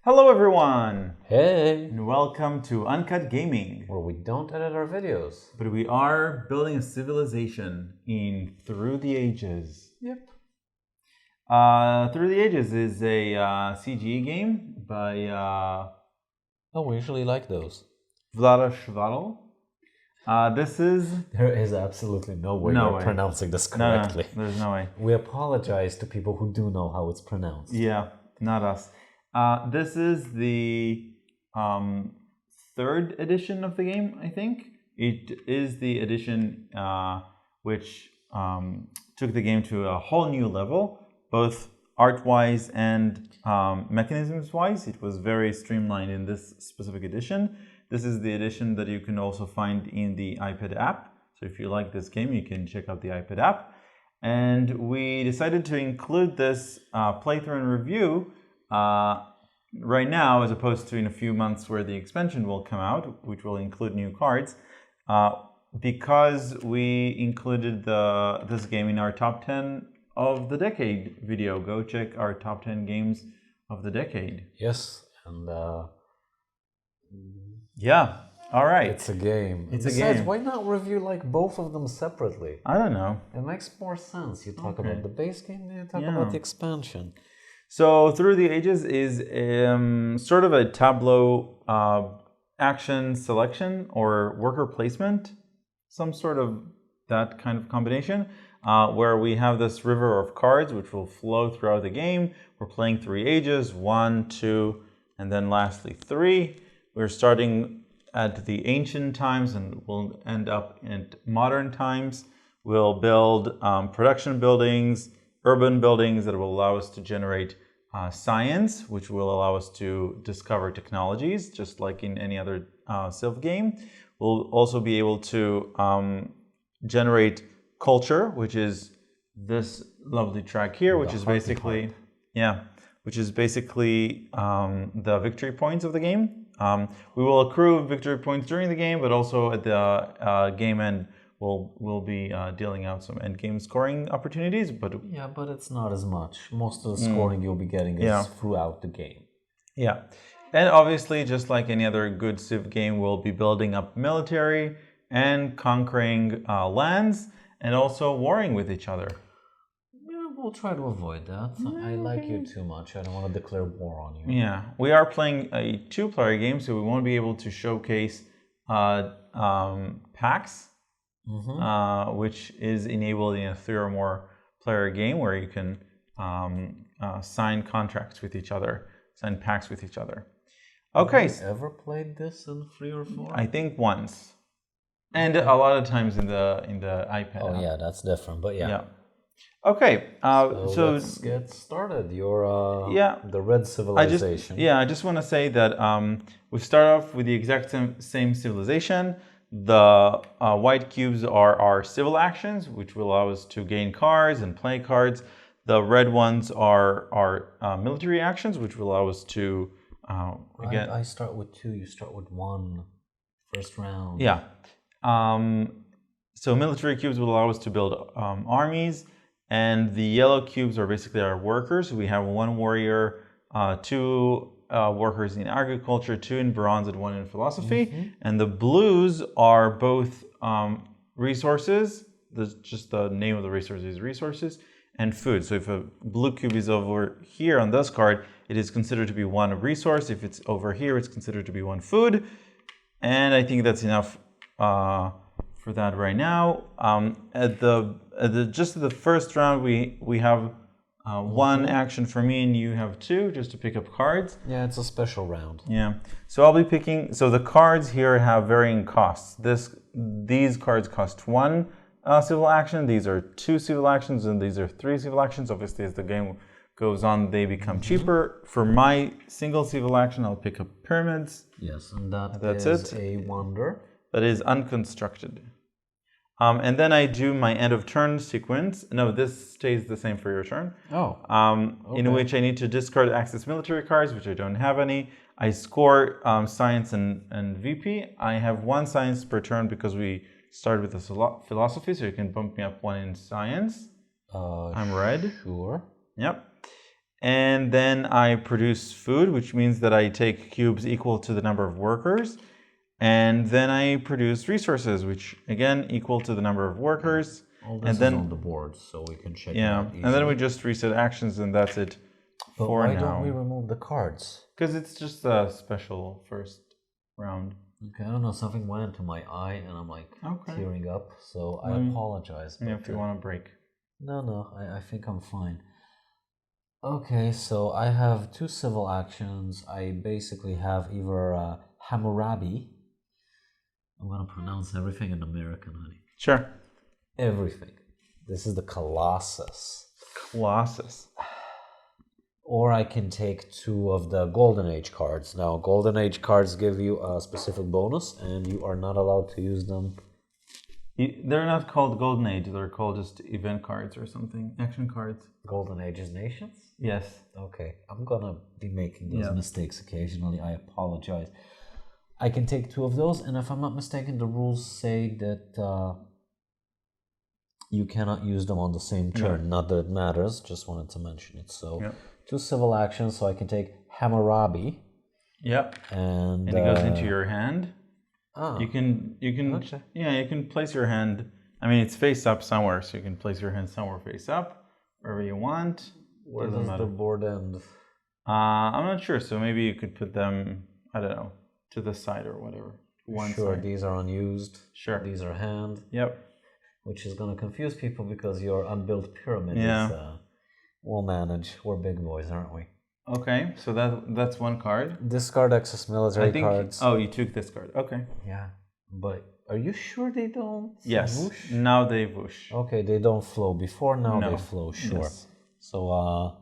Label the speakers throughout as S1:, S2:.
S1: Hello everyone!
S2: Hey!
S1: And welcome to Uncut Gaming,
S2: Where we don't edit our videos.
S1: but we are building a civilization in Through the Ages.
S2: Yep.
S1: Through the Ages is a CG game by
S2: Oh, we usually like those.
S1: Vlada Shvaddle.
S2: There is absolutely no way
S1: No
S2: we're
S1: way.
S2: pronouncing this
S1: No,
S2: correctly.
S1: there's no way.
S2: We apologize to people who do know how it's pronounced.
S1: Yeah, not us. This is the third edition of the game, I think. It is the edition which took the game to a whole new level, both art-wise and mechanisms-wise. It was very streamlined in this specific edition. This is the edition that you can also find in the iPad app. So if you like this game, you can check out the iPad app. And we decided to include this playthrough and review right now, as opposed to in a few months where the expansion will come out, which will include new cards, because we included this game in our top 10 of the decade video. Go check our top 10 games of the decade.
S2: Yes, and
S1: yeah, all right.
S2: it's a game.
S1: It's
S2: Besides,
S1: a game.
S2: why not review like both of them separately?
S1: I don't know.
S2: It makes more sense. You talk
S1: Okay.
S2: about the base game, then you talk
S1: Yeah.
S2: about the expansion.
S1: So Through the Ages is sort of a tableau action selection or worker placement, some sort of that kind of combination, where we have this river of cards which will flow throughout the game. We're playing 3 ages, 1, 2, and then lastly 3. We're starting at the ancient times and we'll end up in modern times. We'll build production buildings, urban buildings that will allow us to generate science, which will allow us to discover technologies, just like in any other Civ game. We'll also be able to generate culture, which is this lovely track here, which is basically, the victory points of the game. We will accrue victory points during the game, but also at the game end, we'll be dealing out some endgame scoring opportunities. But
S2: Yeah, but it's not as much. Most of the scoring you'll be getting is throughout the game.
S1: yeah, and obviously, just like any other good Civ game, we'll be building up military and conquering lands and also warring with each other.
S2: Yeah, we'll try to avoid that. I like you too much. I don't want to declare war on you.
S1: Yeah, we are playing a 2-player game, so we won't be able to showcase packs, which is enabled in a 3 or more player game where you can sign contracts with each other, sign packs with each other. Okay,
S2: Have you ever played this in 3 or 4?
S1: I think once, and a lot of times in the iPad.
S2: Oh
S1: app.
S2: yeah, that's different. But yeah.
S1: Yeah. Okay.
S2: So let's get started. Your the red civilization.
S1: I just want to say that we start off with the exact same civilization. The white cubes are our civil actions, which will allow us to gain cards and play cards. The red ones are our military actions, which will allow us to again.
S2: I start with 2. You start with 1. First round.
S1: Yeah. So military cubes will allow us to build armies. And the yellow cubes are basically our workers. We have 1 warrior, 2 workers in agriculture, 2 in bronze, and 1 in philosophy. And the blues are both resources. Just the name of the resource is resources, and food. So if a blue cube is over here on this card, it is considered to be 1 resource. If it's over here, it's considered to be 1 food. And I think that's enough for that right now. At the first round, we have 1 action for me, and you have 2 just to pick up cards.
S2: Yeah, it's a special round.
S1: Yeah. So I'll be picking. So the cards here have varying costs. These cards cost 1 civil action. These are 2 civil actions, and these are 3 civil actions. Obviously, as the game goes on, they become cheaper. For my single civil action, I'll pick up pyramids.
S2: Yes, and that's
S1: it.
S2: A wonder.
S1: That is unconstructed. And then I do my end of turn sequence. No, this stays the same for your turn.
S2: Oh.
S1: In which I need to discard access military cards, which I don't have any. I score science and VP. I have 1 science per turn because we started with a philosophy, so you can bump me up 1 in science. I'm red.
S2: Sure.
S1: Yep. And then I produce food, which means that I take cubes equal to the number of workers. And then I produce resources, which again equal to the number of workers.
S2: All this
S1: and then,
S2: is on the board, so we can check it
S1: yeah,
S2: out easily.
S1: and then we just reset actions, and that's it
S2: But
S1: for
S2: why
S1: now.
S2: don't we remove the cards?
S1: Because it's just a special first round.
S2: Okay, I don't know, something went into my eye and I'm like tearing up, so I apologize.
S1: Yeah, if you want to break.
S2: No, I think I'm fine. Okay, so I have 2 civil actions. I basically have either Hammurabi. I'm gonna pronounce everything in American, honey.
S1: Sure.
S2: Everything. This is the Colossus.
S1: Colossus.
S2: Or I can take 2 of the Golden Age cards. Now, Golden Age cards give you a specific bonus, and you are not allowed to use them.
S1: They're not called Golden Age. They're called just event cards or something. Action cards.
S2: Golden Age's nations?
S1: Yes.
S2: Okay, I'm gonna be making those mistakes occasionally. I apologize. I can take 2 of those, and if I'm not mistaken, the rules say that you cannot use them on the same turn. Not that it matters, just wanted to mention it. So 2 civil actions, so I can take Hammurabi.
S1: Yep.
S2: And
S1: it goes into your hand. You can
S2: okay.
S1: you can place your hand. I mean, it's face up somewhere, so you can place your hand somewhere face up, wherever you want.
S2: Where does the board end?
S1: I'm not sure. So maybe you could put them, I don't know, to the side or whatever. One
S2: sure,
S1: side.
S2: These are unused.
S1: Sure.
S2: These are hand.
S1: Yep.
S2: Which is going to confuse people because your unbuilt pyramid
S1: is...
S2: we'll manage. We're big boys, aren't we?
S1: Okay, so that's one card.
S2: Discard excess military cards.
S1: Oh, you took this card. Okay.
S2: Yeah, but are you sure they don't
S1: Yes.
S2: whoosh?
S1: Now they whoosh.
S2: Okay, they don't flow. Before now they flow, sure.
S1: Yes.
S2: So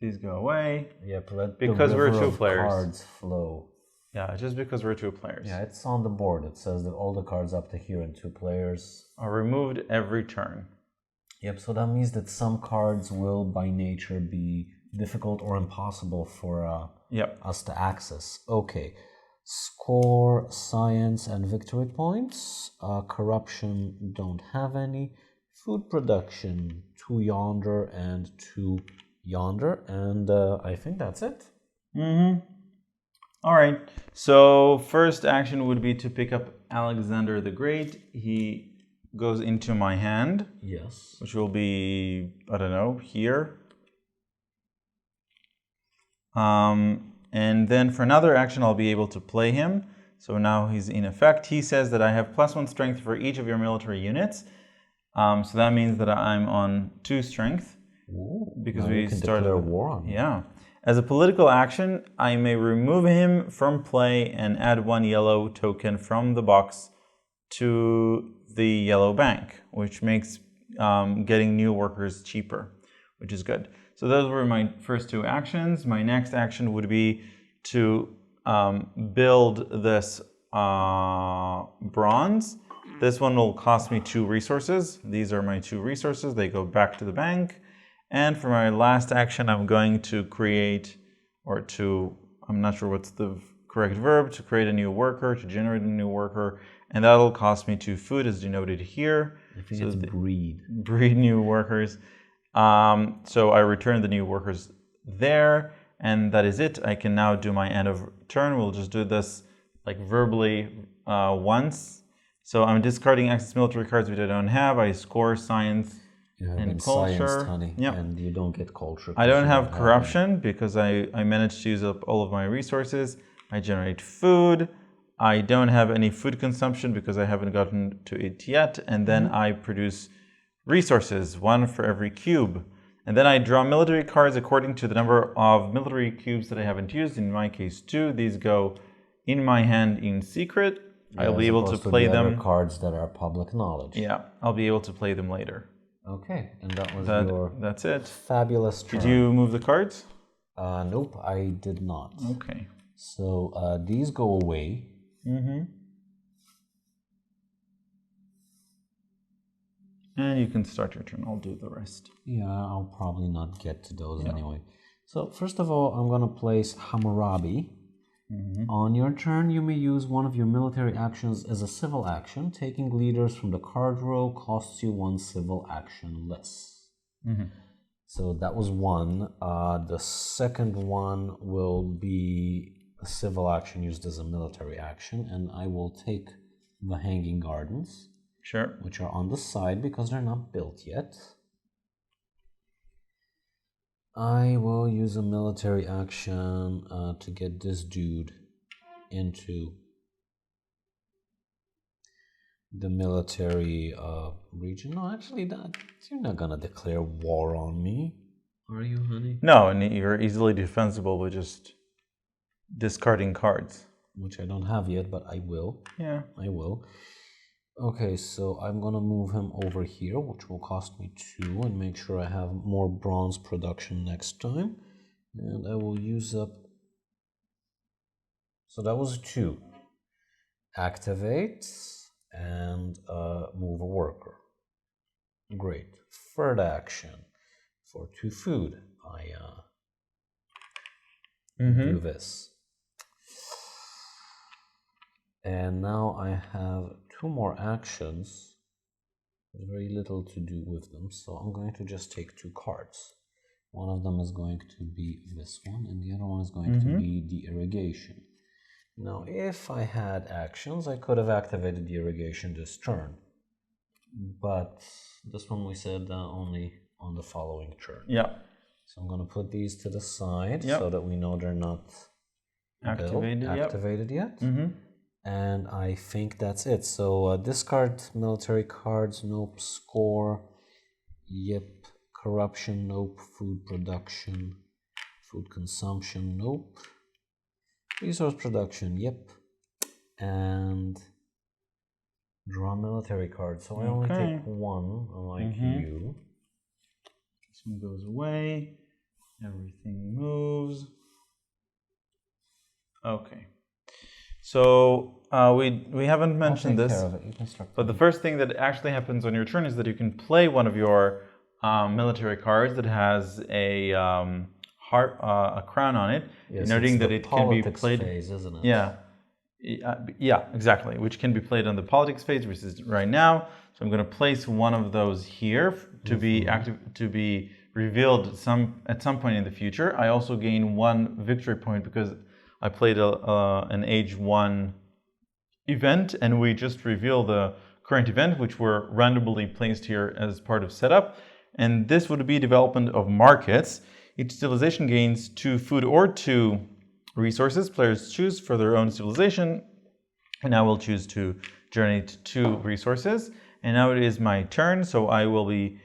S1: these go away.
S2: Yep, let
S1: because
S2: the
S1: we're
S2: river
S1: 2
S2: of
S1: players.
S2: Cards flow.
S1: Yeah, just because we're 2 players.
S2: Yeah, it's on the board. It says that all the cards up to here in 2 players
S1: are removed every turn.
S2: Yep, so that means that some cards will by nature be difficult or impossible for us to access. Okay, score, science, and victory points. Corruption, don't have any. Food production, 2 yonder and 2 yonder. And I think that's it.
S1: All right, so first action would be to pick up Alexander the Great. He goes into my hand.
S2: Yes.
S1: Which will be, I don't know, here. And then for another action, I'll be able to play him. So now he's in effect. He says that I have +1 strength for each of your military units. So that means that I'm on 2 strength.
S2: Ooh,
S1: because
S2: we started a war on him.
S1: Yeah. As a political action, I may remove him from play and add 1 yellow token from the box to the yellow bank, which makes getting new workers cheaper, which is good. So those were my first 2 actions. My next action would be to build this bronze. This one will cost me 2 resources. These are my 2 resources. They go back to the bank. And for my last action, I'm going to create, or to, I'm not sure what's the correct verb, to create a new worker, to generate a new worker. And that'll cost me 2 food, as denoted here.
S2: I think it's breed.
S1: Breed new workers. So I return the new workers there, and that is it. I can now do my end of turn. We'll just do this like verbally once. So I'm discarding excess military cards which I don't have. I score science and culture.
S2: Science, honey, and you don't get culture.
S1: I don't have corruption because I managed to use up all of my resources. I generate food. I don't have any food consumption because I haven't gotten to it yet. And then I produce resources, 1 for every cube. And then I draw military cards according to the number of military cubes that I haven't used. In my case, 2. These go in my hand in secret. I'll be able to play them.
S2: Cards that are public knowledge.
S1: Yeah, I'll be able to play them later.
S2: Okay, and that was
S1: that's it.
S2: Fabulous turn.
S1: Did you move the cards?
S2: Nope, I did not.
S1: Okay.
S2: So these go away.
S1: And you can start your turn. I'll do the rest.
S2: Yeah, I'll probably not get to those anyway. So first of all, I'm going to place Hammurabi. On your turn, you may use one of your military actions as a civil action. Taking leaders from the card row costs you 1 civil action less. So that was one. The second one will be a civil action used as a military action, and I will take the Hanging Gardens,
S1: Sure.
S2: which are on the side because they're not built yet. I will use a military action to get this dude into the military region. No, actually, you're not gonna declare war on me, are you, honey?
S1: No, and you're easily defensible with just discarding cards.
S2: Which I don't have yet, but I will.
S1: Yeah.
S2: I will. Okay, so I'm gonna move him over here, which will cost me 2, and make sure I have more bronze production next time. And I will use up... So that was 2. Activate and move a worker. Great. Third action for 2 food. I do this. And now I have 2 more actions. There's very little to do with them, so I'm going to just take 2 cards. One of them is going to be this one, and the other one is going to be the irrigation. Now, if I had actions, I could have activated the irrigation this turn. But this one we said only on the following turn.
S1: Yeah.
S2: So I'm going to put these to the side so that we know they're not
S1: activated
S2: yet. And I think that's it. So discard military cards, nope. Score, yep. Corruption, nope. Food production, food consumption, nope. Resource production, yep. And draw military cards. So I only take 1, unlike you.
S1: This one goes away. Everything moves. Okay. So we haven't mentioned this, but the first thing that actually happens on your turn is that you can play one of your military cards that has a crown on it, noting that it can be played.
S2: Phase, isn't it?
S1: Yeah, yeah, exactly. Which can be played on the politics phase, which is right now. So I'm going to place one of those here to be active, to be revealed at some point in the future. I also gain 1 victory point because I played an age 1 event, and we just reveal the current event, which were randomly placed here as part of setup. And this would be development of markets. Each civilization gains 2 food or 2 resources. Players choose for their own civilization, and I will choose to generate 2 resources. And now it is my turn, so I will be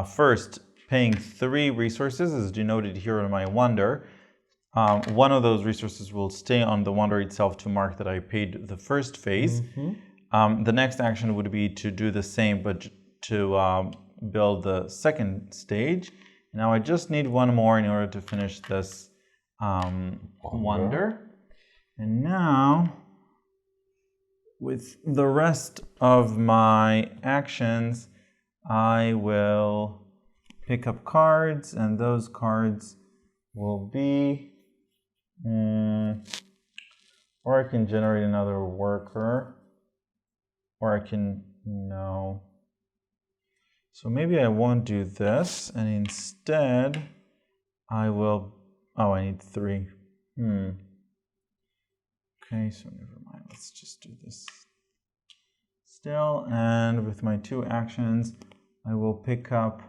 S1: first paying 3 resources, as denoted here on my wonder. One of those resources will stay on the wonder itself to mark that I paid the first phase. The next action would be to do the same, but to build the second stage. Now I just need 1 more in order to finish this wonder. And now, with the rest of my actions, I will pick up cards, and those cards will be... or I can generate another worker, or I can... no. So maybe I won't do this, and instead I will... oh, I need 3. Okay, so never mind. Let's just do this still. And with my 2 actions, I will pick up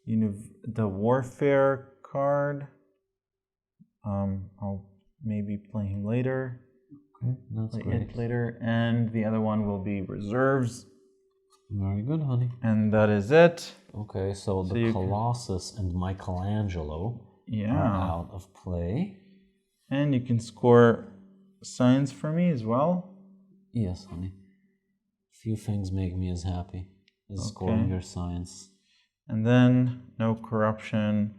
S1: the warfare card. I'll maybe play him later.
S2: Okay, that's great.
S1: It later, and the other one will be reserves.
S2: Very good, honey.
S1: And that is it.
S2: Okay, so the Colossus and Michelangelo are out of play.
S1: And you can score science for me as well.
S2: Yes, honey. Few things make me as happy as scoring your science.
S1: And then no corruption,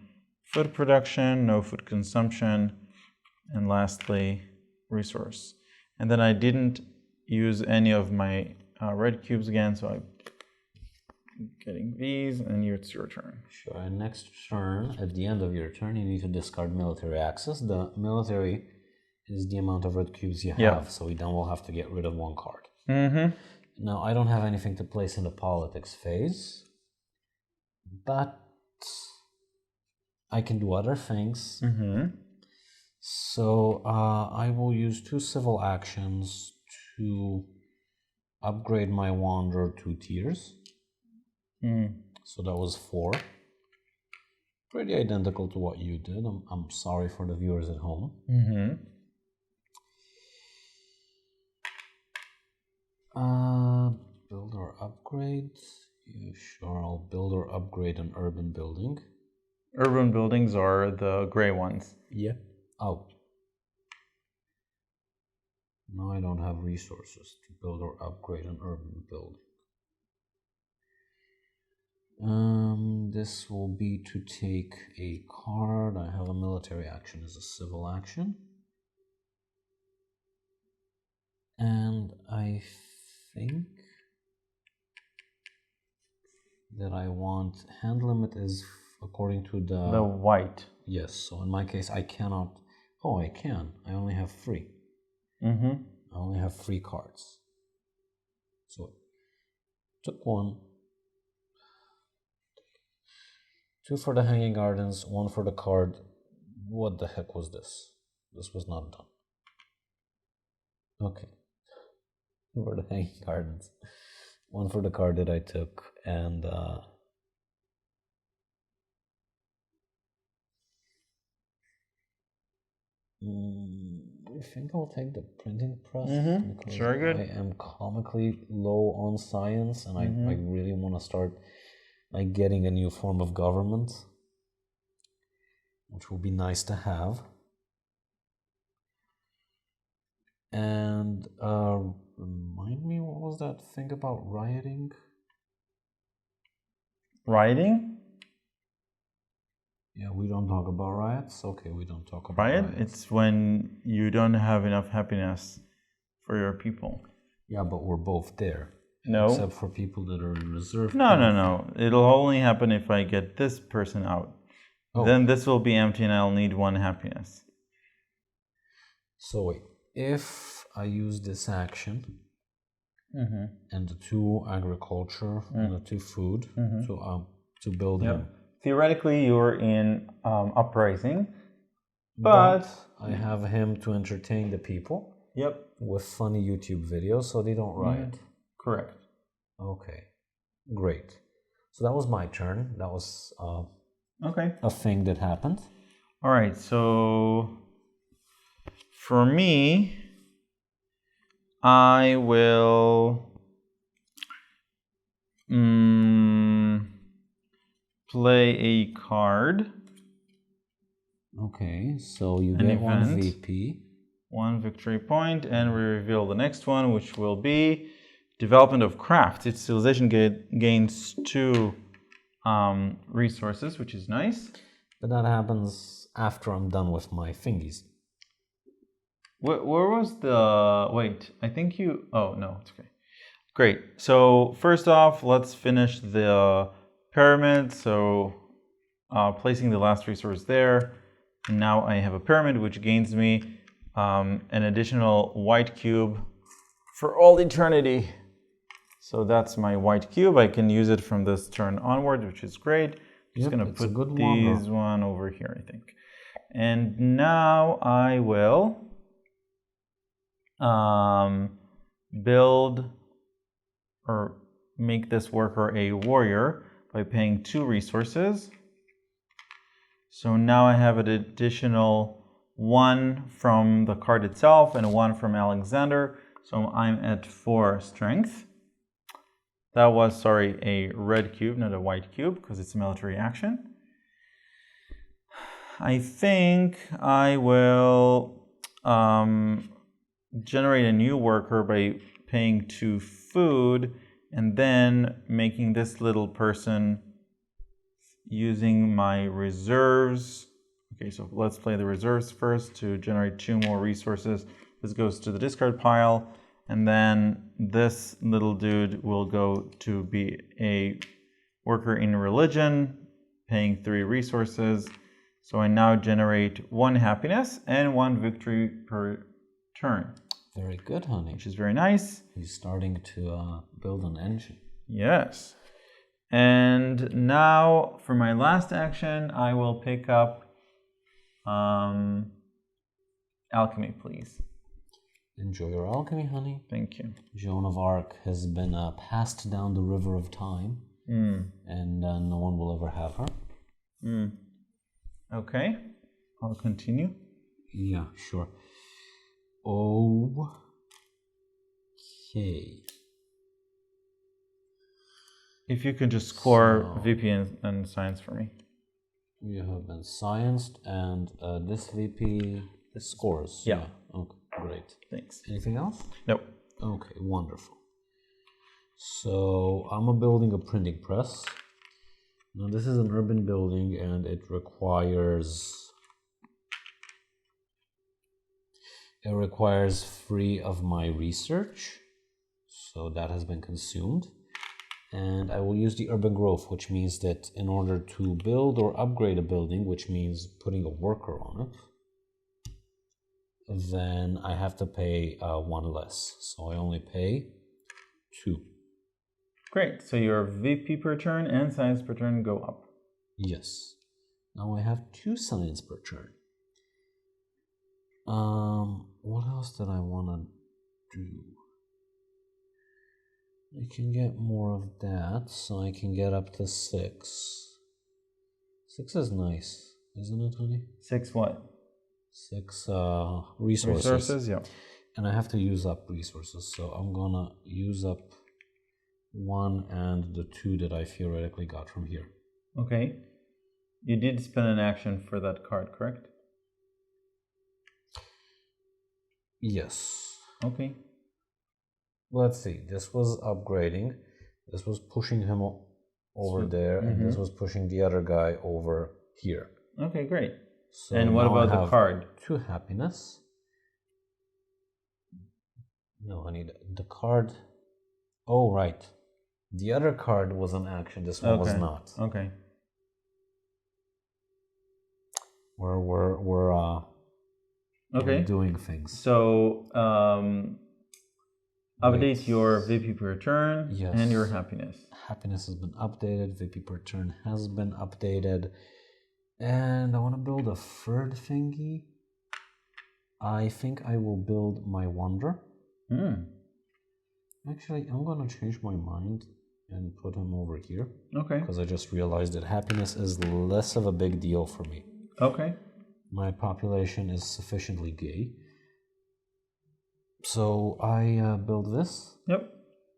S1: food production, no food consumption, and lastly, resource. And then I didn't use any of my red cubes again, so I'm getting these, and it's your turn.
S2: Sure, and next turn, at the end of your turn, you need to discard military access. The military is the amount of red cubes you have, so we then will have to get rid of 1 card. Now, I don't have anything to place in the politics phase. but I can do other things. So I will use 2 civil actions to upgrade my Wanderer 2 tiers. So that was 4. Pretty identical to what you did. I'm sorry for the viewers at home. Build or upgrade? Yeah, sure, I'll build or upgrade an urban building.
S1: Urban buildings are the gray ones.
S2: Yep. Oh. Now I don't have resources to build or upgrade an urban building. This will be to take a card. I have a military action as a civil action. And I think that I want hand limit is according to the
S1: white.
S2: Yes, so in my case I cannot. Oh, I can. I only have 3. I only have 3 cards. So took 1. 2 for the Hanging Gardens, 1 for the card. What the heck was this? This was not done. Okay. For the Hanging Gardens. 1 for the card that I took, and I think I'll take the printing press because
S1: Very good.
S2: I am comically low on science, and I really want to start like getting a new form of government, which will be nice to have. And remind me, what was that thing about rioting?
S1: Rioting?
S2: Yeah, we don't talk about riots. Okay, we don't talk about
S1: Riot?
S2: riots.
S1: It's when you don't have enough happiness for your people.
S2: Yeah, but we're both there.
S1: No.
S2: Except for people that are in reserve.
S1: No. It'll only happen if I get this person out. Oh. Then this will be empty and I'll need 1 happiness.
S2: So wait, if I use this action and the 2 agriculture and the 2 food to build him.
S1: Theoretically, you're in uprising, but
S2: I have him to entertain the people.
S1: Yep.
S2: With funny YouTube videos so they don't riot.
S1: Correct.
S2: Okay, great. So that was my turn. That was a thing that happened.
S1: All right, so for me, I will play a card.
S2: Okay, so you get 1 VP.
S1: 1 victory point, and we reveal the next one, which will be Development of Craft. Its civilization gains 2 resources, which is nice.
S2: But that happens after I'm done with my thingies.
S1: Where was the... Wait, I think you... Oh, no, it's okay. Great. So first off, let's finish the pyramid. So placing the last resource there. And now I have a pyramid, which gains me an additional white cube for all eternity. So that's my white cube. I can use it from this turn onward, which is great. I'm just going to put these one over here, I think. And now I will build or make this worker a warrior by paying 2 resources. So now I have an additional 1 from the card itself and 1 from Alexander. So I'm at 4 strength. That was, sorry, a red cube, not a white cube, because it's a military action. I think I will generate a new worker by paying 2 food and then making this little person using my reserves. Okay, so let's play the reserves first to generate 2 more resources. This goes to the discard pile, and then this little dude will go to be a worker in religion, paying 3 resources. So I now generate 1 happiness and 1 victory per turn.
S2: Very good, honey.
S1: Which is very nice.
S2: He's starting to build an engine.
S1: Yes. And now for my last action, I will pick up alchemy, please.
S2: Enjoy your alchemy, honey.
S1: Thank you.
S2: Joan of Arc has been passed down the river of time, and no one will ever have her.
S1: Okay, I'll continue.
S2: Yeah, sure. Okay.
S1: If you could just score VP and science for me.
S2: You have been scienced, and this VP scores.
S1: Yeah.
S2: Okay, great.
S1: Thanks.
S2: Anything else?
S1: Nope.
S2: Okay, wonderful. So I'm building a printing press. Now this is an urban building, and it requires 3 of my research. So that has been consumed. And I will use the urban growth, which means that in order to build or upgrade a building, which means putting a worker on it, then I have to pay 1 less. So I only pay 2.
S1: Great. So your VP per turn and science per turn go up.
S2: Yes. Now I have 2 science per turn. What else did I want to do? I can get more of that, so I can get up to 6. 6 is nice, isn't it, honey?
S1: 6 what?
S2: 6 resources.
S1: Resources, yeah.
S2: And I have to use up resources, so I'm gonna use up 1 and the 2 that I theoretically got from here.
S1: Okay. You did spend an action for that card, correct?
S2: Yes.
S1: Okay.
S2: Let's see, this was upgrading, this was pushing him over there, and this was pushing the other guy over here.
S1: Okay, great.
S2: So
S1: and what about the card?
S2: 2 happiness. No, I need the card. Oh, right. The other card was an action, this one was not.
S1: Okay.
S2: We're doing things.
S1: So, update your VP per turn and your happiness.
S2: Happiness has been updated, VP per turn has been updated. And I want to build a third thingy. I think I will build my wonder. Actually, I'm going to change my mind and put him over here.
S1: Okay.
S2: Because I just realized that happiness is less of a big deal for me.
S1: Okay.
S2: My population is sufficiently gay. So I build this.
S1: Yep.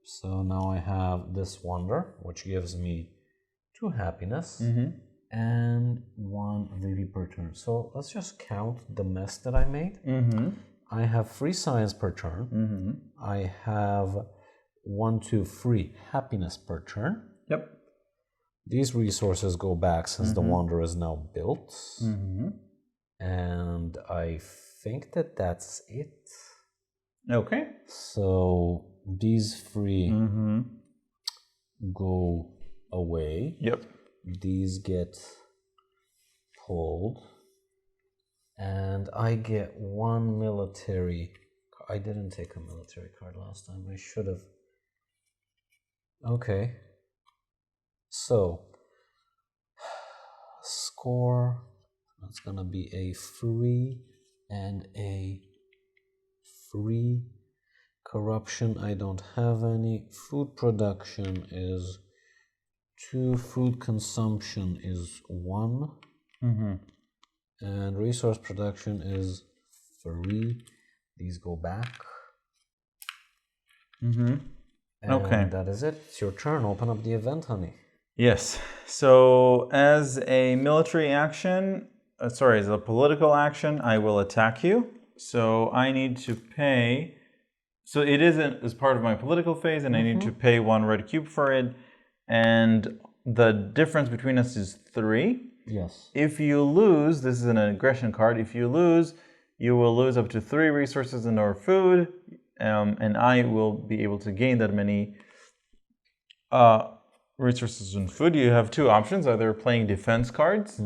S2: So now I have this wonder, which gives me 2 happiness and 1 VP per turn. So let's just count the mess that I made. I have 3 science per turn. I have 1, 2, 3 happiness per turn.
S1: Yep.
S2: These resources go back since the wonder is now built. And I think that that's it.
S1: Okay.
S2: So these 3 go away.
S1: Yep.
S2: These get pulled. And I get 1 military. I didn't take a military card last time. I should have. Okay. So score. That's gonna be a 3 and a 3. Corruption, I don't have any. Food production is 2. Food consumption is 1. And resource production is 3. These go back. And that is it. It's your turn. Open up the event, honey.
S1: Yes. So as a military action, as a political action, I will attack you. So I need to pay. So it isn't as part of my political phase, and I need to pay 1 red cube for it. And the difference between us is 3.
S2: Yes.
S1: If you lose, this is an aggression card. If you lose, you will lose up to 3 resources and or food, and I will be able to gain that many resources and food. You have 2 options: either playing defense cards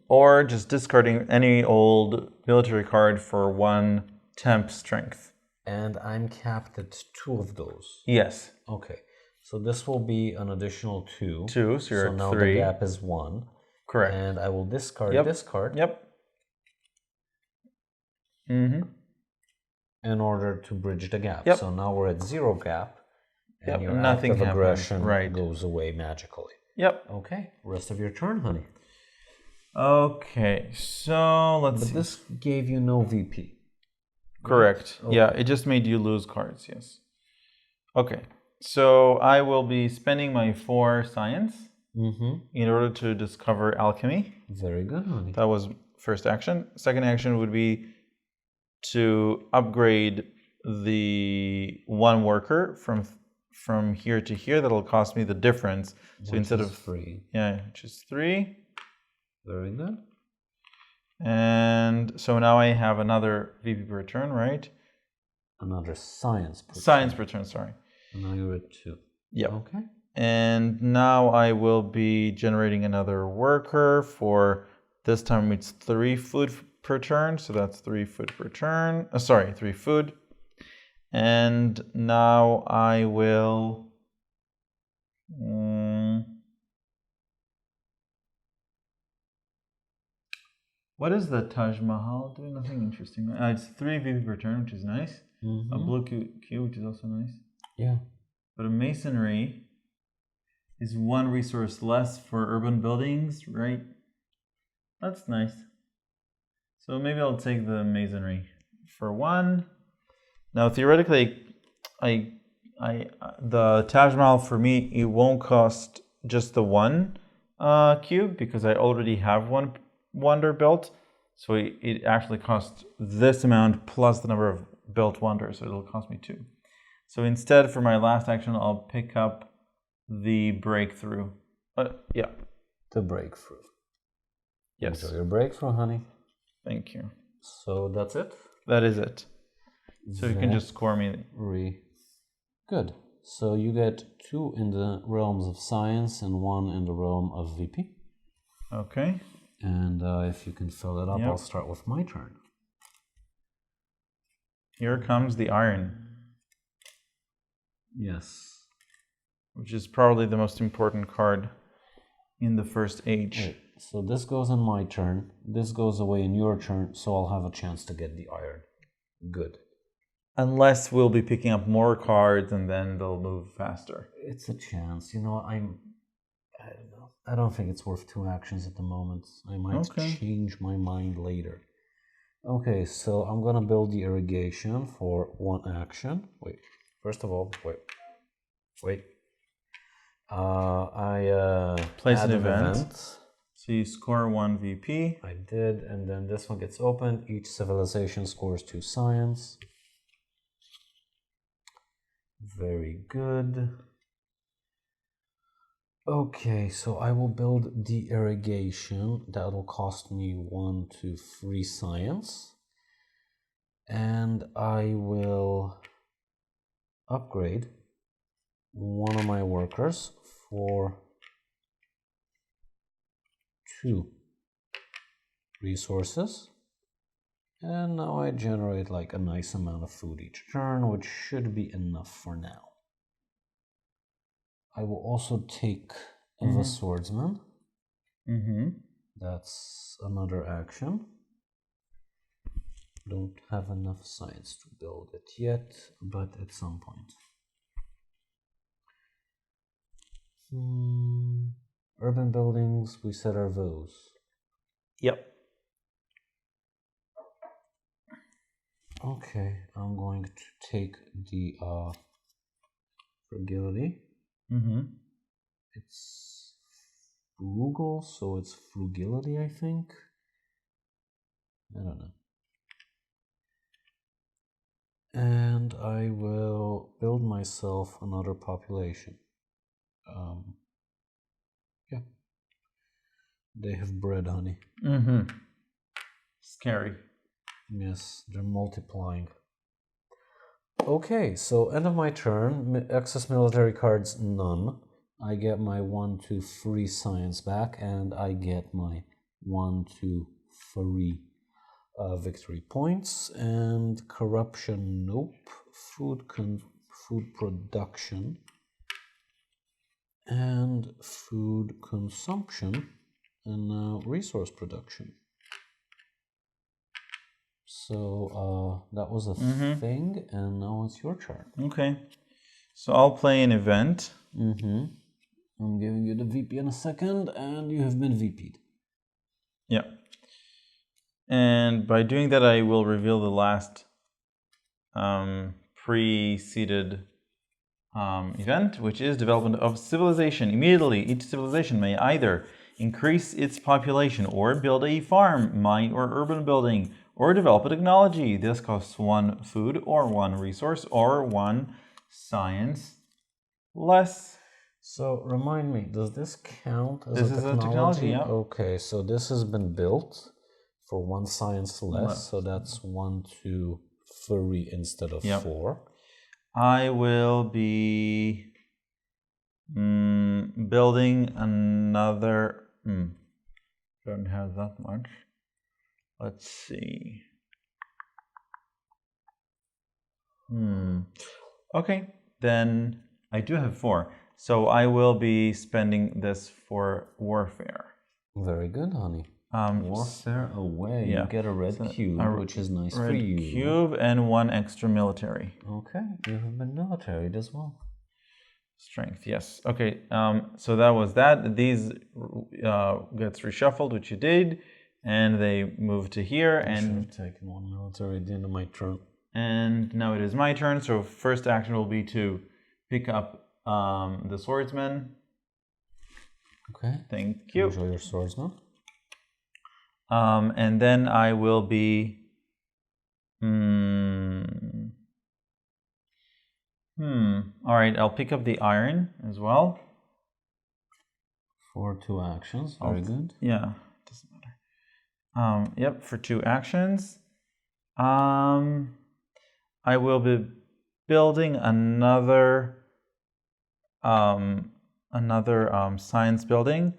S1: or just discarding any old military card for 1 temp strength.
S2: And I'm capped at 2 of those.
S1: Yes.
S2: Okay. So this will be an additional 2.
S1: 2, so you're
S2: so
S1: at
S2: now
S1: 3.
S2: the gap is 1.
S1: Correct.
S2: And I will discard this card.
S1: Yep. Mm-hmm.
S2: In order to bridge the gap.
S1: Yep.
S2: So now we're at 0 gap. And your
S1: nothing
S2: active
S1: happens.
S2: aggression goes away magically.
S1: Yep.
S2: Okay, rest of your turn, honey.
S1: Okay, so let's see.
S2: But this gave you no VP.
S1: Correct.
S2: Okay.
S1: Yeah, it just made you lose cards, yes. Okay, so I will be spending my 4 science in order to discover alchemy.
S2: Very good, honey.
S1: That was first action. Second action would be to upgrade the 1 worker from here to here. That'll cost me the difference. So
S2: which
S1: instead
S2: is
S1: of
S2: 3.
S1: Yeah, which is 3.
S2: Very good.
S1: And so now I have another VP per turn, right?
S2: Another science per
S1: Science per turn, sorry.
S2: And now you're at 2.
S1: Yep.
S2: Okay.
S1: And now I will be generating another worker for, this time it's 3 food per turn. So that's 3 food per turn. 3 food. And now I will... what is the Taj Mahal doing? Nothing interesting. It's 3 VP per turn, which is nice. A blue Q, which is also nice.
S2: Yeah.
S1: But a masonry is 1 resource less for urban buildings, right? That's nice. So maybe I'll take the masonry for 1. Now theoretically, the Taj Mahal for me, it won't cost just the 1 cube because I already have 1 wonder built. So it actually costs this amount plus the number of built wonders. So it'll cost me 2. So instead, for my last action, I'll pick up the breakthrough. Yeah.
S2: The breakthrough.
S1: Yes.
S2: Enjoy your breakthrough, honey.
S1: Thank you.
S2: So that's it?
S1: That is it. So you can just score me.
S2: Good. So you get 2 in the realms of science and 1 in the realm of VP.
S1: Okay.
S2: And if you can fill it up, I'll start with my turn.
S1: Here comes the iron.
S2: Yes.
S1: Which is probably the most important card in the first age.
S2: Wait, so this goes on my turn. This goes away in your turn, so I'll have a chance to get the iron. Good.
S1: Unless we'll be picking up more cards and then they'll move faster.
S2: It's a chance. You know, I don't know. I don't think it's worth 2 actions at the moment. I might change my mind later. Okay, so I'm gonna build the irrigation for 1 action. Wait, first of all, wait. I
S1: place an event. So you score 1 VP.
S2: I did, and then this one gets opened. Each civilization scores 2 science. Very good. Okay, so I will build the irrigation. That'll cost me 1 to 3 science. And I will upgrade one of my workers for 2 resources. And now I generate like a nice amount of food each turn, which should be enough for now. I will also take the swordsman. That's another action. Don't have enough science to build it yet, but at some point. Urban buildings, we said are those.
S1: Yep.
S2: Okay, I'm going to take the fragility. It's frugal, so it's frugility, I think. I don't know. And I will build myself another population. Yeah. They have bread, honey.
S1: Scary.
S2: Yes, they're multiplying. Okay, so end of my turn. Excess military cards, none. I get my 1 to 3 science back, and I get my 1 to 3 victory points. And corruption, nope. Food production. and food consumption and resource production. So that was a thing, and now it's your turn.
S1: Okay. So I'll play an event.
S2: I'm giving you the VP in a second, and you have been VP'd.
S1: Yeah. And by doing that, I will reveal the last pre-seeded event, which is development of civilization. Immediately, each civilization may either increase its population or build a farm, mine, or urban building, or develop a technology. This costs 1 food or 1 resource or 1 science less.
S2: So remind me, does this count as
S1: This
S2: a
S1: is
S2: technology?
S1: a technology, yeah.
S2: Okay, so this has been built for 1 science less, so that's 1, 2, 3 instead of 4.
S1: I will be building another. Don't have that much. Let's see. Okay, then I do have 4. So I will be spending this for warfare.
S2: Very good, honey. Warfare away. Yeah. You get a red cube, which is nice for you.
S1: Red cube and 1 extra military.
S2: Okay, you have been military as well.
S1: Strength, yes. Okay, so that was that. These gets reshuffled, which you did, and they move to here.
S2: I should have taken 1 military at the end of my turn.
S1: And now it is my turn. So first action will be to pick up the swordsman.
S2: Okay.
S1: Thank you.
S2: Enjoy your swordsman.
S1: And then I will be. All right, I'll pick up the iron as well.
S2: For 2 actions. Very good.
S1: Yeah, doesn't matter. Yep, for 2 actions. I will be building another science building.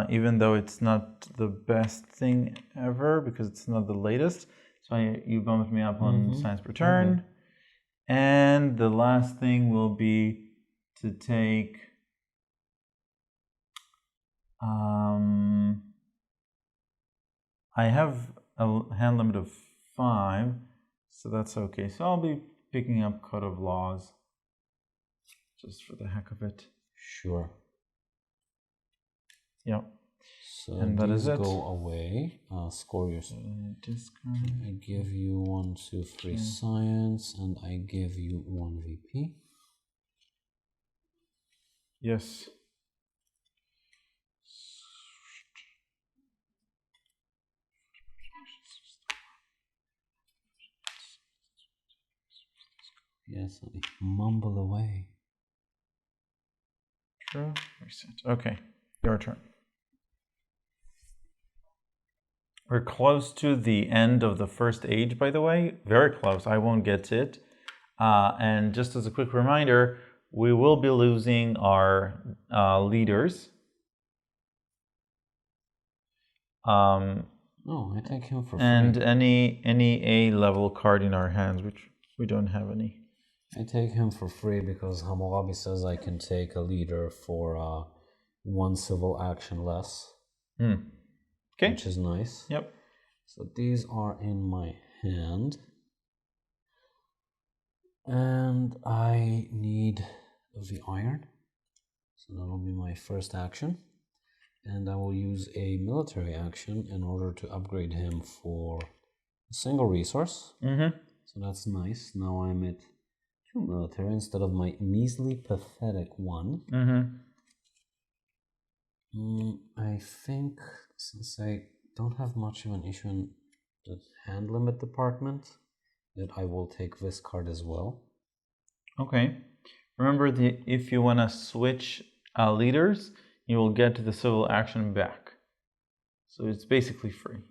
S1: Even though it's not the best thing ever because it's not the latest. So you bumped me up on science per turn. And the last thing will be to take I have a hand limit of 5, so that's okay. So I'll be picking up Code of Laws just for the heck of it.
S2: Sure.
S1: Yep.
S2: So
S1: and that is it.
S2: Go away. Score your.
S1: Discard.
S2: I give you 1, 2, 3 science, and I give you 1 VP.
S1: Yes.
S2: Yes, I mumble away.
S1: True. Reset. Okay, your turn. We're close to the end of the first age, by the way. Very close. I won't get to it. And just as a quick reminder, we will be losing our leaders.
S2: Oh, I take him for free.
S1: And any A-level card in our hands, which we don't have any.
S2: I take him for free because Hammurabi says I can take a leader for 1 civil action less.
S1: Okay.
S2: Which is nice.
S1: Yep.
S2: So these are in my hand. And I need the iron. So that'll be my first action. And I will use a military action in order to upgrade him for a single resource. So that's nice. Now I'm at 2 military instead of my measly, pathetic 1. I think since I don't have much of an issue in the hand limit department, that I will take this card as well.
S1: Okay. Remember, if you want to switch leaders, you will get the civil action back. So it's basically free.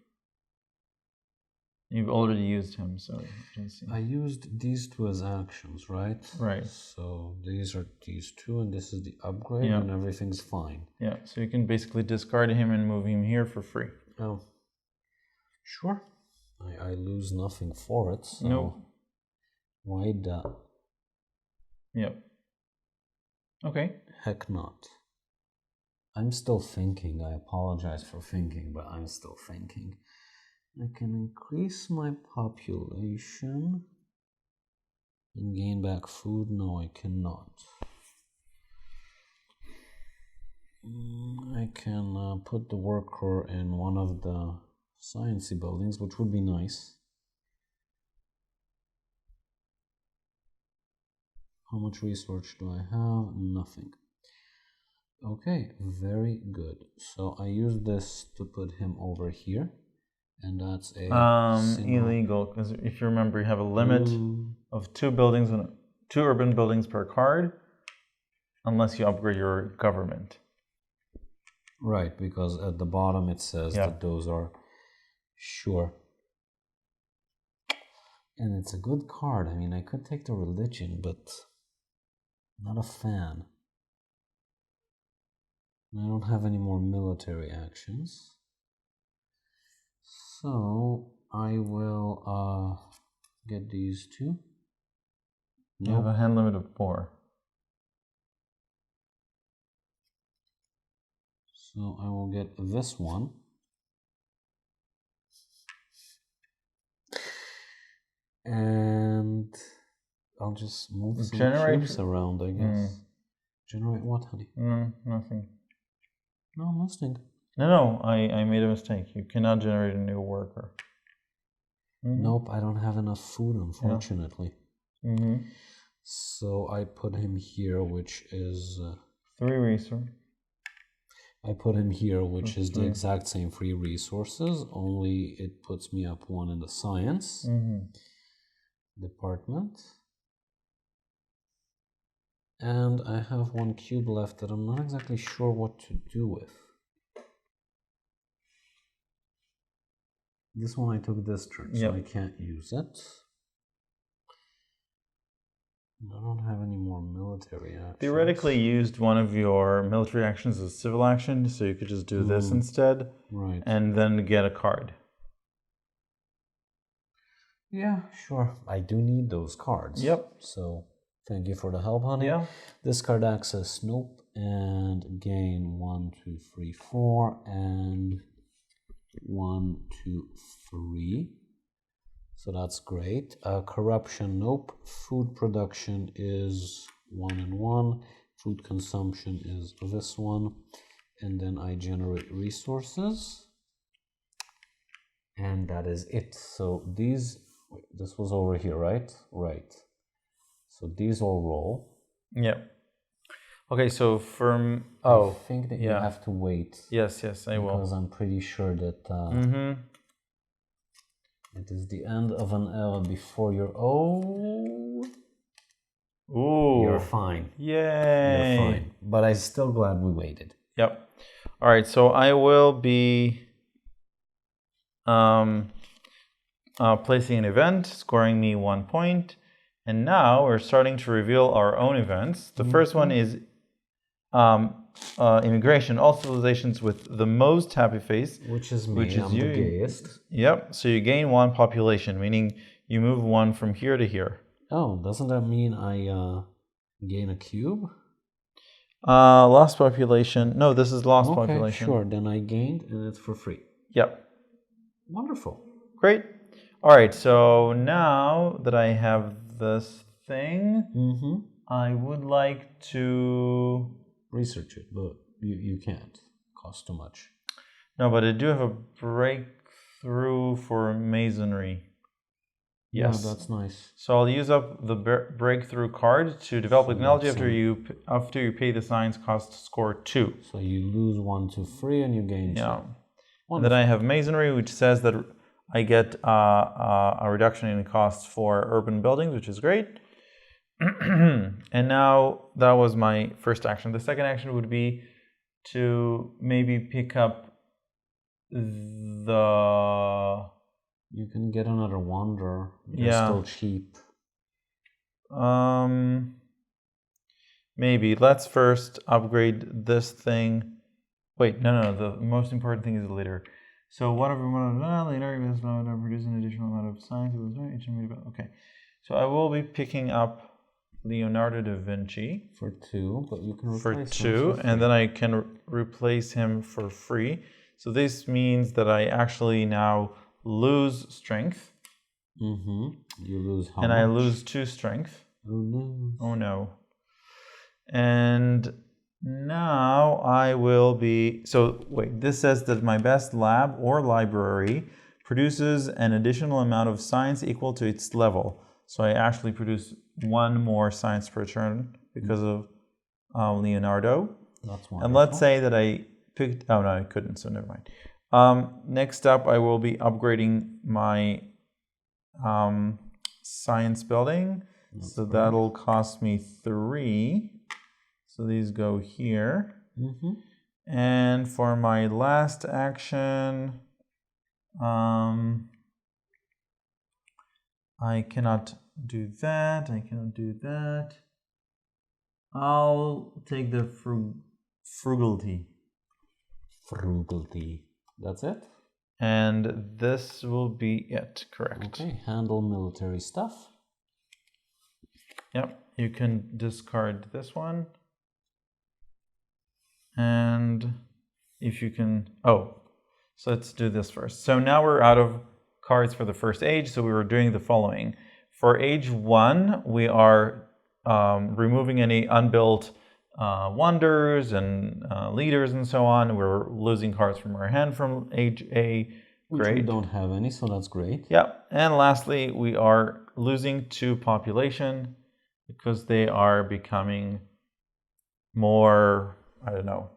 S1: You've already used him, so
S2: I used these 2 as actions, right?
S1: Right.
S2: So these are these 2, and this is the upgrade, and everything's fine.
S1: Yeah, so you can basically discard him and move him here for free.
S2: Oh, sure. I lose nothing for it, so
S1: no.
S2: Why that?
S1: Yep. Okay.
S2: Heck not. I'm still thinking. I apologize for thinking, but I'm still thinking. I can increase my population and gain back food. No, I cannot. I can put the worker in one of the sciencey buildings, which would be nice. How much research do I have? Nothing. Okay, very good. So I use this to put him over here, and that's a
S1: illegal, because if you remember, you have a limit of 2 buildings and 2 urban buildings per card, unless you upgrade your government.
S2: Right, because at the bottom it says that those are sure. And it's a good card. I mean, I could take the religion, but not a fan. I don't have any more military actions. So I will get these 2.
S1: You have a hand limit of 4.
S2: So I will get this one. And I'll just move some cubes around, I guess. Generate what, honey?
S1: No, nothing.
S2: No, I'm listening.
S1: No, I made a mistake. You cannot generate a new worker.
S2: Nope, I don't have enough food, unfortunately. So I put him here, which is
S1: 3 resource.
S2: I put him here, which is the exact same 3 resources, only it puts me up 1 in the science department. And I have 1 cube left that I'm not exactly sure what to do with. This one I took this turn, so I can't use it. I don't have any more military actions.
S1: Theoretically, you used one of your military actions as a civil action, so you could just do this instead.
S2: Right.
S1: And then get a card.
S2: Yeah, sure. I do need those cards.
S1: Yep.
S2: So thank you for the help, honey.
S1: Yeah.
S2: Discard access, nope. And gain 1, 2, 3, 4. And 1, 2, 3. So that's great. Corruption, nope. Food production is 1 and 1. Food consumption is this one. And then I generate resources. And that is it. So these, wait, this was over here, right? Right. So these all roll.
S1: Yeah. Okay, so from...
S2: I think that you have to wait.
S1: Yes, I will.
S2: Because I'm pretty sure that... It is the end of an era before you're... Oh!
S1: Ooh.
S2: You're fine.
S1: Yay!
S2: You're fine. But I'm still glad we waited.
S1: Yep. All right, so I will be placing an event, scoring me 1 point. And now we're starting to reveal our own events. The first one is immigration, all civilizations with the most happy face.
S2: Which is me, I'm the gayest.
S1: Yep, so you gain 1 population, meaning you move 1 from here to here.
S2: Oh, doesn't that mean I gain a cube?
S1: Lost population. No, this is lost population.
S2: Sure, then I gained and it's for free.
S1: Yep.
S2: Wonderful.
S1: Great. All right, so now that I have this thing, I would like to...
S2: research it, but you can't. It costs too much.
S1: No, but I do have a breakthrough for masonry. Yes.
S2: Yeah, that's nice.
S1: So I'll use up the breakthrough card to develop technology after you pay the science cost score 2.
S2: So you lose 1 to 3 and you gain 2.
S1: Yeah. And then I have masonry, which says that I get a reduction in costs for urban buildings, which is great. And now that was my first action. The second action would be to maybe pick up the...
S2: You can get another wonder. They're still cheap.
S1: Maybe. Let's first upgrade this thing. Wait, no. The most important thing is later. So whatever later you must produce an additional amount of science. Okay. So I will be picking up Leonardo da Vinci.
S2: For 2, but you can replace
S1: for
S2: him
S1: 2,
S2: for
S1: and
S2: free.
S1: then I can replace him for free. So this means that I actually now lose strength.
S2: You lose how
S1: and
S2: much?
S1: I lose 2 strength.
S2: Oh no.
S1: Oh no. And now I will be, so wait, this says that my best lab or library produces an additional amount of science equal to its level. So I actually produce 1 more science per turn because of Leonardo.
S2: That's wonderful.
S1: And let's say that I picked, oh no, I couldn't, so never mind. Next up, I will be upgrading my science building. So that'll cost me 3. So these go here. And for my last action, I cannot do that. I cannot do that. I'll take the frugality.
S2: Frugality. That's it?
S1: And this will be it, correct.
S2: Okay, handle military stuff.
S1: Yep, you can discard this one. And if you can, so let's do this first. So now we're out of cards for the first age, so we were doing the following. For age 1, we are removing any unbuilt wonders and leaders and so on. We're losing cards from our hand from age A.
S2: Which
S1: Great.
S2: we don't have any, so that's great.
S1: Yep. And lastly, we are losing 2 population because they are becoming more, I don't know,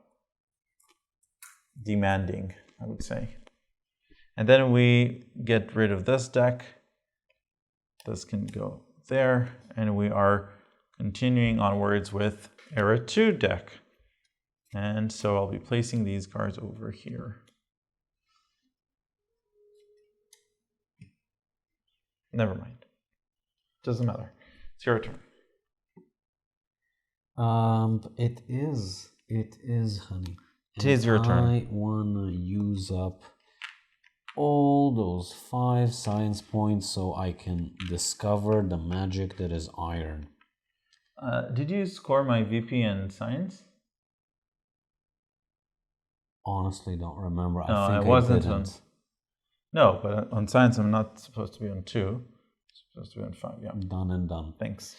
S1: demanding, I would say. And then we get rid of this deck. This can go there. And we are continuing onwards with Era 2 deck. And so I'll be placing these cards over here. Never mind. Doesn't matter. It's your turn.
S2: It is, honey.
S1: It is your turn.
S2: I wanna use up all those 5 science points so I can discover the magic that is iron.
S1: Did you score my VP in science?
S2: Honestly, don't remember.
S1: No,
S2: I think
S1: I wasn't
S2: didn't.
S1: on. No, but on science, I'm not supposed to be on 2. I'm supposed to be on 5. Yeah.
S2: Done and done.
S1: Thanks.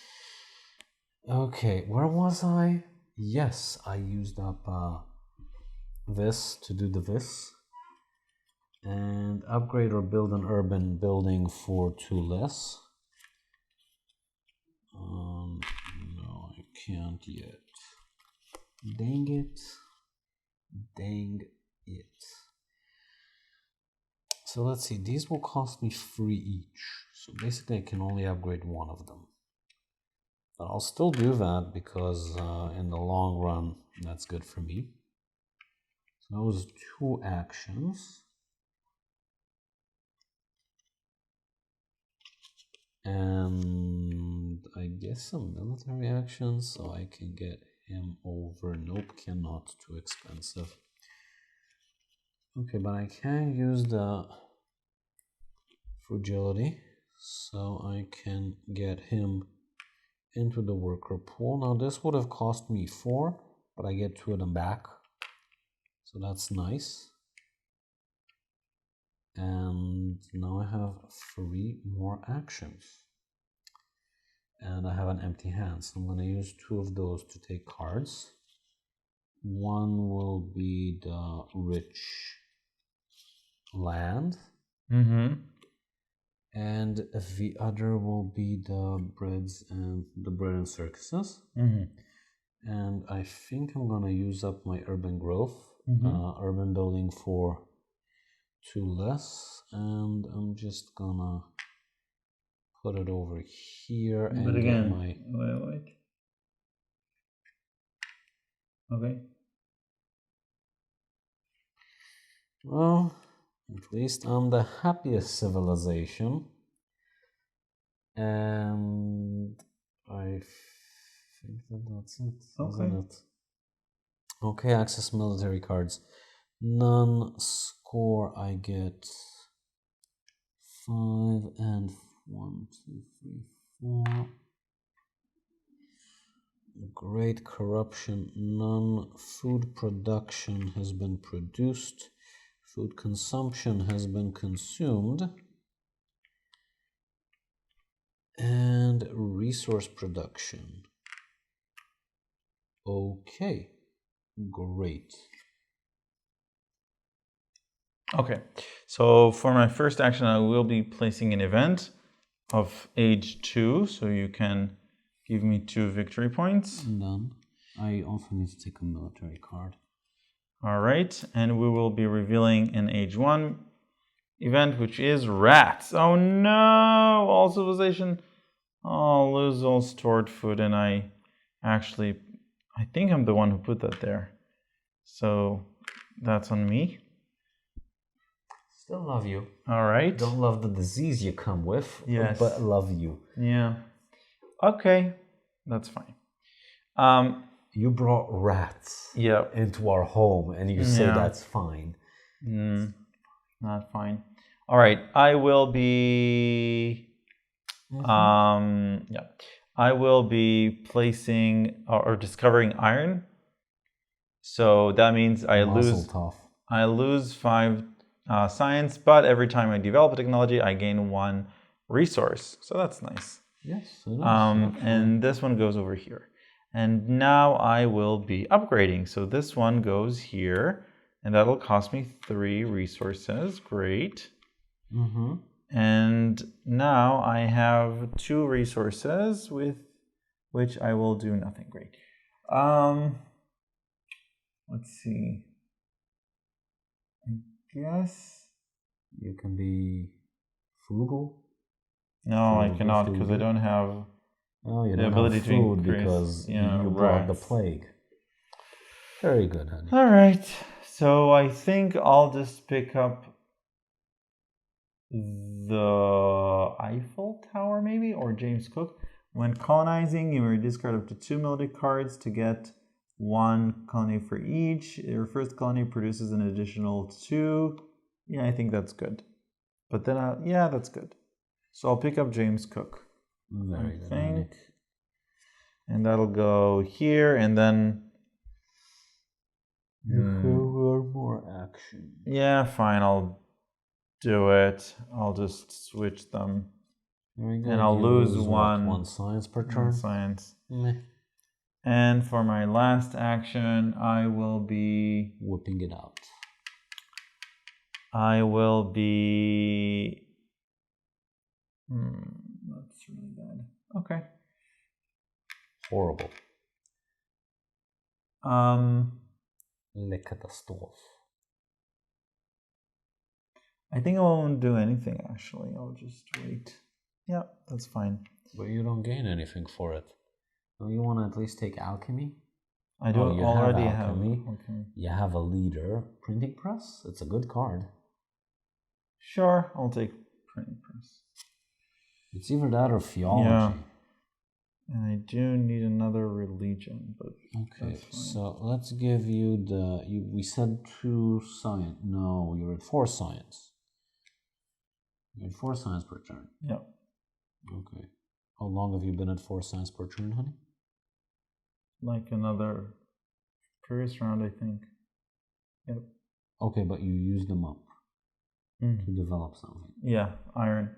S2: Okay, where was I? Yes, I used up this to do this. And upgrade or build an urban building for 2 less. No, I can't yet. Dang it. Dang it. So let's see, these will cost me 3 each. So basically I can only upgrade 1 of them. But I'll still do that because in the long run, that's good for me. So those 2 actions. And I guess some military actions so I can get him over. Nope, cannot, too expensive. Okay, but I can use the fragility so I can get him into the worker pool. Now this would have cost me 4, but I get 2 of them back. So that's nice. And now I have 3 more actions. And I have an empty hand, so I'm going to use 2 of those to take cards. One will be the rich land. And the other will be the breads and the bread and circuses. And I think I'm going to use up my urban growth, urban building for 2 less, and I'm just gonna put it over here and
S1: but again,
S2: get my...
S1: wait. Okay.
S2: Well, at least I'm the happiest civilization. And I think that's it, isn't it? Okay, access military cards. None score, I get 5 and 1, 2, 3, 4. Great. Corruption, none. Food production has been produced. Food consumption has been consumed. And resource production. Okay. Great.
S1: Okay, so for my first action, I will be placing an event of age 2, so you can give me 2 victory points.
S2: Done. I also need to take a military card.
S1: All right, and we will be revealing an age 1 event, which is rats. Oh no, all civilization. I'll lose all stored food, and I think I'm the one who put that there. So that's on me.
S2: Still love you.
S1: All right.
S2: Don't love the disease you come with,
S1: yes,
S2: but love you.
S1: Yeah. Okay, that's fine.
S2: You brought rats into our home, and you say that's fine.
S1: Not fine. All right, I will be. I will be placing or discovering iron. So that means I lose 5 science, but every time I develop a technology, I gain 1 resource. So that's nice.
S2: Yes, it is.
S1: And this one goes over here. And now I will be upgrading. So this one goes here, and that'll cost me 3 resources. Great. And now I have 2 resources with which I will do nothing. Great. Let's see. I guess
S2: you can be frugal.
S1: No, I cannot because I don't have the ability to increase
S2: because you brought the plague. Very good, honey.
S1: All right. So I think I'll just pick up the Eiffel Tower, maybe, or James Cook. When colonizing, you may discard up to 2 military cards to get 1 colony for each. Your first colony produces an additional 2. Yeah, I think that's good. But then, yeah, that's good. So I'll pick up James Cook.
S2: Very good.
S1: And that'll go here, and then...
S2: more action.
S1: Yeah, fine, I'll do it. I'll just switch them. And I'll lose
S2: 1 science per turn.
S1: 1 science. And for my last action, I will be...
S2: whipping it out.
S1: I will be... that's really bad. Okay.
S2: Horrible. Le catastrophe.
S1: I think I won't do anything, actually. I'll just wait. Yeah, that's fine.
S2: But you don't gain anything for it. Don't you want to at least take alchemy?
S1: I don't already have alchemy.
S2: You have a leader. Printing press? It's a good card.
S1: Sure, I'll take printing press.
S2: It's either that or theology.
S1: Yeah. And I do need another religion, but
S2: okay. So let's give you the. We said 2 science. No, you're at 4 science. You're at 4 science per turn.
S1: Yeah.
S2: Okay. How long have you been at 4 science per turn, honey?
S1: Like another previous round, I think. Yep.
S2: Okay, but you used them up to develop something.
S1: Yeah, iron.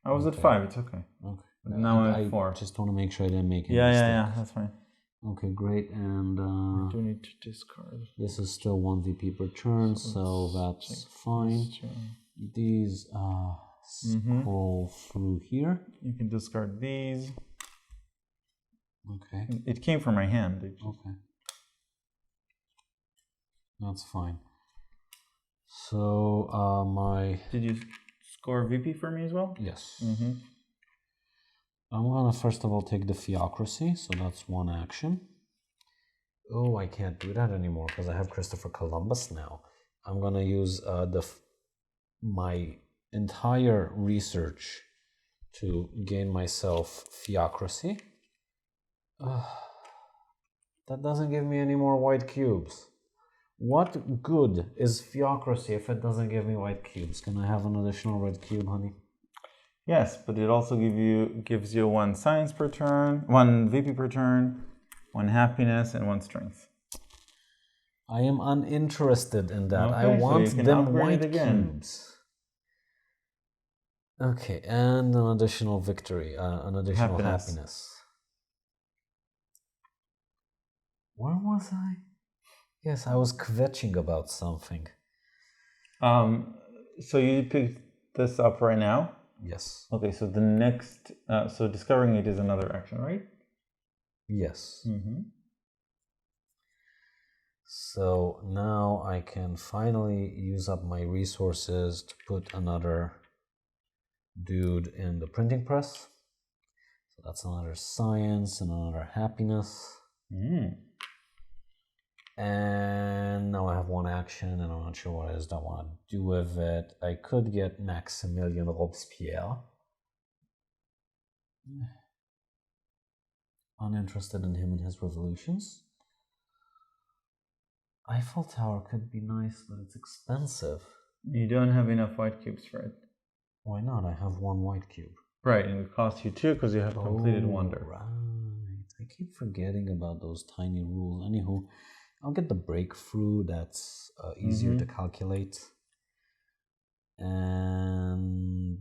S1: I was at 5. It's okay.
S2: Okay.
S1: Now I'm at 4.
S2: Just want to make sure I didn't make any
S1: mistakes.
S2: mistakes.
S1: Yeah, that's fine.
S2: Okay, great. And
S1: I do need to discard.
S2: This is still 1 VP per turn, so that's fine. These scroll through here.
S1: You can discard these.
S2: Okay.
S1: It came from my hand.
S2: Okay. That's fine. So my...
S1: Did you score VP for me as well?
S2: Yes. I'm gonna first of all take the theocracy, so that's 1 action. Oh, I can't do that anymore because I have Christopher Columbus now. I'm gonna use my entire research to gain myself theocracy. That doesn't give me any more white cubes. What good is theocracy if it doesn't give me white cubes? Can I have an additional red cube, honey?
S1: Yes, but it also gives you 1 science per turn, 1 VP per turn, 1 happiness, and 1 strength.
S2: I am uninterested in that.
S1: Okay,
S2: I want
S1: so you can
S2: them
S1: upgrade
S2: white
S1: it again.
S2: cubes. Okay, and an additional victory, an additional happiness. Where was I? Yes, I was kvetching about something.
S1: So you picked this up right now?
S2: Yes.
S1: Okay, so the next, so discovering it is another action, right?
S2: Yes.
S1: Mm-hmm.
S2: So now I can finally use up my resources to put another dude in the printing press. So that's another science and another happiness. And now I have 1 action and I'm not sure what it is I want to do with it. I could get Maximilian Robespierre. Uninterested in him and his revolutions. Eiffel Tower could be nice, but it's expensive.
S1: You don't have enough white cubes for it.
S2: Why not? I have 1 white cube.
S1: Right, and it costs you 2 because you have completed wonder.
S2: Right. I keep forgetting about those tiny rules. Anywho, I'll get the breakthrough. That's easier to calculate. And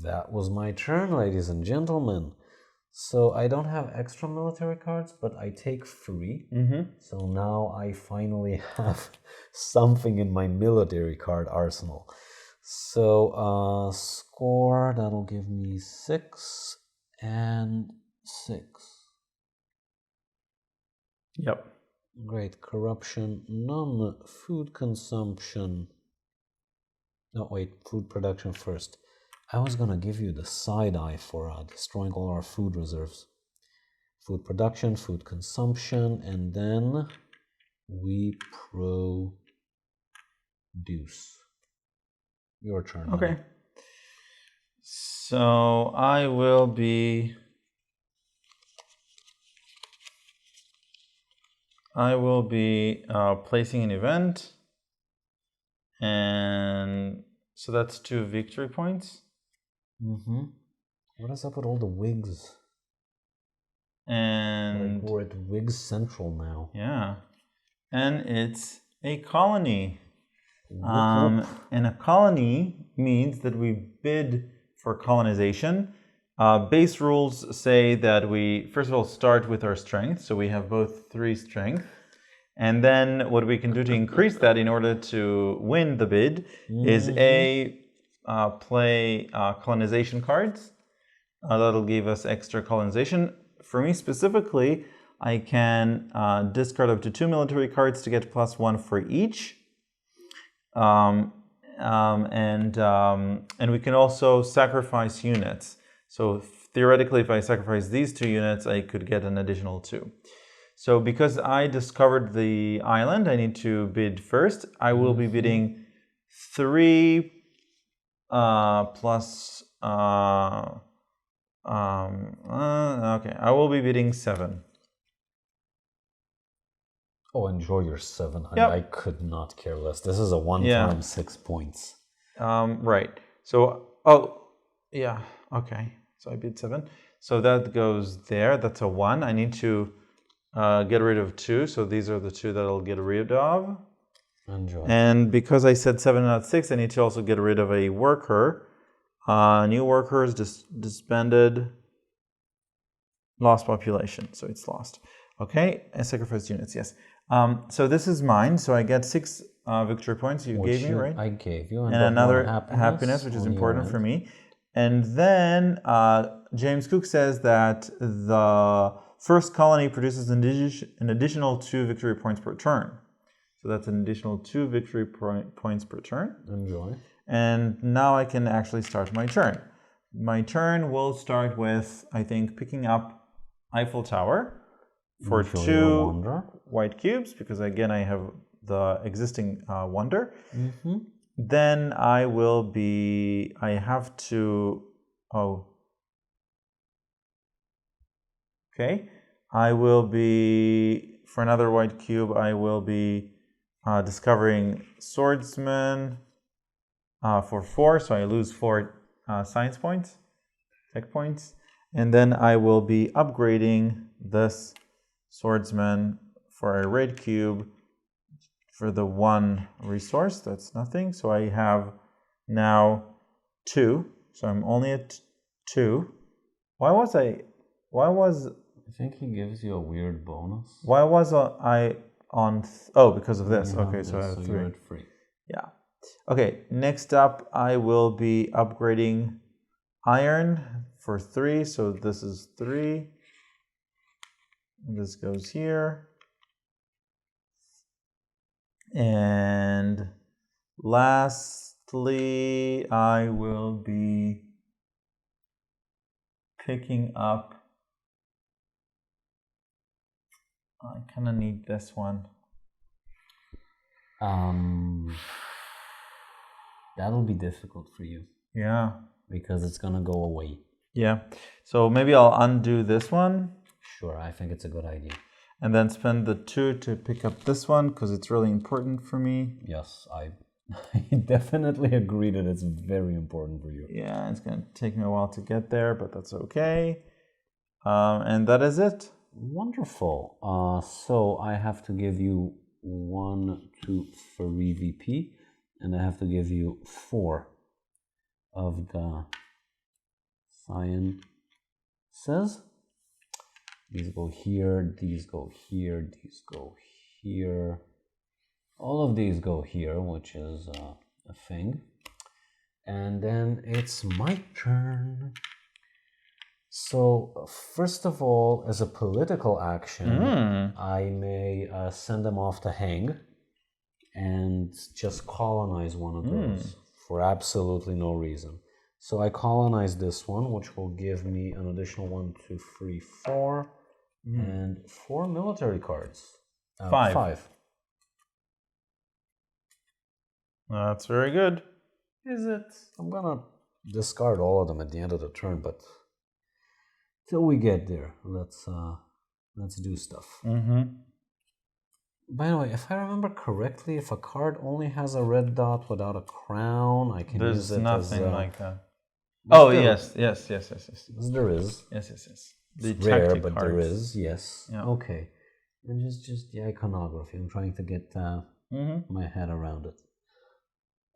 S2: that was my turn, ladies and gentlemen. So I don't have extra military cards, but I take 3. So now I finally have something in my military card arsenal. So score, that'll give me 6 and 6.
S1: Yep.
S2: Great. Corruption, none. Food consumption. No, wait, food production first. I was gonna give you the side eye for destroying all our food reserves. Food production, food consumption, and then we produce. Your turn.
S1: Okay.
S2: Honey.
S1: So I will be placing an event, and so that's 2 victory points.
S2: What is up with all the wigs?
S1: And
S2: like we're at Wigs Central now.
S1: Yeah, and it's a colony. And a colony means that we bid for colonization. Base rules say that we first of all start with our strength, so we have both 3 strength. And then what we can do to increase that in order to win the bid is play colonization cards. That'll give us extra colonization. For me specifically, I can discard up to 2 military cards to get +1 for each. And we can also sacrifice units. So theoretically, if I sacrifice these 2 units, I could get an additional 2. So because I discovered the island, I need to bid first. I will be bidding 3 plus. Okay, I will be bidding 7.
S2: Oh, enjoy your 7, honey.
S1: Yep.
S2: I could not care less. This is a 1-time 6 points.
S1: Right. So, yeah. Okay. So I bid 7. So that goes there. That's a 1. I need to get rid of 2. So these are the 2 that I'll get rid of.
S2: Enjoy.
S1: And because I said 7 not 6, I need to also get rid of a worker. New workers disbanded. Lost population. So it's lost. Okay. And sacrificed units. Yes. So this is mine. So I get 6 victory points. You gave me, right?
S2: I gave you.
S1: And another happiness, which is important for me. And then James Cook says that the first colony produces an additional 2 victory points per turn. So that's an additional 2 victory points per turn.
S2: Enjoy.
S1: And now I can actually start my turn. My turn will start with, I think, picking up Eiffel Tower for 2 white cubes, because again, I have the existing wonder. Then I have to, okay. I will be, for another white cube, I will be discovering Swordsman for 4, so I lose 4 science points, tech points. And then I will be upgrading this swordsman for a red cube for the 1 resource. That's nothing. So I have now 2. So I'm only at 2. I
S2: think he gives you a weird bonus.
S1: Why was I on... oh, because of this. Okay, so I have 3.
S2: You're at 3.
S1: Yeah. Okay, next up I will be upgrading iron for 3. So this is 3. This goes here. And lastly, I will be picking up... I kind of need this one.
S2: That'll be difficult for you.
S1: Yeah.
S2: Because it's gonna go away.
S1: Yeah. So maybe I'll undo this one.
S2: Sure, I think it's a good idea.
S1: And then spend the 2 to pick up this one because it's really important for me.
S2: Yes, I definitely agree that it's very important for you.
S1: Yeah, it's gonna take me a while to get there, but that's okay. And that is it.
S2: Wonderful. So I have to give you 1, 2, 3 VP, and I have to give you 4 of the sciences. These go here, these go here, these go here. All of these go here, which is a thing. And then it's my turn. So, first of all, as a political action, I may send them off to hang and just colonize one of those for absolutely no reason. So I colonize this one, which will give me an additional 1, 2, 3, 4, and 4 military cards. 5.
S1: That's very good.
S2: Is it? I'm gonna discard all of them at the end of the turn, but till we get there, let's do stuff. By the way, if I remember correctly, if a card only has a red dot without a crown, I can use it as...
S1: There's nothing like that. Oh, yes.
S2: There is.
S1: Yes.
S2: It's rare, but there is, yes. Yeah. Okay. And just the iconography. I'm trying to get my head around it.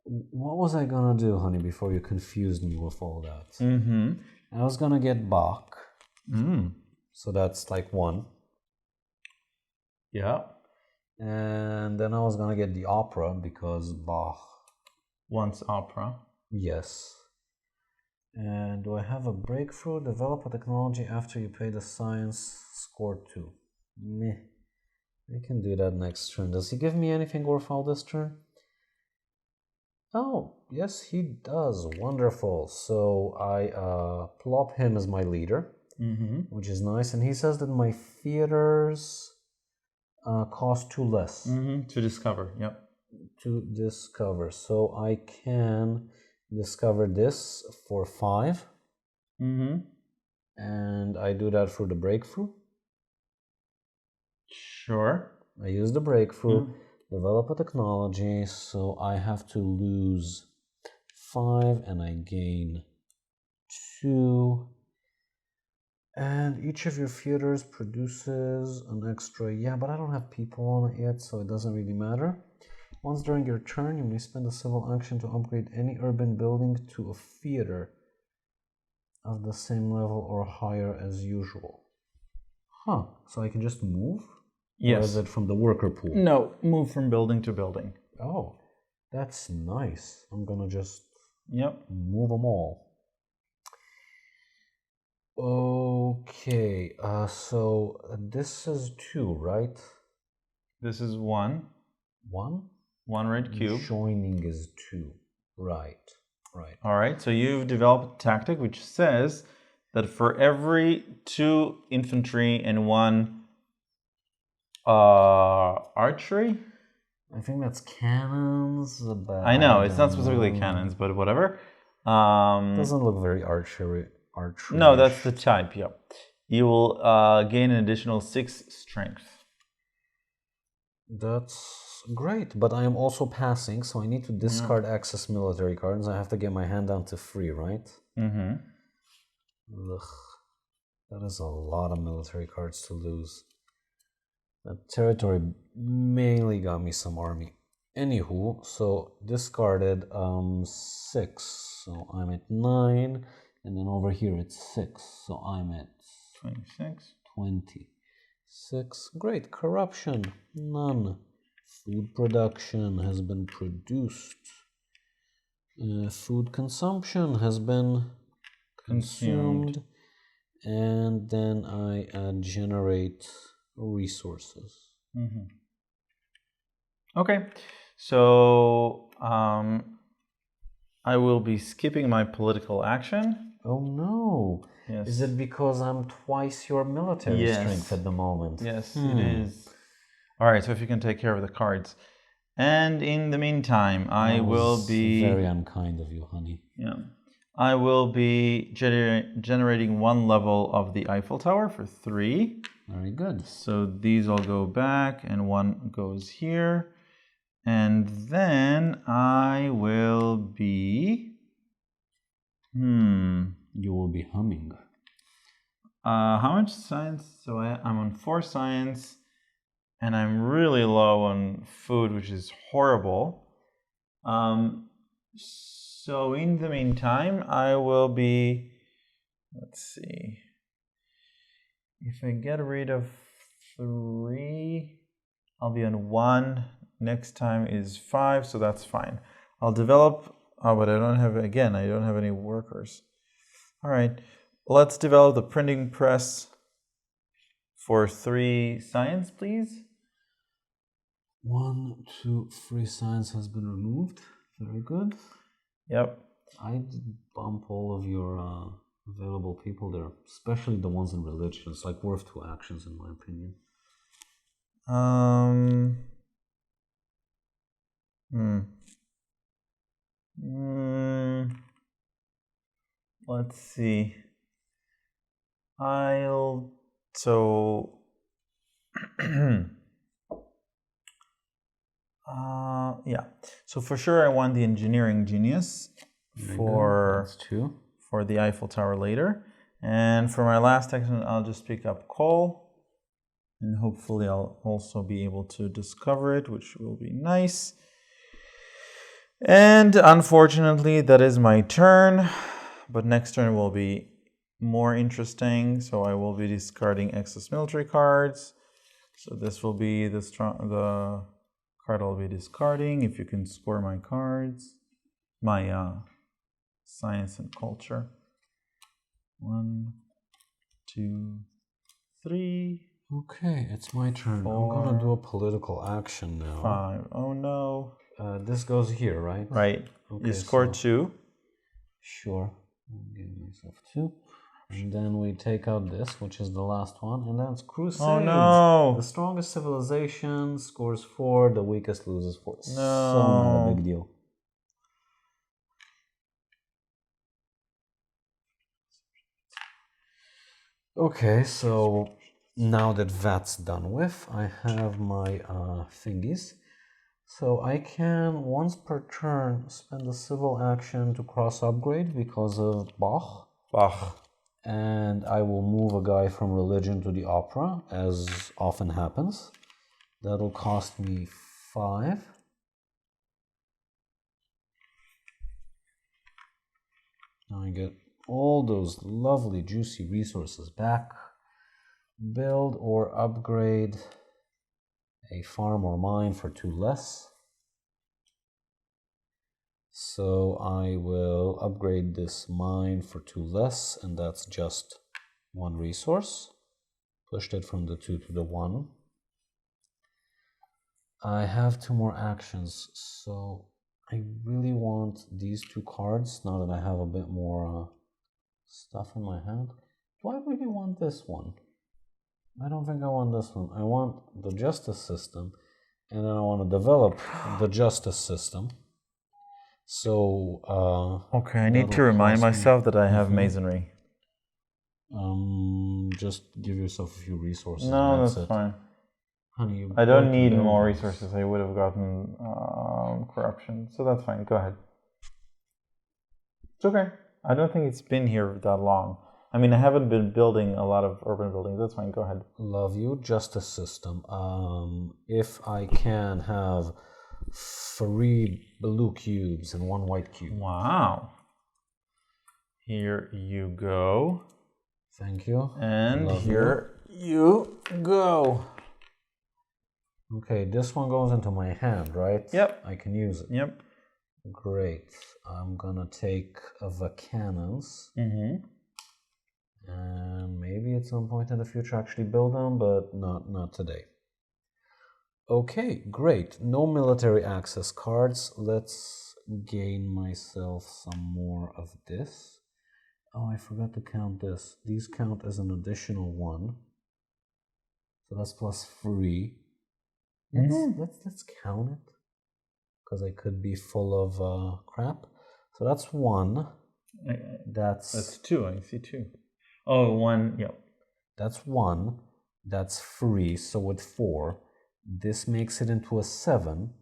S2: What was I gonna do, honey, before you confused me with all that? I was gonna get Bach. So that's like 1.
S1: Yeah.
S2: And then I was gonna get the opera because Bach
S1: wants opera.
S2: Yes. And do I have a breakthrough? Develop a technology after you pay the science, score 2. Meh. I can do that next turn. Does he give me anything worthwhile this turn? Oh, yes, he does. Wonderful. So I plop him as my leader, which is nice. And he says that my theaters cost 2 less.
S1: To discover, yep.
S2: To discover. So I can discover this for 5. And I do that through the breakthrough.
S1: Sure.
S2: I use the breakthrough. Develop a technology, so I have to lose 5 and I gain 2. And each of your theaters produces an extra, but I don't have people on it yet, so it doesn't really matter. Once during your turn, you may spend a civil action to upgrade any urban building to a theater of the same level or higher as usual. So I can just move?
S1: Yes.
S2: Or is it from the worker pool?
S1: No, move from building to building.
S2: Oh, that's nice. I'm gonna just
S1: move
S2: them all. Okay, so this is 2, right?
S1: This is 1.
S2: 1?
S1: 1 red cube.
S2: Joining is 2. Right.
S1: All right, so you've developed a tactic which says that for every 2 infantry and 1 archery?
S2: I think that's cannons. But
S1: I know, it's not specifically cannons, but whatever.
S2: Doesn't look very archery.
S1: No, that's the type, You will gain an additional 6 strength.
S2: That's great, but I am also passing, so I need to discard excess military cards. I have to get my hand down to 3, right? Ugh, that is a lot of military cards to lose. That territory mainly got me some army. Anywho, so discarded 6, so I'm at 9, and then over here it's 6, so I'm at
S1: 26.
S2: 26. Great. Corruption, none. Food production has been produced. Food consumption has been consumed. And then I generate resources.
S1: Mm-hmm. Okay, so I will be skipping my political action.
S2: Oh no!
S1: Yes.
S2: Is it because I'm twice your military strength at the moment?
S1: Yes, it is. All right, so if you can take care of the cards. And in the meantime, I will be...
S2: Very unkind of you, honey.
S1: Yeah. I will be generating 1 level of the Eiffel Tower for 3.
S2: Very good.
S1: So these all go back and 1 goes here. And then I will be...
S2: You will be humming.
S1: How much science? So I'm on 4 science. And I'm really low on food, which is horrible. So in the meantime, I will be, let's see, if I get rid of 3, I'll be on 1. Next time is 5, so that's fine. I'll develop, but I don't have, again, I don't have any workers. All right, let's develop the printing press for 3 science, please.
S2: 1, 2, 3 science has been removed. Very good.
S1: Yep.
S2: I did bump all of your available people there, especially the ones in religion. It's like worth 2 actions in my opinion.
S1: Let's see. So yeah. So for sure I want the engineering genius for the Eiffel Tower later. And for my last action, I'll just pick up coal. And hopefully I'll also be able to discover it, which will be nice. And unfortunately, that is my turn. But next turn will be more interesting. So I will be discarding excess military cards. So this will be the card I'll be discarding. If you can score my cards, my science and culture. 1, 2, 3.
S2: Okay, it's my turn.
S1: 4,
S2: I'm gonna do a political action now.
S1: 5. Oh no.
S2: This goes here, right?
S1: Right.
S2: Okay,
S1: you score 2.
S2: Sure. I'll give myself 2. And then we take out this, which is the last one, and that's Crusades.
S1: Oh no!
S2: The strongest civilization scores 4, the weakest loses 4.
S1: No.
S2: So not a big deal. Okay, so now that that's done with, I have my thingies. So I can, once per turn, spend a civil action to cross upgrade because of Bach. And I will move a guy from religion to the opera, as often happens. That'll cost me 5. Now I get all those lovely juicy resources back. Build or upgrade a farm or mine for 2 less. So I will upgrade this mine for 2 less, and that's just 1 resource. Pushed it from the 2 to the 1. I have 2 more actions, so I really want these 2 cards now that I have a bit more stuff in my hand. Do I really want this one? I don't think I want this one. I want the justice system, and then I want to develop the justice system. So
S1: okay, I need to remind myself that I have masonry.
S2: Just give yourself a few resources.
S1: No, that's fine.
S2: Honey,
S1: I don't need more resources. I would have gotten corruption, so that's fine. Go ahead. It's okay. I don't think it's been here that long. I mean, I haven't been building a lot of urban buildings. That's fine. Go ahead.
S2: Love you. Justice system. If I can have 3 blue cubes and 1 white cube.
S1: Wow. Here you go.
S2: Thank you.
S1: And here you go.
S2: Okay, this one goes into my hand, right?
S1: Yep.
S2: I can use it.
S1: Yep.
S2: Great. I'm gonna take the cannons. And maybe at some point in the future actually build them, but not today. Okay, great. No military access cards. Let's gain myself some more of this. Oh, I forgot to count this. These count as an additional 1. So that's +3. Let's count it. Because I could be full of crap. So that's 1. That's
S1: 2. I see 2. Oh, 1. Yep.
S2: That's 1. That's 3. So with 4, this makes it into a 7.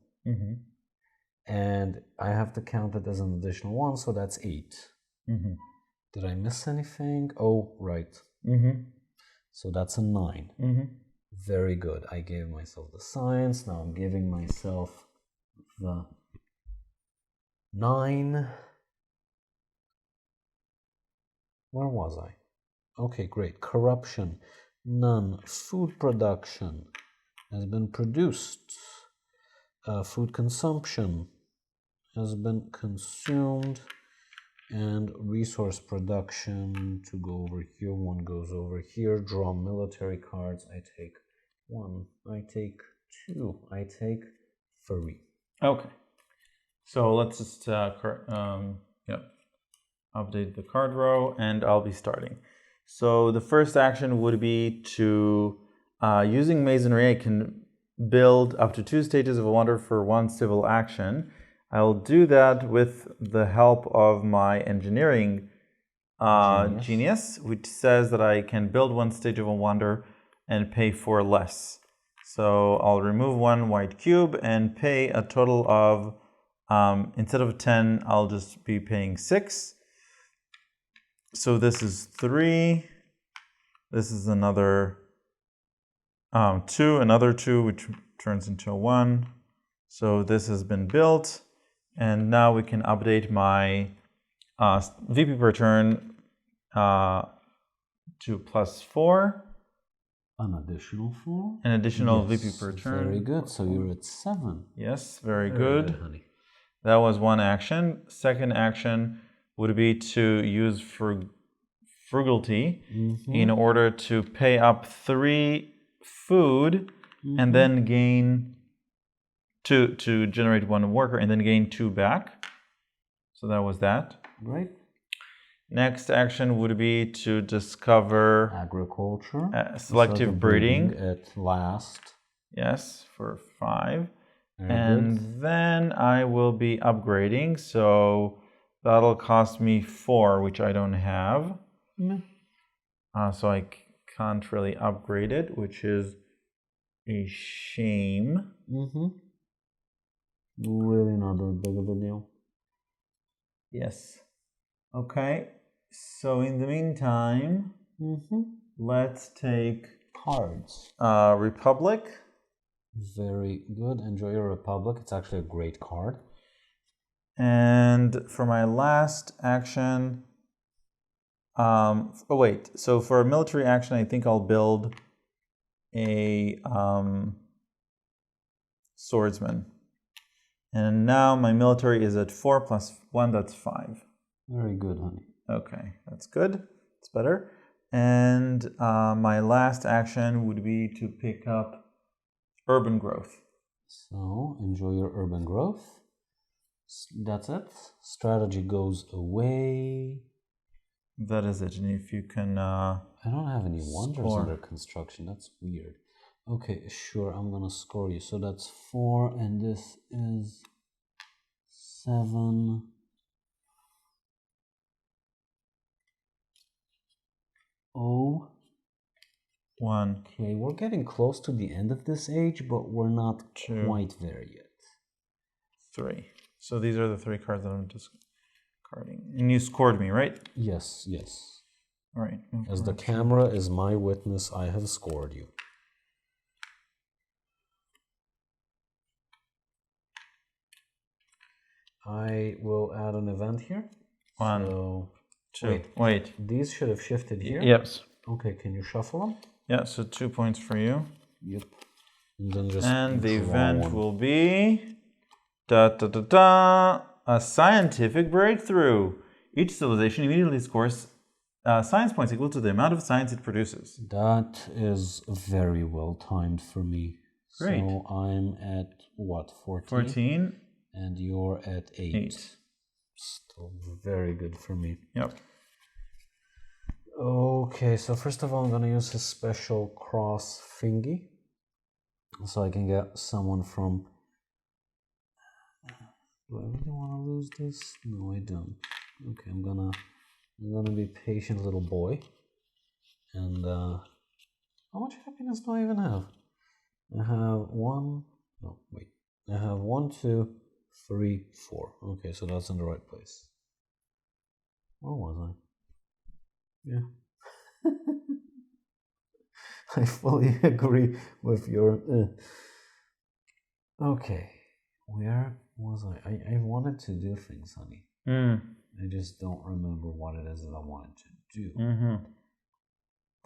S2: And I have to count it as an additional 1, so that's 8. Did I miss anything? Oh, right. So that's a 9. Very good. I gave myself the science. Now I'm giving myself the 9. Where was I? Okay, great. Corruption. None. Food production has been produced. Food consumption has been consumed. And resource production to go over here. 1 goes over here. Draw military cards. I take 1. I take 2. I take 3.
S1: Okay. So let's just update the card row, and I'll be starting. So the first action would be to, using Masonry, I can build up to 2 stages of a wonder for 1 civil action. I'll do that with the help of my engineering genius, which says that I can build 1 stage of a wonder and pay 4 less. So I'll remove 1 white cube and pay a total of, instead of 10, I'll just be paying 6. So this is 3. This is another 2, another 2, which turns into a 1. So this has been built. And now we can update my VP per turn to +4.
S2: An additional 4?
S1: An additional VP per turn.
S2: Very good. So you're at 7.
S1: Yes, very good.
S2: Honey.
S1: That was 1 action. Second action would be to use frugality in order to pay up 3 food and then gain to generate 1 worker and then gain 2 back. So that was that.
S2: Right.
S1: Next action would be to discover
S2: agriculture,
S1: selective breeding
S2: at last.
S1: Yes, for 5.
S2: Very
S1: good. Then I will be upgrading. So that'll cost me 4, which I don't have. So I can't really upgrade it, which is a shame.
S2: Really not that big of a deal.
S1: Yes. Okay. So in the meantime, let's take
S2: cards.
S1: Republic.
S2: Very good. Enjoy your Republic. It's actually a great card.
S1: And for my last action, so for a military action, I think I'll build a swordsman. And now my military is at 4 + 1, that's 5.
S2: Very good, honey.
S1: Okay, that's good. It's better. And my last action would be to pick up urban growth.
S2: So enjoy your urban growth. That's it. Strategy goes away.
S1: That is it. And if you can...
S2: I don't have any wonders under construction. That's weird. Okay, sure. I'm going to score you. So that's 4 and this is 7. Oh.
S1: 1.
S2: Okay, we're getting close to the end of this age, but we're not quite there yet.
S1: 3. So these are the 3 cards that I'm discarding. And you scored me, right?
S2: Yes, yes.
S1: All right.
S2: As the camera is my witness, I have scored you. I will add an event here.
S1: 1,
S2: so,
S1: 2. Wait.
S2: These should have shifted here.
S1: Yes.
S2: Okay, can you shuffle them?
S1: Yeah, so 2 points for you.
S2: Yep. And then just
S1: the event will be a scientific breakthrough. Each civilization immediately scores science points equal to the amount of science it produces.
S2: That is very well timed for me.
S1: Great.
S2: So I'm at what, 14?
S1: 14.
S2: And you're at 8. Still very good for me.
S1: Yep.
S2: Okay, so first of all, I'm going to use his special cross thingy. So I can get someone from... Do I really want to lose this? No, I don't. Okay, I'm gonna be patient little boy. And how much happiness do I even have? I have 1... No, wait. I have 1, 2, 3, 4. Okay, so that's in the right place. Where was I? Yeah. I fully agree with your... Okay, where was I? I wanted to do things, honey. I just don't remember what it is that I wanted to do.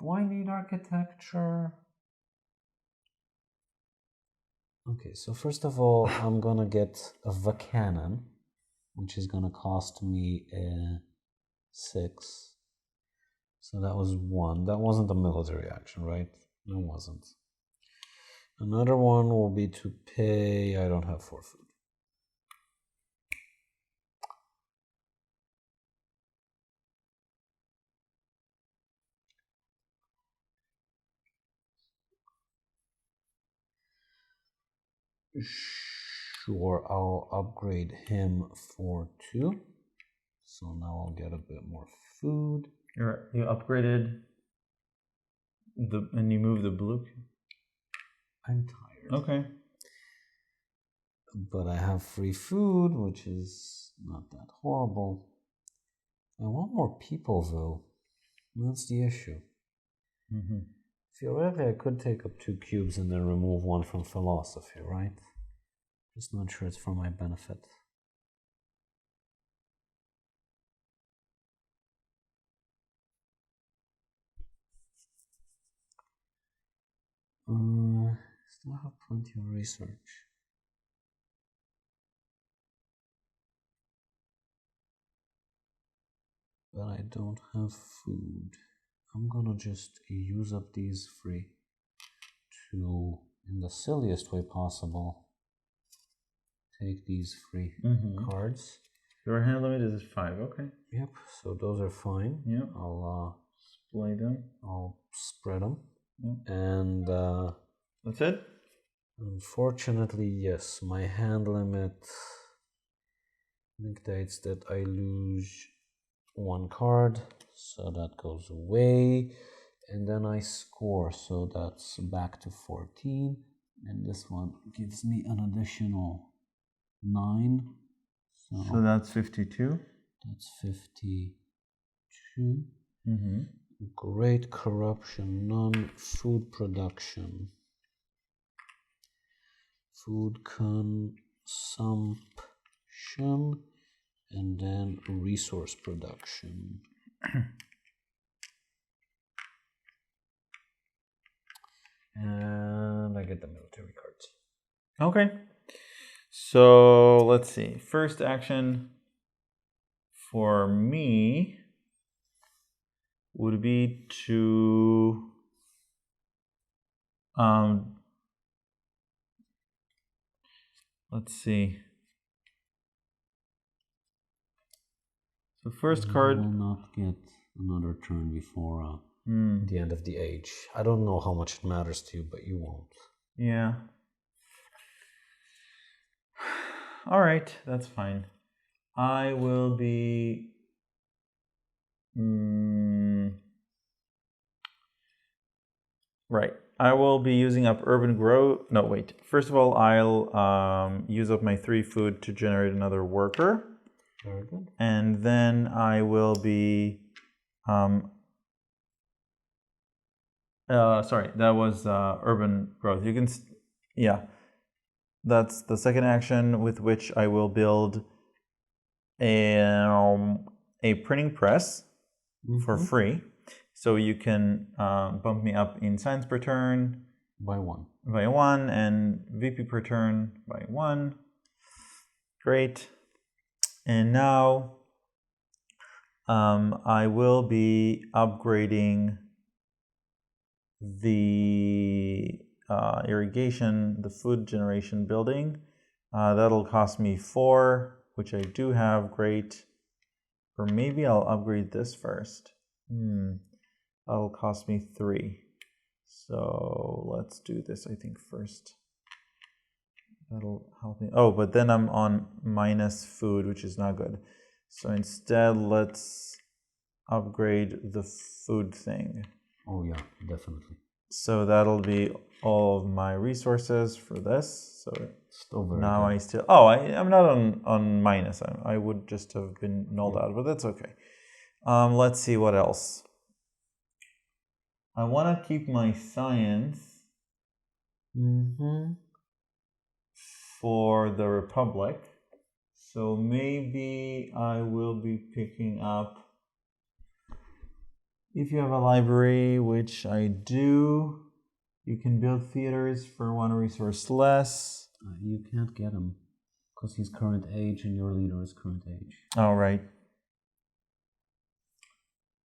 S2: Do I need architecture? Okay, so first of all, I'm gonna get a cannon, which is gonna cost me 6. So that was 1. That wasn't a military action, right? No, it wasn't. Another one will be to pay... I don't have 4 food. Sure, I'll upgrade him for 2. So now I'll get a bit more food.
S1: You upgraded and you moved the blue.
S2: I'm tired.
S1: Okay.
S2: But I have free food, which is not that horrible. I want more people, though. That's the issue. Theoretically, I could take up 2 cubes and then remove 1 from philosophy, right? Just not sure it's for my benefit. Still have plenty of research. But I don't have food. I'm gonna just use up these 3 to, in the silliest way possible, take these 3 cards.
S1: Your hand limit is 5, okay.
S2: Yep, so those are fine.
S1: Yep.
S2: I'll
S1: display them.
S2: I'll spread them.
S1: Yep.
S2: And
S1: that's it?
S2: Unfortunately, yes. My hand limit dictates that I lose 1 card, so that goes away. And then I score, so that's back to 14. And this one gives me an additional 9.
S1: So that's 52.
S2: That's 52. Great corruption, non-food production. Food consumption, and then resource production. And I get the military cards.
S1: Okay. So let's see. First action for me would be to let's see. So first card.
S2: I will not get another turn before the end of the age. I don't know how much it matters to you, but you won't.
S1: Yeah. All right, that's fine. I will be... Right. I will be using up urban grow. No, wait. First of all, I'll use up my 3 food to generate another worker.
S2: Very good.
S1: And then I will be Sorry, that was urban growth. You can, yeah, that's the second action with which I will build a printing press for free. So you can bump me up in science per turn
S2: by one.
S1: And VP per turn by 1. Great. And now I will be upgrading the irrigation, the food generation building. That'll cost me 4, which I do have. Great. Or maybe I'll upgrade this first. That'll cost me 3. So let's do this, I think, first. That'll help me. Oh, but then I'm on minus food, which is not good. So instead, let's upgrade the food thing.
S2: Oh yeah, definitely.
S1: So that'll be all of my resources for this. So
S2: still very
S1: now
S2: good.
S1: I still, oh, I'm not on minus. I would just have been nulled out, but that's okay. Let's see what else. I want to keep my science for the Republic. So maybe I will be picking up, if you have a library, which I do, you can build theaters for 1 resource less.
S2: You can't get him because he's current age and your leader is current age.
S1: All right.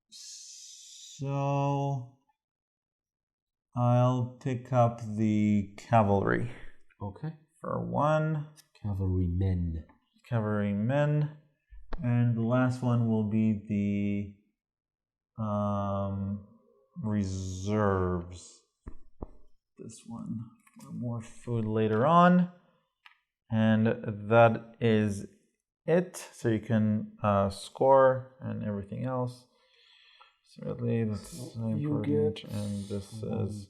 S1: So I'll pick up the cavalry.
S2: Okay.
S1: For 1.
S2: Cavalrymen.
S1: And the last one will be the reserves. This one for more food later on. And that is it. So you can score and everything else. Certainly, that's important. And this is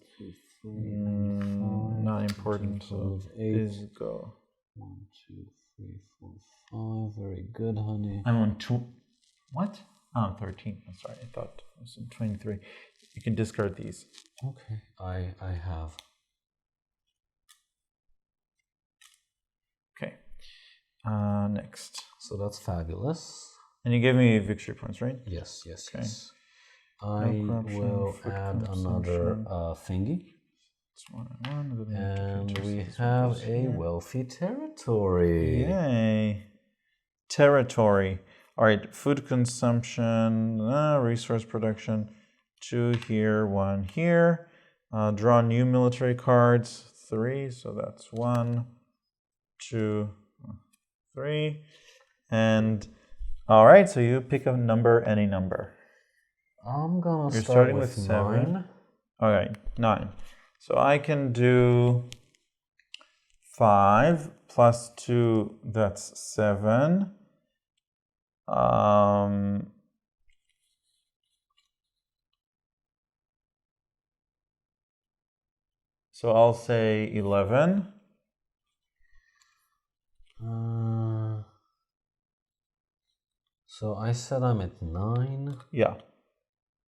S1: not important. So is go.
S2: 1, 2, 3, 4, 5. Very good, honey.
S1: I'm on 2. What? Oh, I'm 13. I'm sorry. I thought it was 23. You can discard these.
S2: Okay. I have.
S1: Okay. Next.
S2: So that's fabulous.
S1: And you gave me victory points, right?
S2: Yes.
S1: Okay.
S2: Yes. I will add another thingy. And we have a wealthy territory.
S1: Yay. Territory. All right, food consumption, resource production, 2 here, 1 here. Draw new military cards, 3, so that's 1, 2, 3. And all right, so you pick a number, any number.
S2: I'm gonna
S1: You're
S2: start
S1: starting
S2: with
S1: 7.
S2: 9.
S1: All right, 9. So I can do 5 plus 2, that's 7. So I'll say 11.
S2: So I said I'm at 9.
S1: Yeah.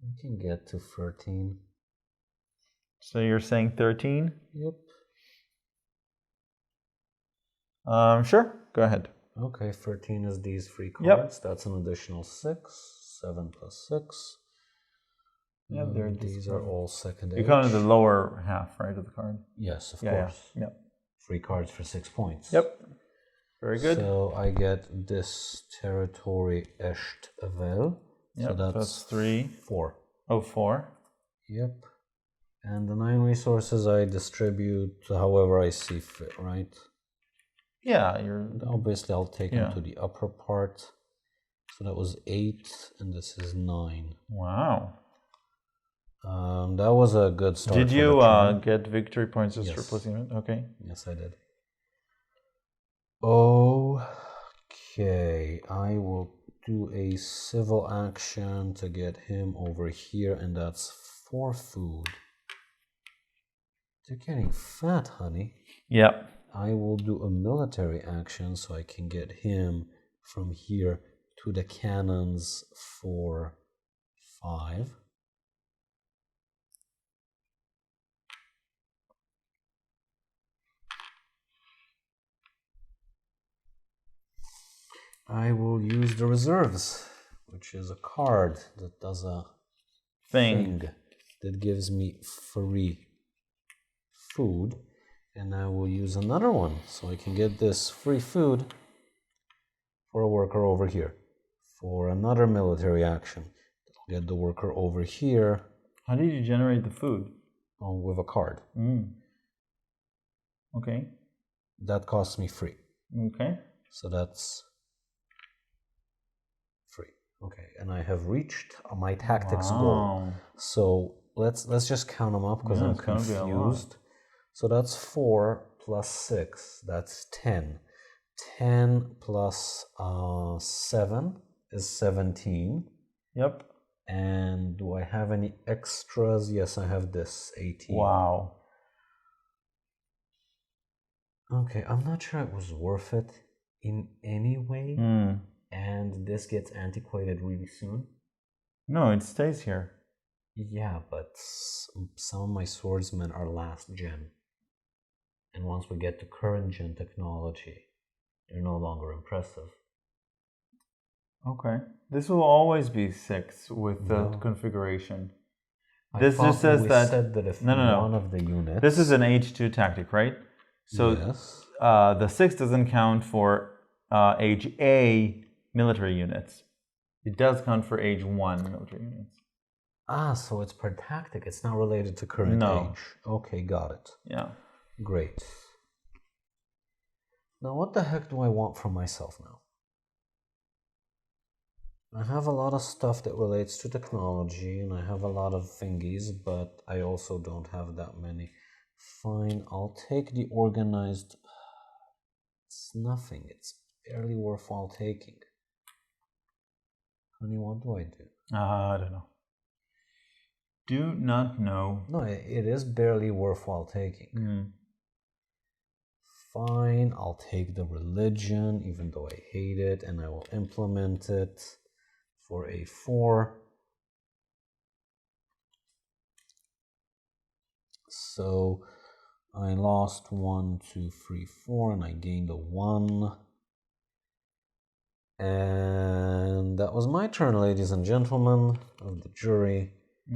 S2: I can get to 13.
S1: So you're saying 13?
S2: Yep.
S1: Sure. Go ahead.
S2: Okay, 13 is these 3 cards.
S1: Yep.
S2: That's an additional 6. 7 plus 6.
S1: Yeah,
S2: these are all second
S1: You
S2: age.
S1: count the lower half, right, of the card?
S2: Yes, of course.
S1: Yeah. Yep.
S2: 3 cards for 6 points.
S1: Yep. Very good.
S2: So I get this territory Eshtvel.
S1: Yep,
S2: so
S1: that's 3.
S2: 4.
S1: Oh, 4.
S2: Yep. And the 9 resources I distribute however I see fit, right?
S1: Yeah,
S2: obviously I'll take them to the upper part. So that was 8, and this is 9.
S1: Wow.
S2: That was a good start.
S1: Did you get victory points just for placing it? Okay.
S2: Yes, I did. Okay, I will do a civil action to get him over here, and that's 4 food. You're getting fat, honey.
S1: Yep.
S2: I will do a military action so I can get him from here to the cannons for 5. I will use the reserves, which is a card that does a thing that gives me free food. And I will use another one so I can get this free food for a worker over here. For another military action, get the worker over here.
S1: How did you generate the food?
S2: Oh, with a card.
S1: Okay.
S2: That costs me free.
S1: Okay.
S2: So that's free. Okay, and I have reached my tactics goal. So let's just count them up because I'm confused. So that's 4 plus 6. That's 10. 10 plus 7 is 17.
S1: Yep.
S2: And do I have any extras? Yes, I have this, 18.
S1: Wow.
S2: Okay, I'm not sure it was worth it in any way. And this gets antiquated really soon.
S1: No, it stays here.
S2: Yeah, but some of my swordsmen are last gen. And once we get to current gen technology, they're no longer impressive.
S1: Okay. This will always be 6 with the configuration. This just says that...
S2: said that if one of the units...
S1: This is an H2 tactic, right? So
S2: yes.
S1: The 6 doesn't count for age A military units. It does count for age 1 military units.
S2: Ah, so it's per tactic. It's not related to current age. Okay, got it.
S1: Yeah.
S2: Great. Now, what the heck do I want for myself now? I have a lot of stuff that relates to technology, and I have a lot of thingies, but I also don't have that many. Fine, I'll take the organized... It's nothing. It's barely worthwhile taking. Honey, what do I do?
S1: I don't know. Do not know.
S2: No, it is barely worthwhile taking. Fine, I'll take the religion, even though I hate it, and I will implement it for a 4. So I lost 1, 2, 3, 4, and I gained a 1. And that was my turn, ladies and gentlemen of the jury.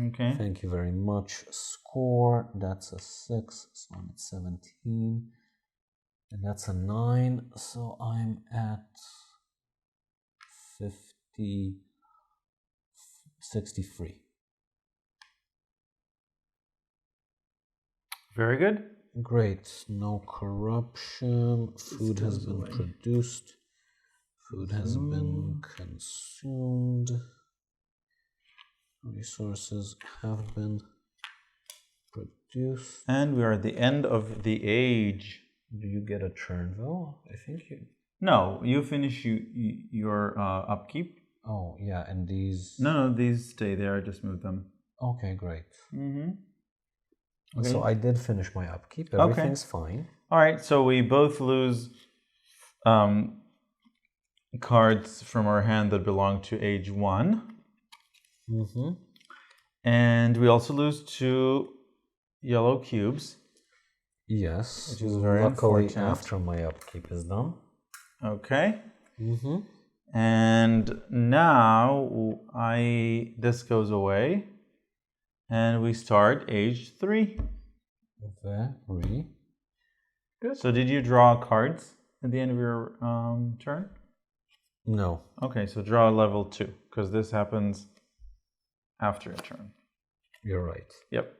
S1: Okay.
S2: Thank you very much. Score, that's a 6, so I'm at 17. And that's a 9, so I'm at 63.
S1: Very good.
S2: Great. No corruption. Food has been produced. Food has been consumed. Resources have been produced.
S1: And we are at the end of the age.
S2: Do you get a turn though? I think you...
S1: No, you finish your upkeep.
S2: Oh, yeah, and these...
S1: No, these stay there. I just moved them.
S2: Okay, great.
S1: Okay.
S2: So I did finish my upkeep. Everything's fine.
S1: All right, so we both lose cards from our hand that belong to age 1. And we also lose 2 yellow cubes.
S2: Yes,
S1: which is very
S2: luckily
S1: unfortunate.
S2: After my upkeep is done.
S1: Okay. And now this goes away, and we start age 3.
S2: Very good.
S1: So did you draw cards at the end of your turn?
S2: No.
S1: Okay, so draw level 2, because this happens after your turn.
S2: You're right.
S1: Yep.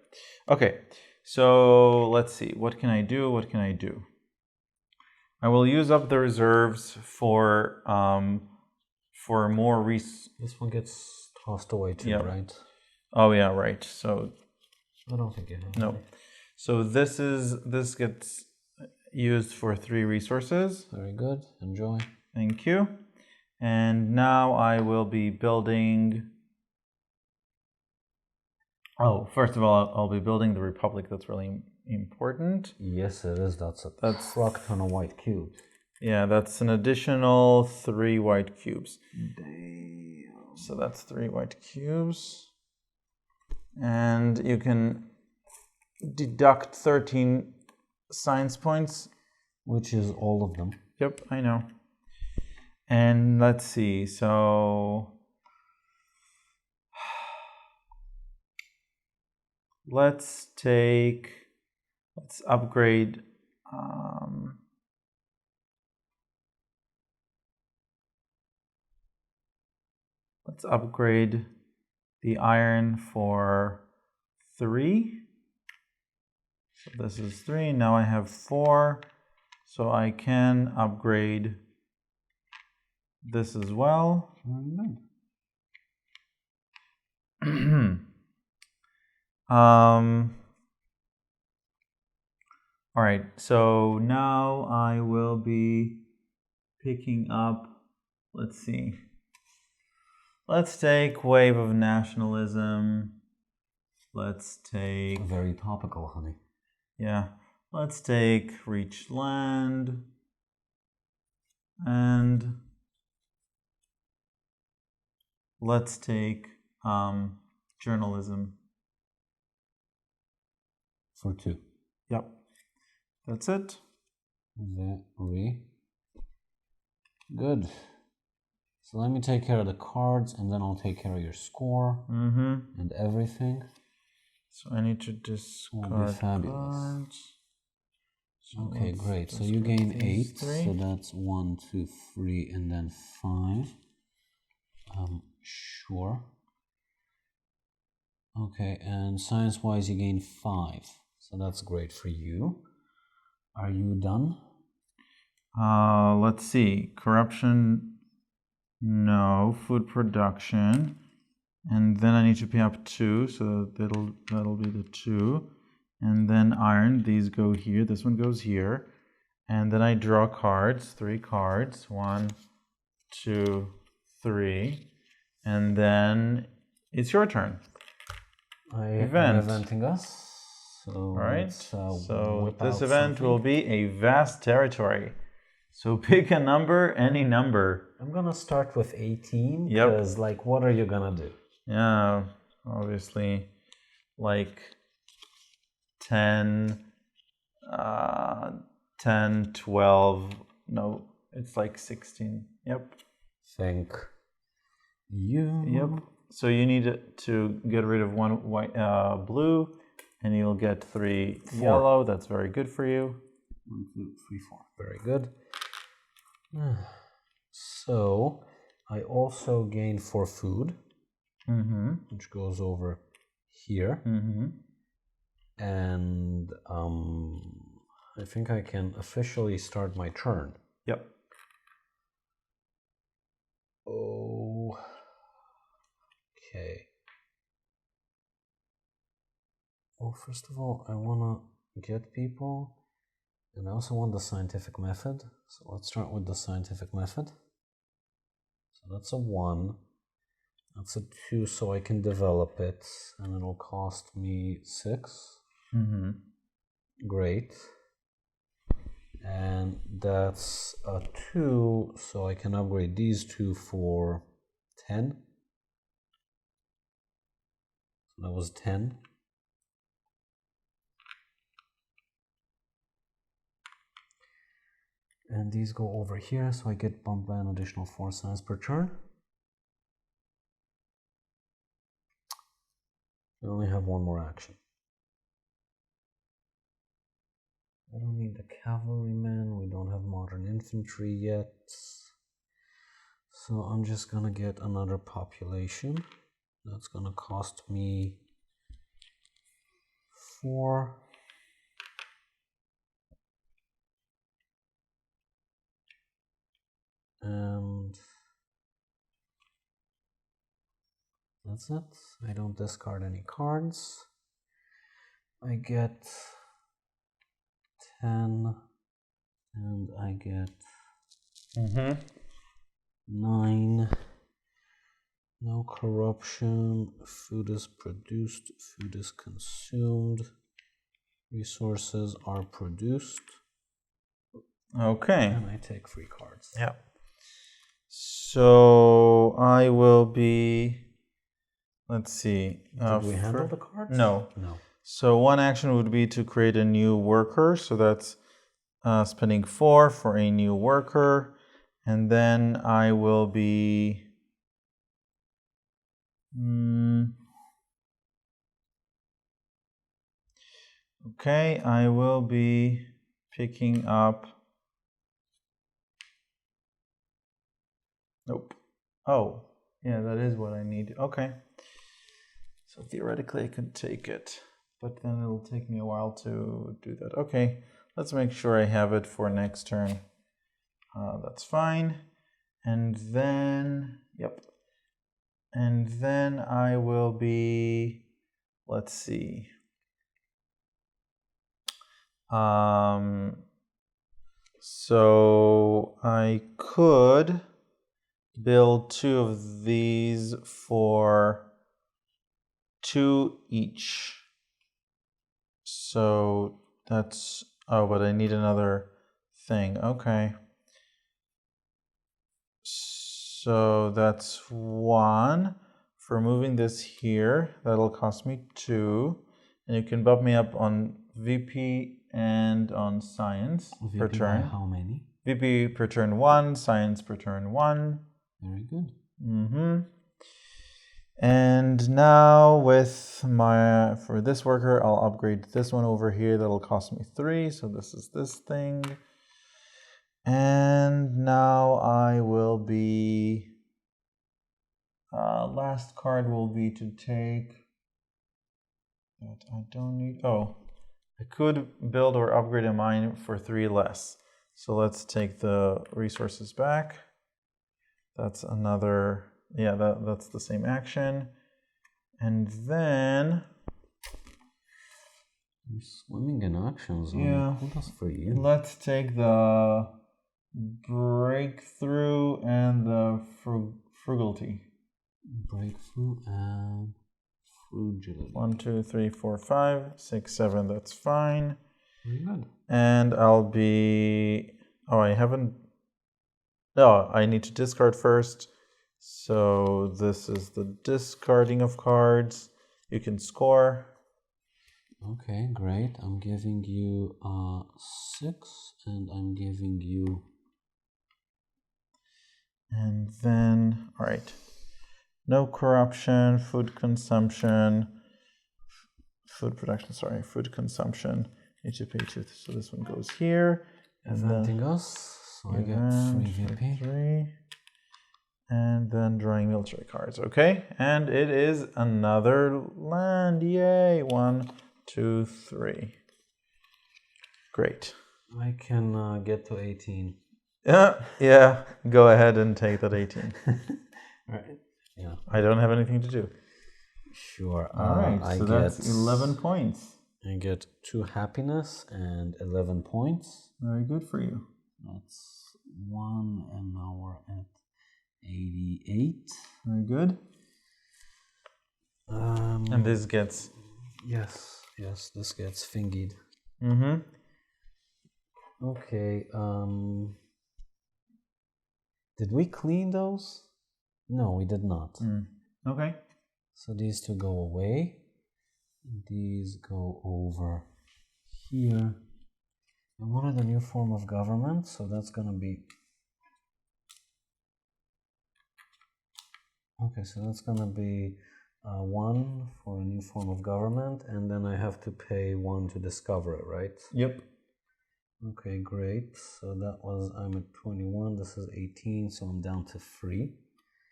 S1: Okay, so let's see. What can I do? What can I do? I will use up the reserves for more
S2: This one gets tossed away too, right?
S1: Oh yeah, right. So
S2: I don't think you have.
S1: No. So this gets used for 3 resources.
S2: Very good. Enjoy.
S1: Thank you. And now I will be building... Oh, first of all, I'll be building the Republic. That's really important.
S2: Yes, it is. That's a truck ton of white cubes.
S1: Yeah, that's an additional 3 white cubes. Damn. So that's 3 white cubes. And you can deduct 13 science points.
S2: Which is all of them.
S1: Yep, I know. And let's see, so let's upgrade let's upgrade the iron for 3. So this is 3, now I have 4, so I can upgrade this as well. All right, so now I will be picking up, let's see. Let's take wave of nationalism. Let's take...
S2: Very topical, honey.
S1: Yeah. Let's take reach land. And let's take journalism.
S2: For 2.
S1: Yep. That's it.
S2: Very good. So let me take care of the cards, and then I'll take care of your score and everything.
S1: So I need to discard cards. So
S2: okay, great. So you gain 8. So that's 1, 2, 3, and then 5. Sure. Okay, and science-wise, you gain 5. So that's great for you. Are you done?
S1: Let's see. Corruption. No. Food production. And then I need to pay up 2, so that'll be the 2. And then iron, these go here, this one goes here. And then I draw cards, 3 cards. 1, 2, 3. And then it's your turn.
S2: Eventing us. So
S1: all right. So this event will be a vast territory. So pick a number, any number.
S2: I'm gonna start with 18 because, like, what are you gonna do?
S1: Yeah, obviously, like 10, 12. No, it's like 16. Yep.
S2: Thank you.
S1: Yep. So you need to get rid of 1 white, blue, and you'll get 3 yellow. That's very good for you.
S2: 1, 2, 3, 4. Very good. So I also gain 4 food, which goes over here, and I think I can officially start my turn.
S1: Yep.
S2: Oh. Okay. Well, first of all, I want to get people, and I also want the scientific method. So let's start with the scientific method. So that's a 1. That's a 2, so I can develop it, and it'll cost me 6. Great. And that's a 2, so I can upgrade these 2 for 10. So that was 10. And these go over here, so I get bumped by an additional 4 science per turn. I only have 1 more action. I don't need the cavalrymen, we don't have modern infantry yet. So I'm just gonna get another population. That's gonna cost me 4. And that's it. I don't discard any cards. I get 10, and I get 9. No corruption. Food is produced. Food is consumed. Resources are produced.
S1: Okay.
S2: And I take 3 cards.
S1: Yeah. So I will be, let's see.
S2: Did we handle the cards?
S1: No.
S2: No.
S1: So 1 action would be to create a new worker. So that's spending 4 for a new worker. And then I will be... okay, I will be picking up... nope. Oh, yeah, that is what I need. Okay. So theoretically I could take it, but then it'll take me a while to do that. Okay, let's make sure I have it for next turn. That's fine. And then, yep. And then I will be, let's see. So I could build 2 of these for 2 each. So that's, oh, but I need another thing. Okay. So that's 1. For moving this here, that'll cost me 2. And you can bump me up on VP and on science per turn.
S2: By how many?
S1: VP per turn 1, science per turn 1.
S2: Very good.
S1: And now with my, for this worker, I'll upgrade this one over here. That'll cost me 3. So this is this thing. And now I will be, last card will be to take, that I don't need, oh, I could build or upgrade a mine for 3 less. So let's take the resources back. That's another, yeah, that's the same action. And then...
S2: you're swimming in actions.
S1: Yeah.
S2: Kudos for you.
S1: Let's take the breakthrough and the frugality.
S2: Breakthrough and frugality.
S1: 1, 2, 3, 4, 5, 6, 7. That's fine.
S2: Very good.
S1: And I'll be... oh, I haven't... no, I need to discard first. So this is the discarding of cards. You can score.
S2: Okay, great. I'm giving you 6, and I'm giving you...
S1: and then, all right. No corruption, food consumption, food production, sorry, food consumption. Need to pay 2. So this one goes here. And
S2: Eventing
S1: then,
S2: us. So I get 3 VP.
S1: 3. And then drawing military cards. Okay. And it is another land. Yay. 1, 2, 3. Great.
S2: I can get to 18.
S1: Yeah. Go ahead and take that 18.
S2: Right. Yeah.
S1: I don't have anything to do.
S2: Sure.
S1: All right. So that's 11 points.
S2: I get 2 happiness and 11 points.
S1: Very good for you.
S2: That's 1, and now we're at 88.
S1: Very good. And this gets...
S2: yes, this gets fingied.
S1: Mm-hmm.
S2: Okay. Did we clean those? No, we did not.
S1: Okay.
S2: So these 2 go away. These go over here. I wanted a new form of government, so that's gonna be... okay, so that's gonna be 1 for a new form of government, and then I have to pay 1 to discover it, right?
S1: Yep.
S2: Okay, great. So that was, I'm at 21, this is 18, so I'm down to 3.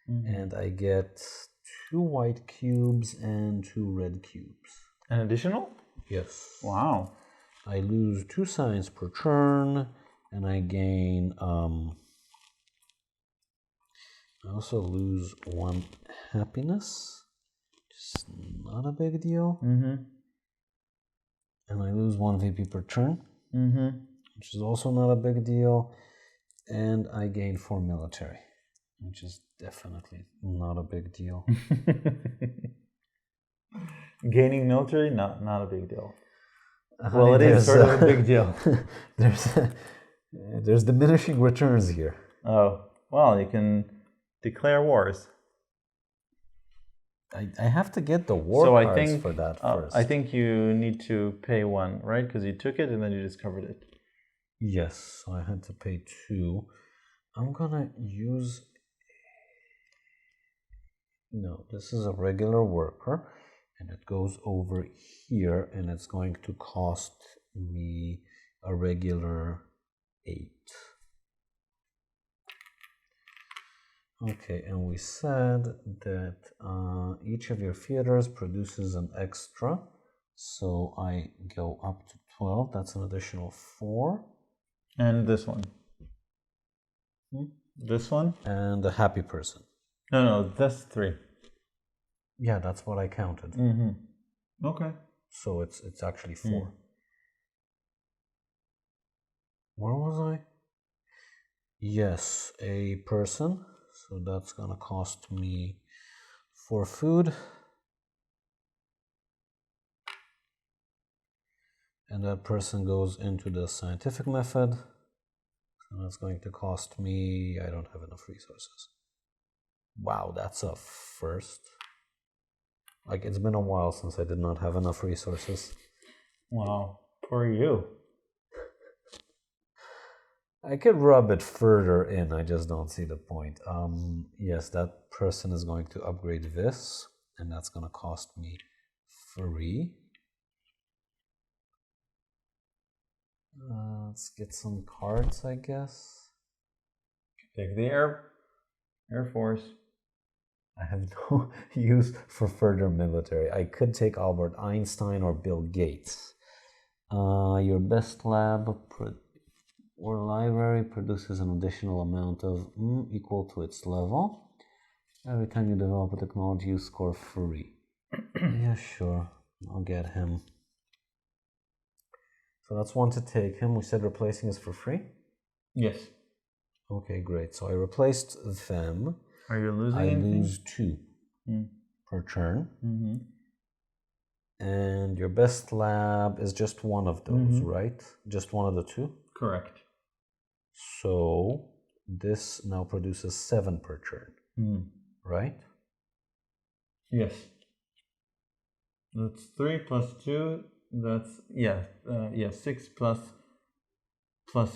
S2: And I get 2 white cubes and 2 red cubes.
S1: An additional?
S2: Yes.
S1: Wow.
S2: I lose 2 science per turn, and I gain, I also lose 1 happiness, which is not a big deal. And I lose 1 VP per turn, which is also not a big deal. And I gain 4 military, which is definitely not a big deal.
S1: Gaining military, not a big deal.
S2: Well,
S1: it is sort of a big deal.
S2: There's diminishing returns here.
S1: Oh, well, you can declare wars.
S2: I have to get the war cards for that first.
S1: I think you need to pay 1, right? Because you took it and then you discovered it.
S2: Yes, so I had to pay 2. I'm gonna use... No, this is a regular worker, and it goes over here, and it's going to cost me a regular 8. Okay, and we said that each of your theaters produces an extra, so I go up to 12. That's an additional 4.
S1: And this one. This one?
S2: And a happy person.
S1: No, that's 3.
S2: Yeah, that's what I counted.
S1: Okay.
S2: So it's actually 4. Where was I? Yes, a person. So that's gonna cost me 4 food. And that person goes into the scientific method. So that's going to cost me... I don't have enough resources. Wow, that's a first. Like, it's been a while since I did not have enough resources.
S1: Wow, poor you.
S2: I could rub it further in, I just don't see the point. Yes, that person is going to upgrade this, and that's going to cost me 3. Let's get some cards, I guess.
S1: Take the Air Force.
S2: I have no use for further military. I could take Albert Einstein or Bill Gates. Your best lab or library produces an additional amount of equal to its level. Every time you develop a technology, you score 3. Yeah, sure. I'll get him. So that's 1 to take him. We said replacing is for free?
S1: Yes.
S2: Okay, great. So I replaced them.
S1: Are you losing
S2: I
S1: anything?
S2: lose 2 per turn. And your best lab is just one of those, right? Just one of the 2?
S1: Correct.
S2: So this now produces 7 per turn, right?
S1: Yes. That's 3 plus 2. That's 6 plus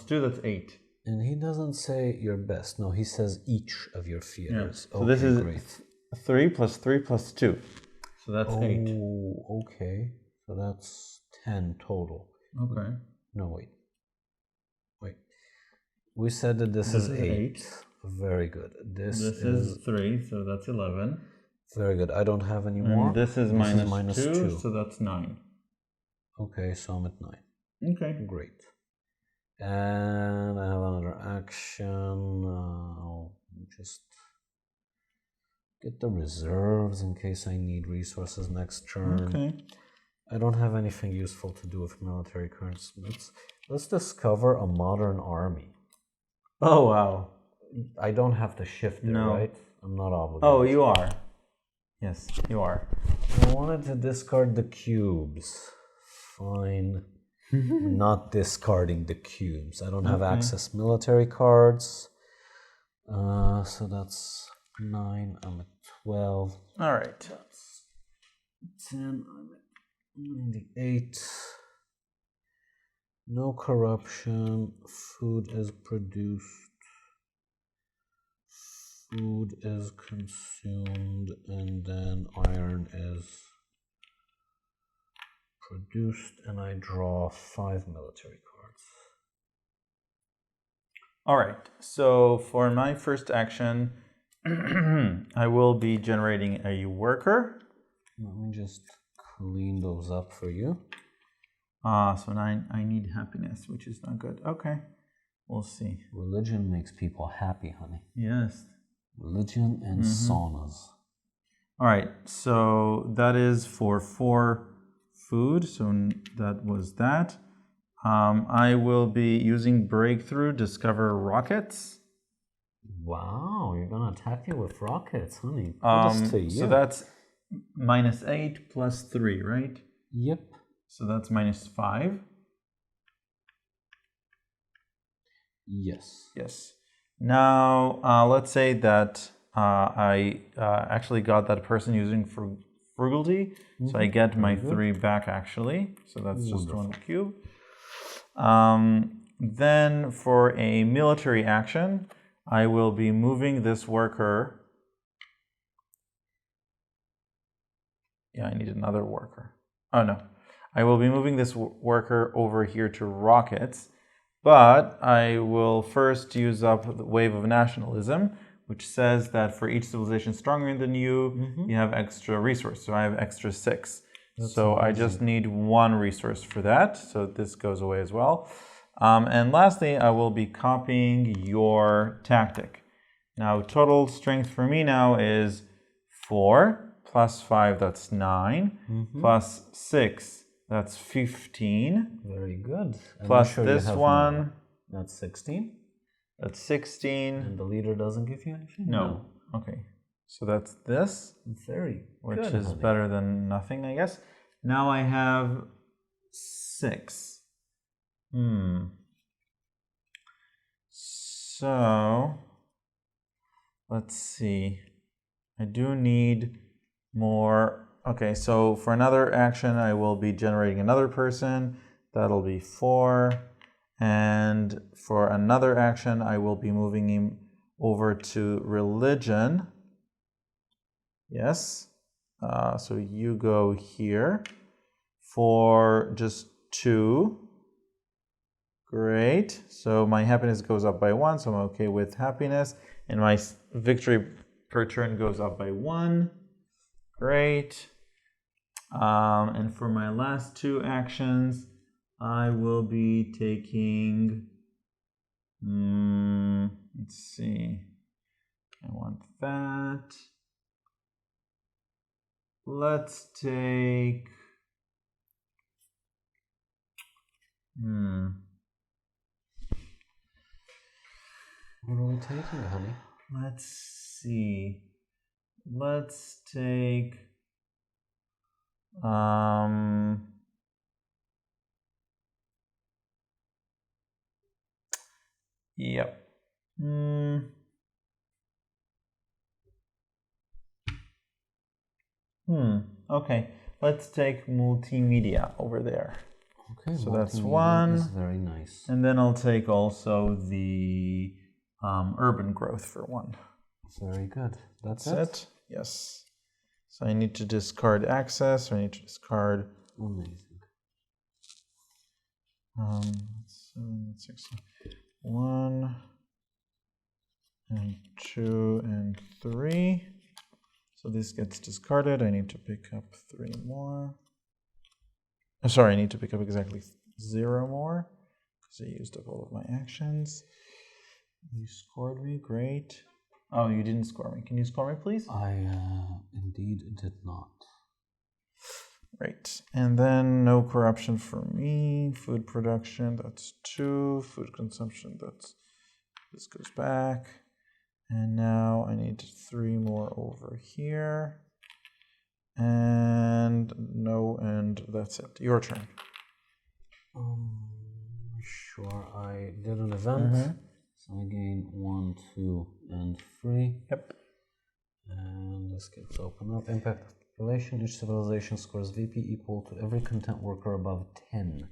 S1: 2. That's 8.
S2: And he doesn't say your best. No, he says each of your theaters.
S1: Yeah. So this is
S2: great.
S1: 3 plus 3 plus 2. So that's 8.
S2: Oh, okay. So that's 10 total.
S1: Okay.
S2: No, wait. We said that this is 8. Very good. This is
S1: 3, so that's 11.
S2: Very good. I don't have any more.
S1: This is minus 2, so that's 9.
S2: Okay, so I'm at 9.
S1: Okay.
S2: Great. And I have another action. I'll just get the reserves in case I need resources next turn.
S1: Okay.
S2: I don't have anything useful to do with military currents. Let's discover a modern army.
S1: Oh, wow.
S2: I don't have to shift it, right? I'm not obligated.
S1: Oh, you are. Yes, you are.
S2: I wanted to discard the cubes. Fine. Not discarding the cubes. I don't have access military cards. So that's 9. I'm at 12.
S1: All right.
S2: That's 10. I'm at 98. No corruption. Food is produced. Food is consumed, and then iron is produced, and I draw 5 military cards.
S1: All right. So for my first action, I will be generating a worker.
S2: Let me just clean those up for you.
S1: So 9, I need happiness, which is not good. Okay, we'll see.
S2: Religion makes people happy, honey.
S1: Yes.
S2: Religion and saunas.
S1: All right, so that is for 4 food. So that was that. I will be using Breakthrough, Discover Rockets.
S2: Wow, you're gonna attack me with rockets, honey. Kudos to you.
S1: So that's minus 8 plus 3, right?
S2: Yep.
S1: So that's minus 5.
S2: Yes.
S1: Yes. Now, let's say that I actually got that person using frugality. So I get my 3 back, actually. So that's just 1 cube. Then for a military action, I will be moving this worker. Yeah, I need another worker. Oh no. I will be moving this worker over here to rockets, but I will first use up the wave of nationalism, which says that for each civilization stronger than you, you have extra resource. So I have extra 6. So amazing. I just need 1 resource for that. So this goes away as well. And lastly, I will be copying your tactic. Now, total strength for me now is 4. Plus 5, that's 9. Plus 6, that's 15.
S2: Very good. And
S1: plus this one.
S2: That's 16.
S1: That's 16.
S2: And the leader doesn't give you anything?
S1: No. Okay. So that's this.
S2: Very
S1: good. Which is
S2: honey.
S1: better than nothing, I guess. Now I have 6. So, let's see. I do need more. Okay, so for another action, I will be generating another person. That'll be 4. And for another action, I will be moving him over to religion. Yes. So you go here for just 2. Great. So my happiness goes up by 1, so I'm okay with happiness. And my victory per turn goes up by 1. Great. And for my last 2 actions, I will be taking, let's see, I want that. Let's take,
S2: What are we taking, honey?
S1: Let's see. Let's take, yep. Okay. Let's take multimedia over there.
S2: Okay,
S1: so that's 1.
S2: Is very nice.
S1: And then I'll take also the urban growth for 1.
S2: Very good. That's
S1: it? Yes. So I need to discard access, or I need to discard.
S2: Amazing.
S1: 1 and 2 and 3. So this gets discarded. I need to pick up 3 more. Sorry, I need to pick up exactly 0 more because I used up all of my actions. You scored me, great. Oh, you didn't score me. Can you score me, please?
S2: I indeed did not.
S1: Right. And then no corruption for me. Food production, that's 2. Food consumption, this goes back. And now I need 3 more over here. And no, and that's it. Your turn.
S2: Sure, I did an event. So I gain 1, 2, and 3.
S1: Yep.
S2: And this gets opened up. Impact of population. Each civilization scores VP equal to every content worker above 10.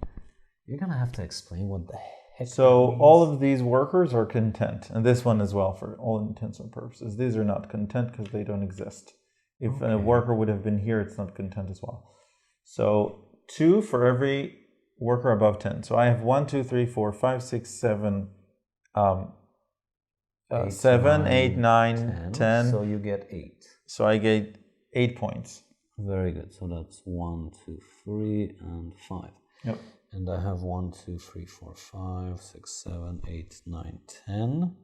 S2: You're gonna have to explain what the heck.
S1: So all of these workers are content, and this one as well for all intents and purposes. These are not content because they don't exist. If a worker would have been here, it's not content as well. So 2 for every worker above 10. So I have 1, 2, 3, 4, 5, 6, 7. 7, 8, 9, 10.
S2: So you get 8.
S1: So I get 8 points.
S2: Very good. So that's 1, 2, 3, and 5.
S1: Yep.
S2: And I have 1, 2, 3, 4, 5, 6, 7, 8, 9, 10.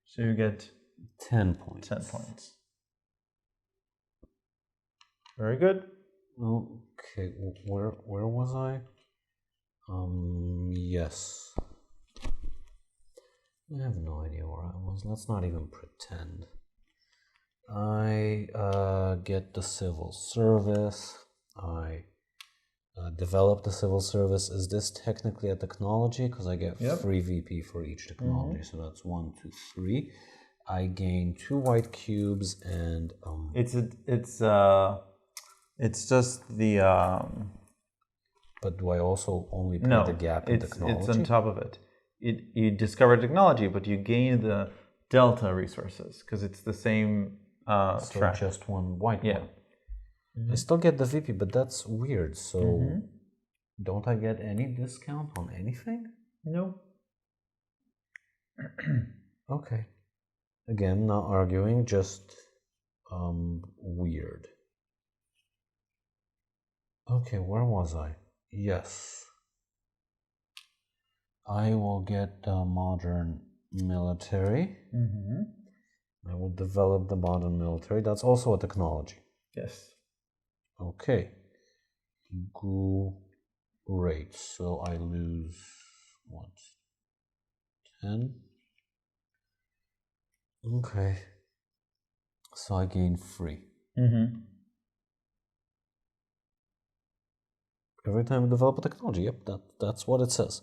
S1: So you get
S2: 10 points.
S1: 10 points. Very good.
S2: Okay, where was I? Yes. I have no idea where I was. Let's not even pretend. I get the civil service. I develop the civil service. Is this technically a technology? Because I get free VP for each technology. So that's 1, 2, 3. I gain 2 white cubes and
S1: it's just the
S2: But do I also only pay the gap in technology?
S1: It's on top of it. You discover technology, but you gain the delta resources because it's the same
S2: So
S1: track.
S2: just one white
S1: Yeah.
S2: one. I still get the VP, but that's weird. So don't I get any discount on anything?
S1: No.
S2: Okay. Again, not arguing, just weird. Okay, where was I? Yes. I will get the modern military. I will develop the modern military. That's also a technology.
S1: Yes.
S2: Okay. Great. So I lose what? 10. Okay. So I gain 3. Every time I develop a technology. Yep, that's what it says.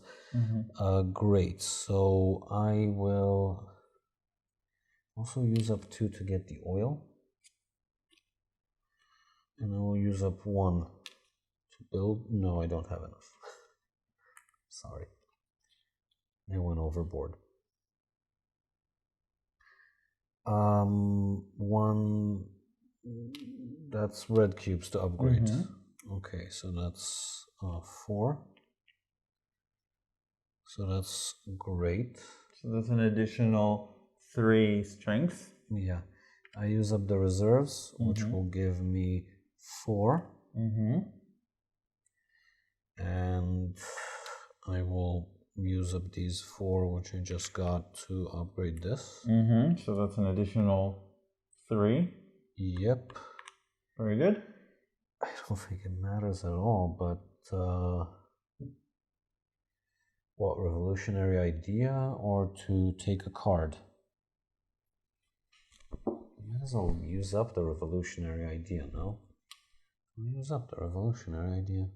S2: Great. So I will also use up 2 to get the oil. And I will use up 1 to build. No, I don't have enough. Sorry. I went overboard. 1, that's red cubes to upgrade. Okay, so that's 4. So that's great.
S1: So that's an additional 3 strength.
S2: Yeah. I use up the reserves, which will give me 4. And I will use up these 4, which I just got to upgrade this.
S1: So that's an additional 3.
S2: Yep.
S1: Very good.
S2: I don't think it matters at all, but what, revolutionary idea or to take a card? I might as well use up the revolutionary idea, no? I'll use up the revolutionary idea.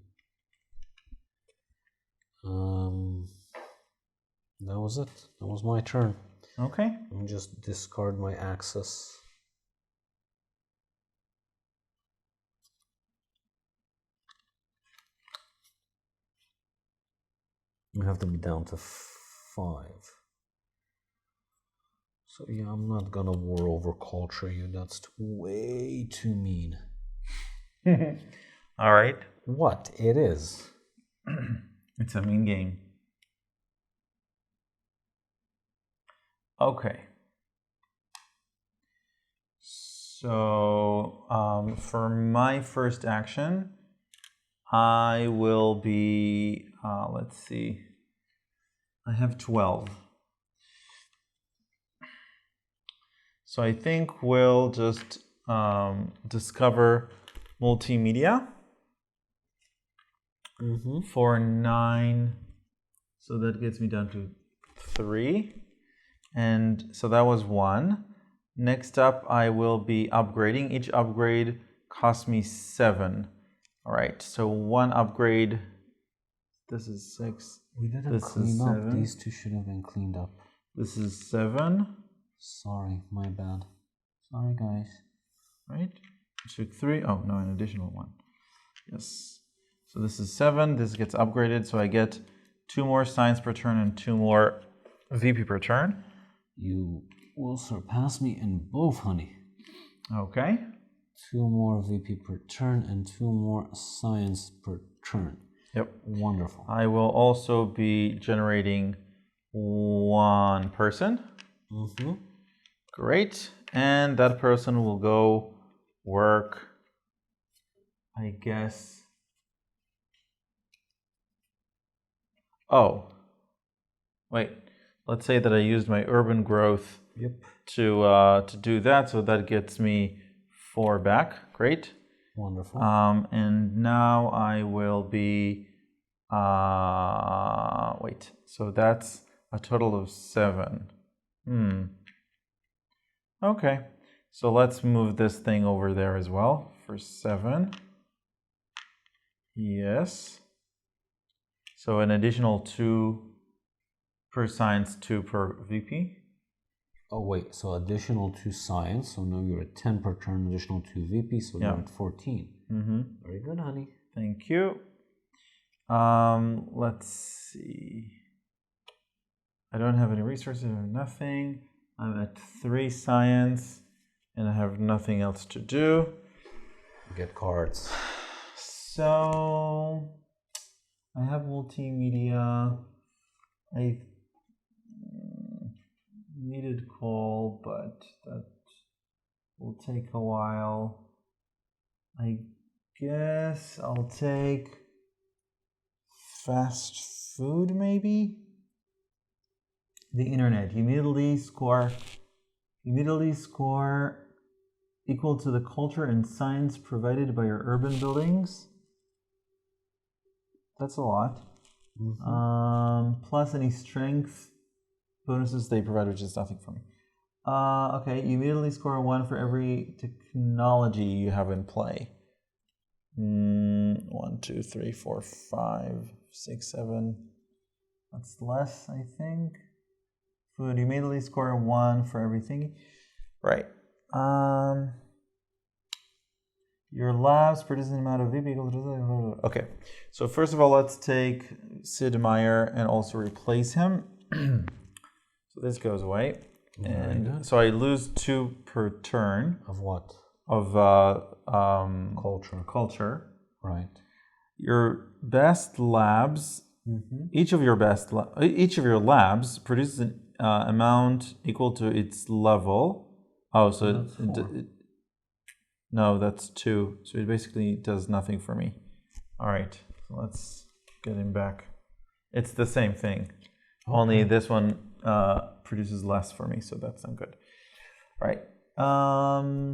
S2: That was it. That was my turn.
S1: Okay.
S2: Let me just discard my axis. I have to be down to 5. So yeah, I'm not gonna war over culture you. That's way too mean.
S1: All right.
S2: What? It is.
S1: It's a mean game. Okay. So for my first action, I will be, let's see, I have 12. So I think we'll just discover multimedia for 9. So that gets me down to 3. And so that was 1. Next up, I will be upgrading. Each upgrade costs me 7. All right, so 1 upgrade. This is 6.
S2: We didn't clean up. 7. These 2 should have been cleaned up.
S1: This is 7.
S2: Sorry, my bad. Sorry, guys.
S1: Right? Took 3. Oh, no, an additional 1. Yes. So this is 7. This gets upgraded. So I get 2 more science per turn and 2 more VP per turn.
S2: You will surpass me in both, honey.
S1: Okay.
S2: 2 more VP per turn and 2 more science per turn.
S1: Yep.
S2: Wonderful.
S1: I will also be generating 1 person. Great. And that person will go work, I guess. Oh, wait. Let's say that I used my urban growth to do that. So that gets me 4 back. Great.
S2: Wonderful.
S1: And now I will be, wait. So that's a total of 7. Okay. So let's move this thing over there as well for 7. Yes. So an additional 2 per science, 2 per VP.
S2: Oh, wait. So additional 2 science. So now you're at 10 per turn, additional 2 VP. So you're at 14. Very good, honey.
S1: Thank you. Let's see. I don't have any resources or nothing. I'm at 3 science, and I have nothing else to do.
S2: Get cards.
S1: So I have multimedia. I needed call, but that will take a while. I guess I'll take fast food, maybe. The internet. You immediately score equal to the culture and science provided by your urban buildings. That's a lot. Plus any strength bonuses they provide, which is nothing for me. Okay, you immediately score 1 for every technology you have in play. 1, 2, 3, 4, 5, 6, 7. That's less, I think. Food, you immediately score 1 for everything. Right. Your labs produce an amount of VP equal to... Okay, so first of all, let's take Sid Meier and also replace him. So this goes away. And so I lose 2 per turn.
S2: Of what?
S1: Of culture.
S2: Right.
S1: Your best labs, each of your labs produces an amount equal to its level. Oh, so no, that's 2. So it basically does nothing for me. All right, so let's get him back. It's the same thing. Okay. Only this one produces less for me, so that's not good. All right.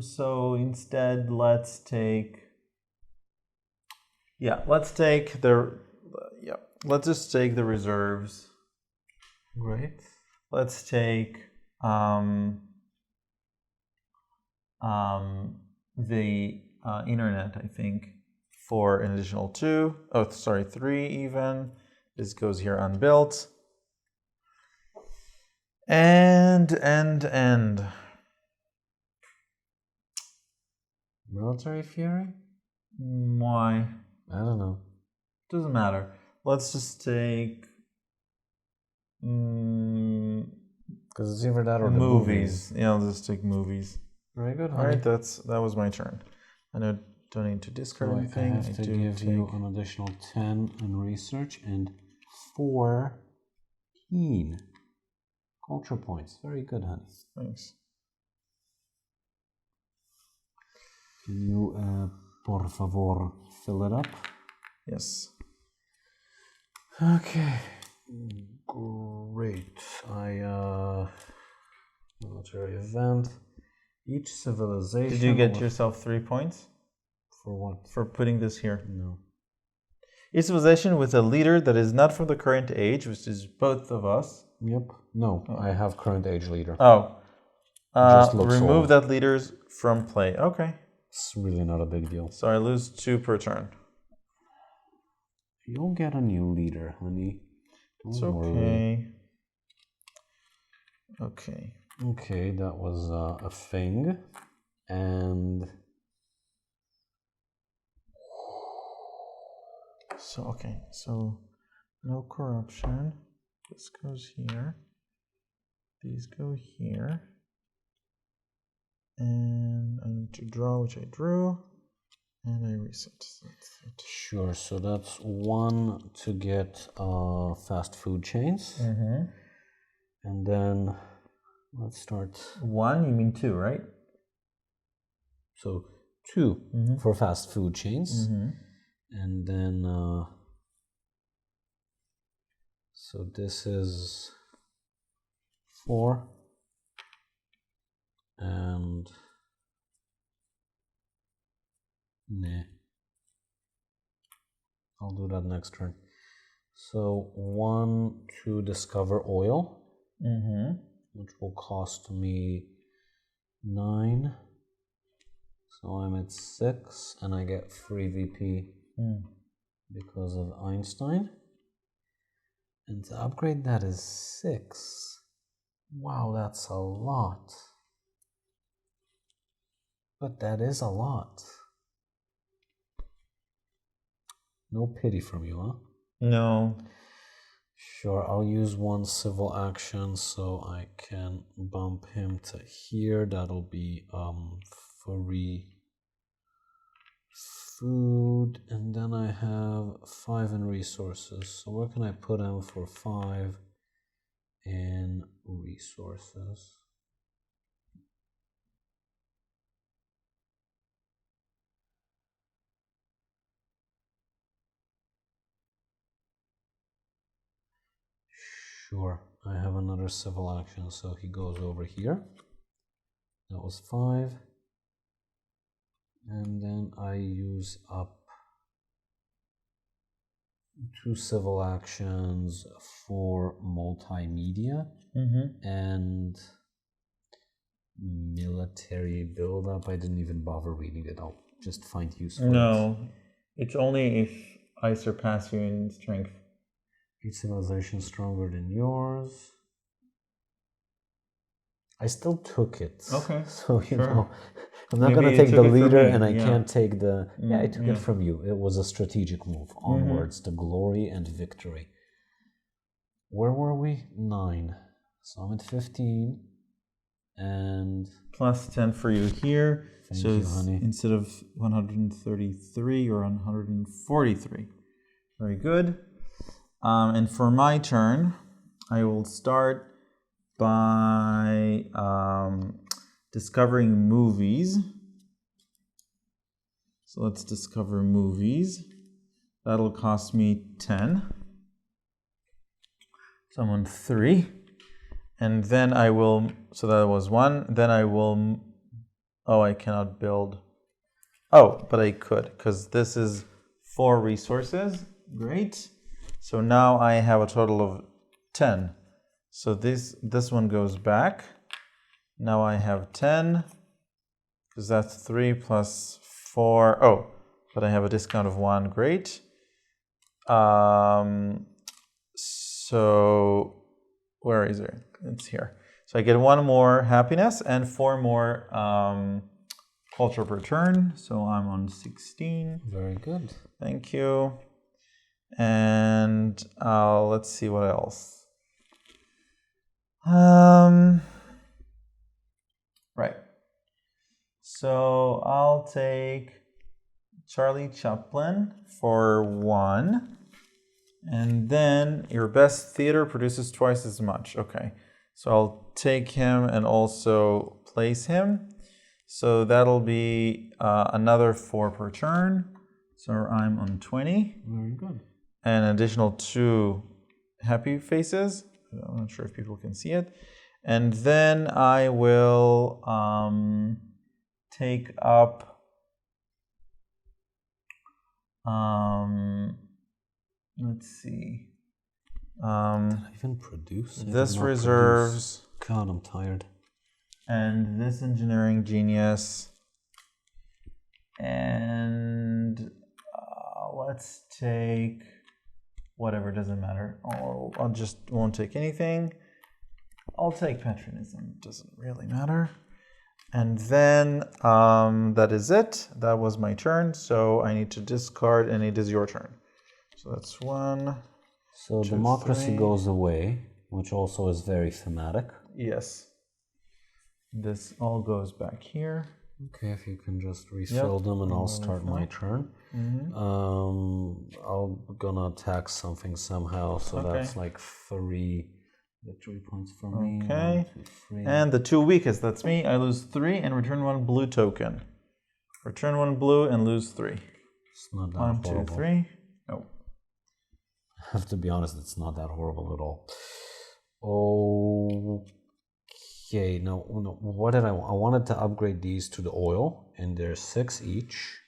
S1: So instead, let's take let's just take the reserves. Great. Let's take the internet, I think, for an additional 2. Oh, sorry, 3 even. This goes here unbuilt. And.
S2: Military fury?
S1: Why?
S2: I don't know.
S1: Doesn't matter. Let's just take
S2: because it's either that or
S1: movies. Yeah, I'll just take movies.
S2: Very good.
S1: All right, that was my turn. I don't need to discard anything.
S2: I have to give you an additional 10 in research and 14 culture points. Very good, honey.
S1: Thanks.
S2: Can you, por favor, fill it up?
S1: Yes.
S2: Okay. Great. Military event. Each civilization...
S1: Did you get yourself 3 points?
S2: For what?
S1: For putting this here.
S2: No.
S1: Each civilization with a leader that is not from the current age, which is both of us.
S2: Yep. No, I have current age leader.
S1: Oh.
S2: Just looks
S1: remove
S2: old.
S1: that leaders from play. Okay.
S2: It's really not a big deal.
S1: So I lose 2 per turn.
S2: You'll get a new leader, honey.
S1: It's okay. Okay.
S2: Okay, that was a thing. And...
S1: So, okay. So, no corruption. This goes here. These go here. And I need to draw, which I drew. And I reset. That's it.
S2: Sure, so that's 1 to get fast food chains. And then let's start.
S1: 1, you mean 2, right?
S2: So 2 for fast food chains. And then, so this is 4. And nah, I'll do that next turn. So 1 to discover oil, which will cost me 9. So I'm at 6, and I get free VP because of Einstein. And to upgrade that is 6. Wow, that's a lot. But that is a lot. No pity from you, huh?
S1: No.
S2: Sure, I'll use one civil action so I can bump him to here. That'll be free food, and then I have 5 in resources. So where can I put him for 5 in resources? Sure, I have another civil action, so he goes over here. That was 5. And then I use up 2 civil actions for multimedia and military buildup. I didn't even bother reading it. I'll just find use for it.
S1: No, it's only if I surpass you in strength.
S2: Each civilization stronger than yours. I still took it.
S1: Okay.
S2: So, you
S1: sure.
S2: know, I'm not going to take the leader and I can't take the... I took it from you. It was a strategic move. Onwards to glory and victory. Where were we? 9. So I'm at 15. And...
S1: Plus 10 for you here.
S2: Thank you, honey.
S1: Instead of 133, you're on 143. Very good. And for my turn, I will start by discovering movies. So let's discover movies. That'll cost me 10. So I'm on 3. And then I will, so that was 1. Then I will, oh, I cannot build. Oh, but I could, because this is 4 resources. Great. So now I have a total of 10. So this one goes back. Now I have 10, because that's 3 plus 4. Oh, but I have a discount of 1. Great. So where is it? It's here. So I get 1 more happiness and 4 more culture per turn. So I'm on 16.
S2: Very good.
S1: Thank you. And let's see what else. Right. So I'll take Charlie Chaplin for 1. And then your best theater produces twice as much. Okay. So I'll take him and also place him. So that'll be another 4 per turn. So I'm on 20.
S2: Very good.
S1: And an additional 2 happy faces. I'm not sure if people can see it. And then I will take up let's see.
S2: Did I even produce?
S1: This reserves.
S2: God, I'm tired.
S1: And this engineering genius. And let's take whatever, doesn't matter. I'll just won't take anything. I'll take patronism, doesn't really matter. And then that is it. That was my turn. So I need to discard, and it is your turn. So that's 1.
S2: So
S1: 2,
S2: democracy
S1: 3.
S2: goes away, which also is very thematic.
S1: Yes. This all goes back here.
S2: Okay, if you can just refill them, and I'll start my turn. I'm gonna attack something somehow, so that's like 3 victory points for me.
S1: Okay.
S2: 1, 2, 3.
S1: And the 2 weakest, that's me. I lose 3 and return 1 blue token. Return 1 blue and lose 3.
S2: It's not that
S1: 1,
S2: horrible.
S1: 2, 3. No.
S2: I have to be honest, it's not that horrible at all. Okay, no, what did I want? I wanted to upgrade these to the oil, and they're 6 each.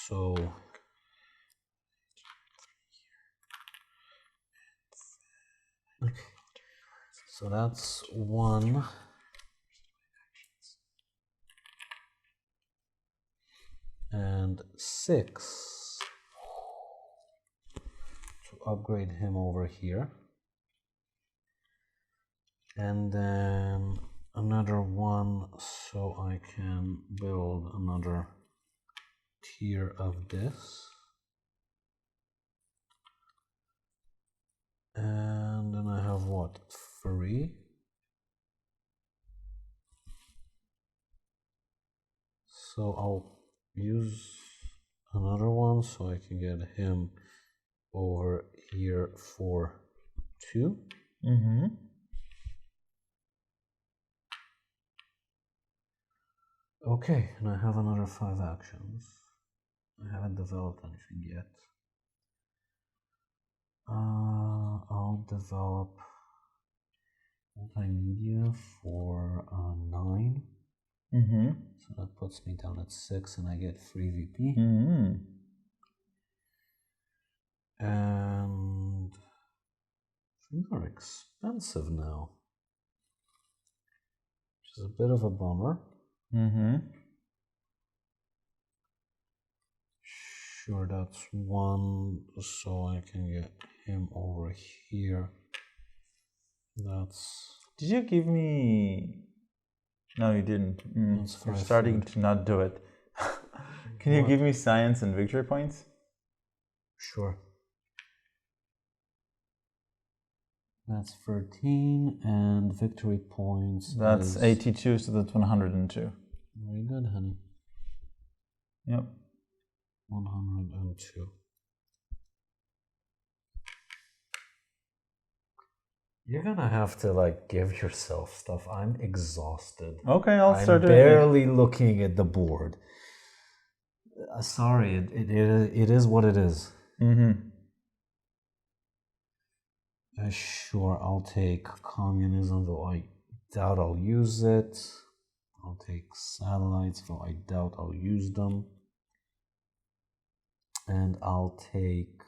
S2: So okay. So that's 1. And 6 to upgrade him over here. And then another 1 so I can build another tier of this. not free. So I'll use another one so I can get him over here for 2.
S1: Mm-hmm.
S2: Okay, and I have another 5 actions. I haven't developed anything yet. I'll develop multimedia for 9.
S1: Mm-hmm.
S2: So that puts me down at 6 and I get free VP.
S1: Mm-hmm.
S2: And things are expensive now, which is a bit of a bummer.
S1: Mm-hmm.
S2: Sure, that's 1, so I can get him over here. That's...
S1: Did you give me... No, you didn't. You're starting to not do it. Can you give me science and victory points?
S2: Sure. That's 13, and victory points
S1: That's
S2: is...
S1: 82, so that's 102.
S2: Very good, honey.
S1: Yep.
S2: 102. You're gonna have to like give yourself stuff. I'm exhausted.
S1: Okay, I'll start
S2: doing it. I'm barely looking at the board. Sorry, it is what it is.
S1: Mm-hmm.
S2: Sure, I'll take communism, though I doubt I'll use it. I'll take satellites, though I doubt I'll use them. And I'll take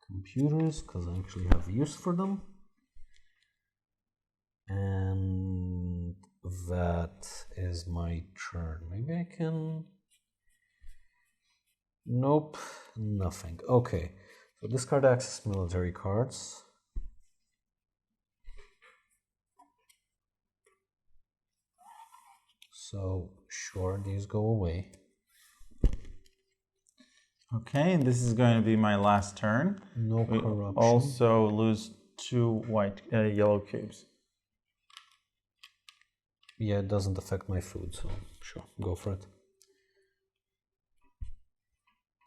S2: computers because I actually have use for them. And that is my turn. Maybe I can... Nope, nothing. Okay, so discard access military cards. So, sure, these go away.
S1: Okay, and this is going to be my last turn.
S2: No corruption.
S1: Also lose 2 yellow cubes.
S2: Yeah, it doesn't affect my food, so sure, go for it.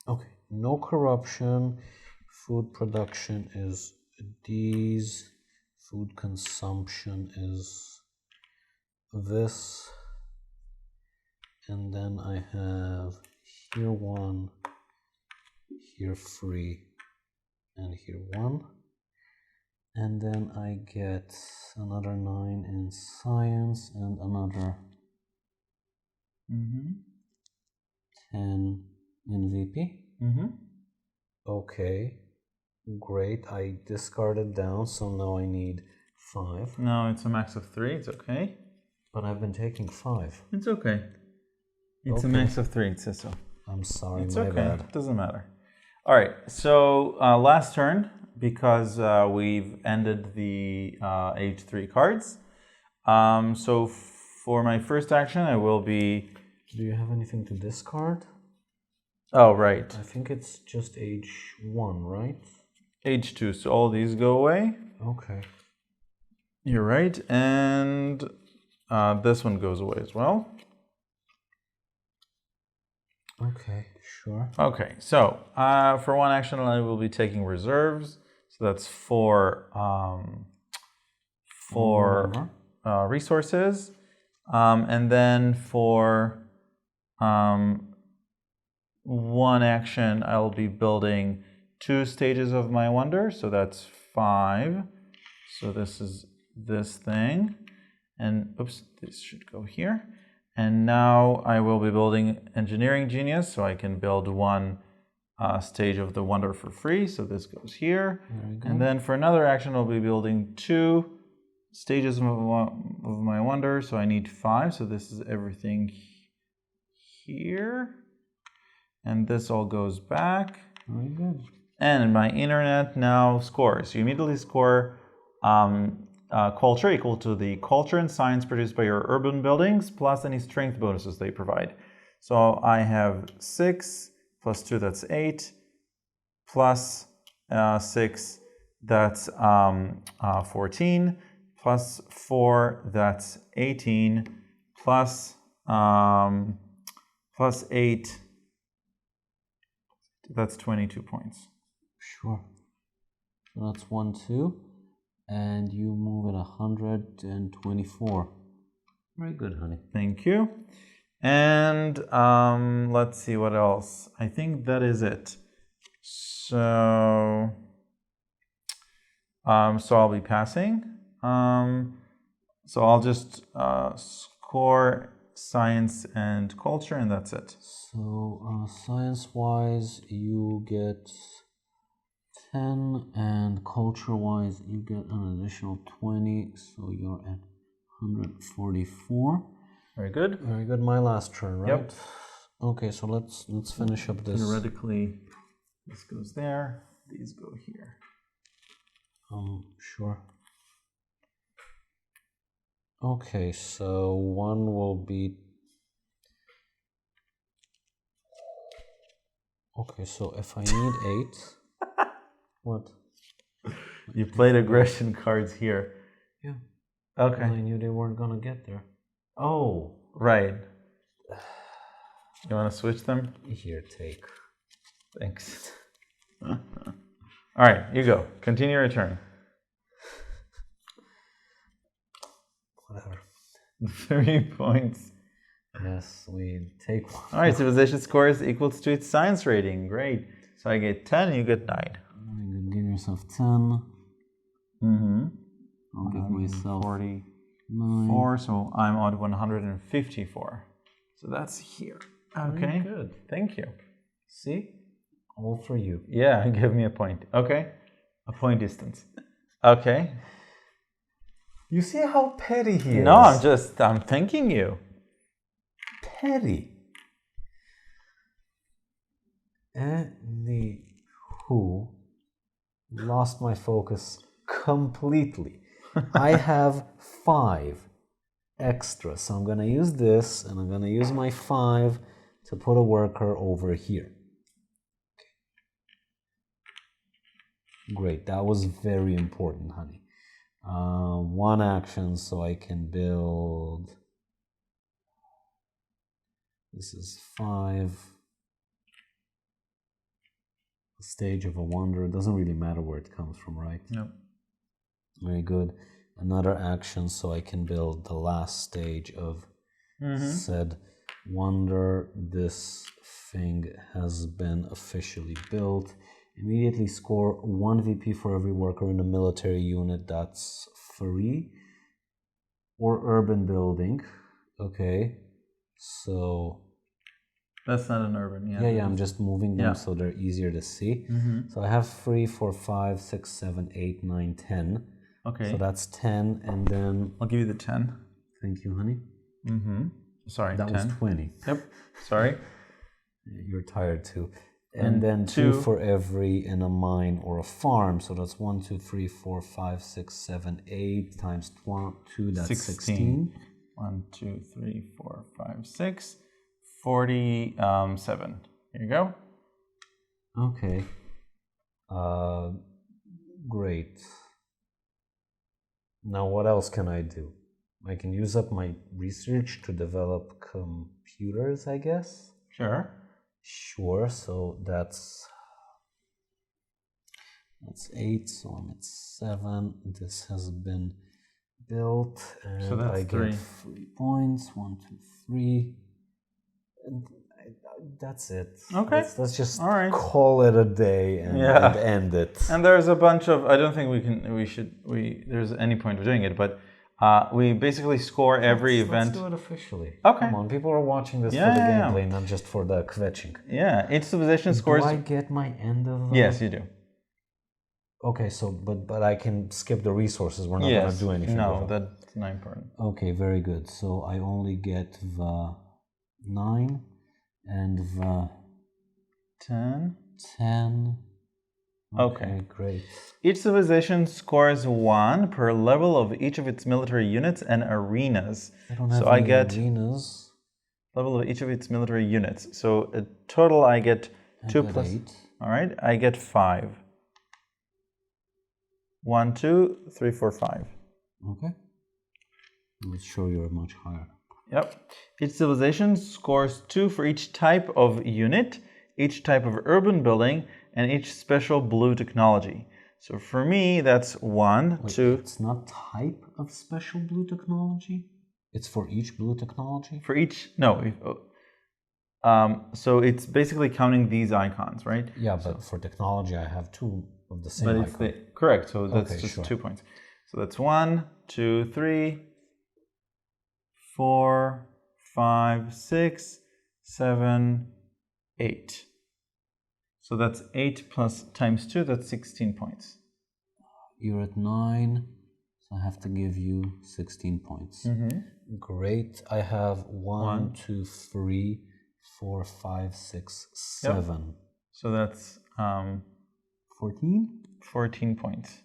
S2: Okay, no corruption. Food production is these. Food consumption is this. And then I have here 1, here 3, and here 1. And then I get another 9 in science and another 10 in VP. Okay, great. I discarded down, so now I need 5.
S1: No, it's a max of 3. It's okay.
S2: But I've been taking 5.
S1: It's okay. It's a max of 3. It says so.
S2: I'm sorry,
S1: it's
S2: my
S1: okay.
S2: bad.
S1: It doesn't matter. All right. So last turn, because we've ended the age 3 cards. So for my first action, I will be...
S2: Do you have anything to discard?
S1: Oh, right.
S2: I think it's just age 1, right?
S1: Age 2. So all these go away.
S2: Okay.
S1: You're right. And this one goes away as well.
S2: Okay, sure.
S1: Okay, so for one action, I will be taking reserves. So that's 4 resources. And then for one action, I'll be building 2 stages of my wonder. So that's 5. So this is this thing. And oops, this should go here. And now I will be building Engineering Genius, so I can build 1 stage of the wonder for free. So this goes here. And then for another action, I'll be building 2 stages of my wonder. So I need 5. So this is everything here. And this all goes back.
S2: Very good.
S1: And my internet now scores. You immediately score culture equal to the culture and science produced by your urban buildings plus any strength bonuses they provide. So I have 6 plus 2, that's 8, plus 6, that's 14, plus 4, that's 18, plus 8, that's 22 points.
S2: Sure. So that's 1, 2. And you move at 124. Very good, honey.
S1: Thank you. And let's see what else. I think that is it. So, I'll be passing. So I'll just score science and culture, and that's it.
S2: So science-wise, you get 10, and culture-wise, you get an additional 20. So you're at 144.
S1: Very good.
S2: Very good. My last turn, right?
S1: Yep.
S2: Okay, so let's finish up this.
S1: Theoretically, this goes there. These go here.
S2: Sure. Okay, so one will be. Okay, so if I need 8, what?
S1: You played aggression cards here.
S2: Yeah.
S1: Okay.
S2: I knew they weren't gonna get there. Oh.
S1: Right. You want to switch them?
S2: Here, take.
S1: Thanks. All right, you go. Continue your turn.
S2: Whatever.
S1: 3 points.
S2: Yes, we take one.
S1: All right, civilization score is equals to its science rating. Great. So I get 10, you get 9.
S2: Very good. Give yourself 10.
S1: Mm-hmm.
S2: I'll give myself
S1: 44, so I'm on 154. So that's here. Okay.
S2: Very good.
S1: Thank you.
S2: See? All for you.
S1: Yeah, give me a point. Okay. A point distance. Okay.
S2: You see how petty he is?
S1: No, I'm thanking you.
S2: Petty. Anywho, lost my focus completely. I have 5 extra, so I'm going to use this, and I'm going to use my 5 to put a worker over here. Okay. Great, that was very important, honey. 1 action, so I can build. This is 5. Stage of a wonder. It doesn't really matter where it comes from, right?
S1: Nope.
S2: Very good. Another action, so I can build the last stage of said wonder. This thing has been officially built. Immediately score 1 VP for every worker in a military unit that's free or urban building. Okay, so
S1: that's not an urban.
S2: Yeah. I'm just moving them so they're easier to see. So I have 3, 4, 5, 6, 7, 8, 9, 10.
S1: Okay.
S2: So that's 10, and then
S1: I'll give you the 10.
S2: Thank you, honey.
S1: Sorry,
S2: that
S1: 10.
S2: was 20.
S1: Yep. Sorry.
S2: You're tired too. And then 2 for every in a mine or a farm. So that's 1, 2, 3, 4, 5, 6, 7, 8 times 2. That's 16.
S1: 1, 2, 3, 4, 5, 6. 47. Here you go.
S2: Okay. Great. Now what else can I do? I can use up my research to develop computers, I guess.
S1: Sure.
S2: Sure, so that's 8, so I'm at 7. This has been built, and
S1: so that's
S2: I get 3 points. 1, 2, 3. And that's it.
S1: Okay.
S2: Let's just call it a day and end it.
S1: And there's a bunch of, I don't think there's any point of doing it, but we basically score every event.
S2: Let's do it officially.
S1: Okay.
S2: Come on, people are watching this for the gameplay, not just for the kvetching.
S1: Yeah, each civilization scores.
S2: Do I get my end of?
S1: Yes, you do.
S2: Okay, so but I can skip the resources. We're not going to do anything.
S1: No, that's not important.
S2: Okay, very good. So I only get the 9 and the
S1: 10. Okay.
S2: Great.
S1: Each civilization scores 1 per level of each of its military units and arenas.
S2: I don't have
S1: so I
S2: any
S1: get
S2: arenas.
S1: level of each of its military units. So a total I get 2
S2: got
S1: plus
S2: 8.
S1: All right, I get 5. 1, 2, 3, 4, 5.
S2: Okay. Let's show you're much higher.
S1: Yep. Each civilization scores 2 for each type of unit, each type of urban building, and each special blue technology. So for me, that's 1,
S2: Wait,
S1: 2.
S2: It's not type of special blue technology? It's for each blue technology?
S1: For each, no. So it's basically counting these icons, right?
S2: Yeah, but for technology, I have 2 of the same
S1: But
S2: icon.
S1: Correct, so that's
S2: Okay,
S1: just
S2: sure.
S1: 2 points. So that's 1, 2, 3, 4, 5, 6, 7, 8. So that's 8 plus times 2, that's 16 points.
S2: You're at 9, so I have to give you 16 points. Great. I have 1, 2, 3, 4, 5, 6, 7.
S1: Yep. So that's
S2: 14?
S1: 14 points.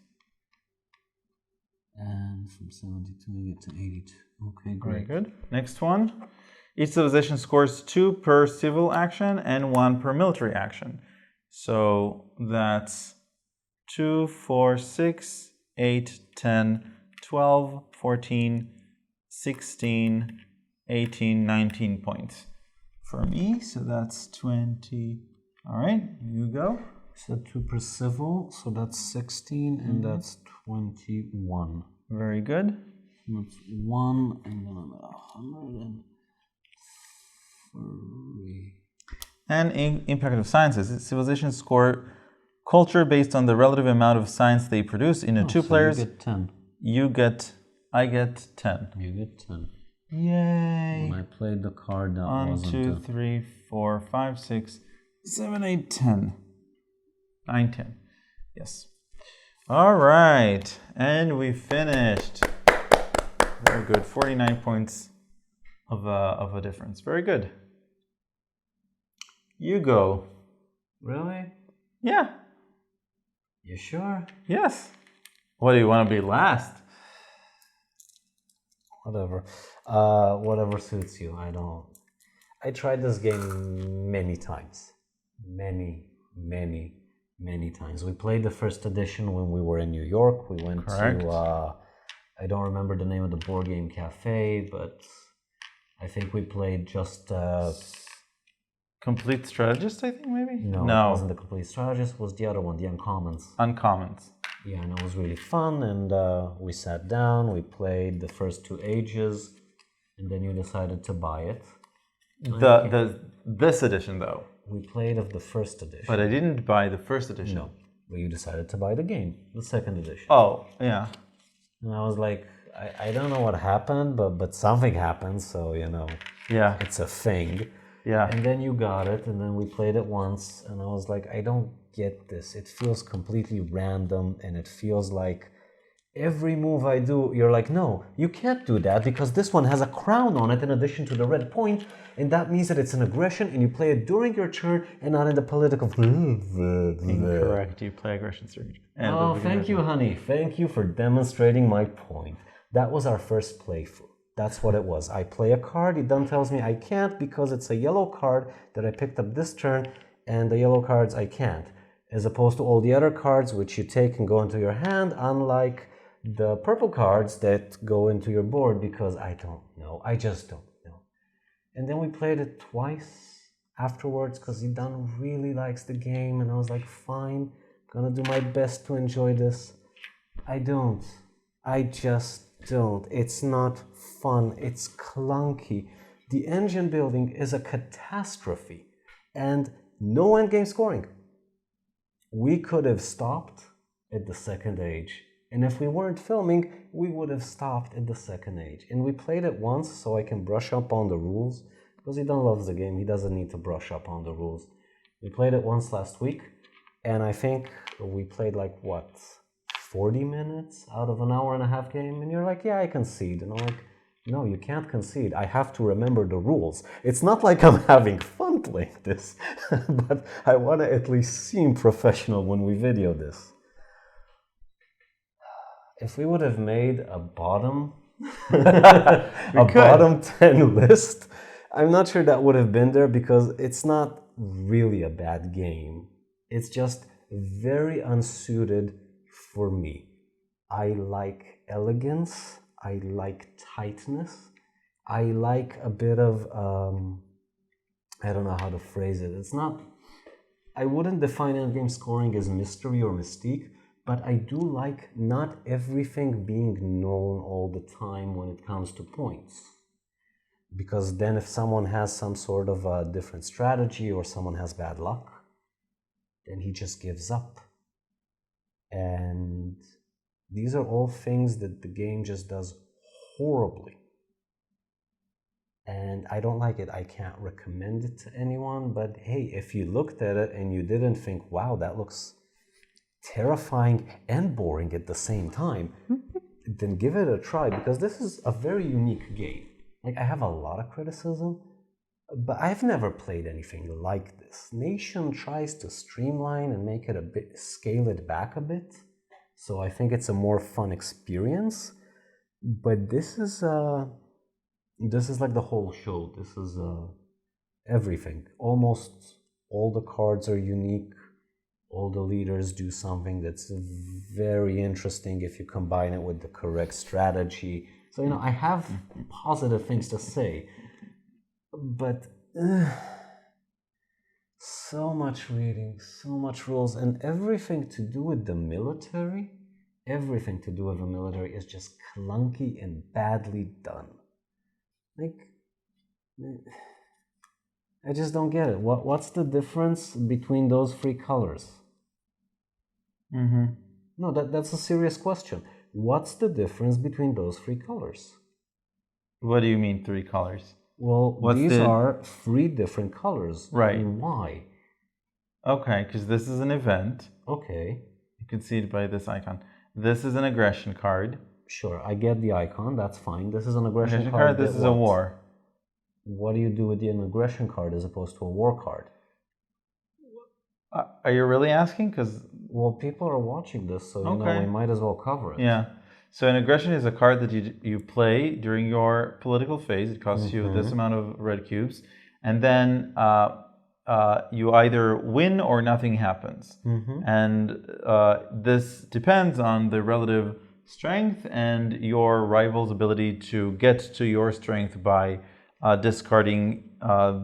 S2: And from 72, I get to 82. Okay, great.
S1: Very good. Next one. Each civilization scores 2 per civil action and 1 per military action. So that's 2, 4, 6, 8, 10, 12, 14, 16, 18, 19 points for me. So that's 20. All right, you go.
S2: So 2 per civil, so that's 16, and that's 21.
S1: Very good.
S2: That's 1, and then I'm at 103.
S1: And impact of sciences. Civilizations score culture based on the relative amount of science they produce. In a 2 players,
S2: you get 10.
S1: I get 10.
S2: You get 10.
S1: Yay!
S2: When I played the card, that
S1: 1,
S2: wasn't
S1: 2, 3, 4, 5, 6, 7, 8, 10. 9, 10. Yes. All right. And we finished. Very good. 49 points of a difference. Very good. You go.
S2: Really?
S1: Yeah.
S2: You sure?
S1: Yes. What, do you want to be last?
S2: Whatever. Whatever suits you. I tried this game many times. Many times. We played the first edition when we were in New York. We went to, I don't remember the name of the board game cafe, but I think we played just...
S1: Complete Strategist, I think, maybe?
S2: No, it wasn't the Complete Strategist. It was the other one, the Uncommons.
S1: Uncommons.
S2: Yeah, and it was really fun, and we sat down, we played the first 2 ages, and then you decided to buy it.
S1: This edition, though.
S2: We played of the first edition.
S1: But I didn't buy the first edition.
S2: No, but you decided to buy the game, the second edition.
S1: Oh, yeah.
S2: And I was like, I don't know what happened, but something happened, so,
S1: Yeah.
S2: it's a thing.
S1: Yeah.
S2: And then you got it, and then we played it once, and I was like, I don't get this. It feels completely random, and it feels like every move I do, you're like, no, you can't do that because this one has a crown on it in addition to the red point, and that means that it's an aggression, and you play it during your turn and not in the political...
S1: Incorrect. You play aggression surge.
S2: Oh, thank you, honey. Thank you for demonstrating my point. That was our first playthrough. That's what it was. I play a card, it then tells me I can't because it's a yellow card that I picked up this turn, and the yellow cards I can't. As opposed to all the other cards which you take and go into your hand, unlike the purple cards that go into your board because I don't know. I just don't know. And then we played it twice afterwards because Idan really likes the game, and I was like, fine, gonna do my best to enjoy this. I don't. I just don't. It's not fun. It's clunky. The engine building is a catastrophe and no endgame scoring. We could have stopped at the second age, and if we weren't filming, we would have stopped at the second age. And we played it once so I can brush up on the rules because he don't loves the game. He doesn't need to brush up on the rules. We played it once last week, and I think we played like what, 40 minutes out of an hour and a half game, and you're like, yeah, I concede. And I'm like, No, you can't concede. I have to remember the rules. It's not like I'm having fun playing this, but I want to at least seem professional when we video this. If we would have made a bottom, bottom 10 list, I'm not sure that would have been there because it's not really a bad game. It's just very unsuited for me. I like elegance. I like tightness. I like a bit of, I don't know how to phrase it. It's not, I wouldn't define endgame scoring as mystery or mystique, but I do like not everything being known all the time when it comes to points. Because then if someone has some sort of a different strategy or someone has bad luck, then he just gives up. And these are all things that the game just does horribly. And I don't like it. I can't recommend it to anyone, but hey, if you looked at it and you didn't think, wow, that looks terrifying and boring at the same time, then give it a try, because this is a very unique game. Like, I have a lot of criticism, but I've never played anything like this. Nation tries to streamline and make it a bit, scale it back a bit. So I think it's a more fun experience. But this is like the whole show. This is everything. Almost all the cards are unique. All the leaders do something that's very interesting if you combine it with the correct strategy. So, I have positive things to say, but so much reading, so much rules, and everything to do with the military, is just clunky and badly done. Like, I just don't get it. What's the difference between those three colors? No, that's a serious question. What's the difference between those three colors?
S1: What do you mean, three colors?
S2: Well, these are three different colors.
S1: Right.
S2: And why?
S1: Okay, because this is an event.
S2: Okay.
S1: You can see it by this icon. This is an aggression card.
S2: Sure, I get the icon. That's fine. This is an aggression card.
S1: This is a war.
S2: What do you do with an aggression card as opposed to a war card?
S1: Are you really asking? Because
S2: people are watching this, so we might as well cover it.
S1: Yeah. So an aggression is a card that you play during your political phase. It costs you this amount of red cubes, and then you either win or nothing happens. And this depends on the relative strength and your rival's ability to get to your strength by discarding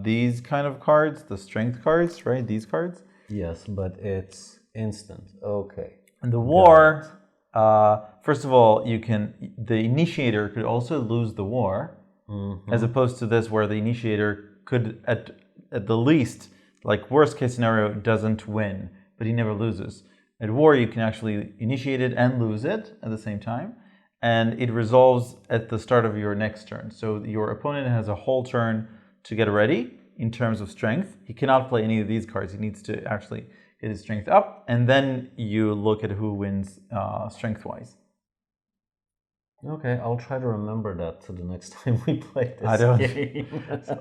S1: these kind of cards, the strength cards, right? These cards.
S2: Yes, but it's instant. Okay.
S1: And the war, first of all, the initiator could also lose the war, as opposed to this where the initiator could, at the least, like worst case scenario, doesn't win, but he never loses. At war, you can actually initiate it and lose it at the same time, and it resolves at the start of your next turn. So your opponent has a whole turn to get ready in terms of strength. He cannot play any of these cards. He needs to actually get his strength up, and then you look at who wins strength-wise.
S2: Okay, I'll try to remember that to the next time we play this game.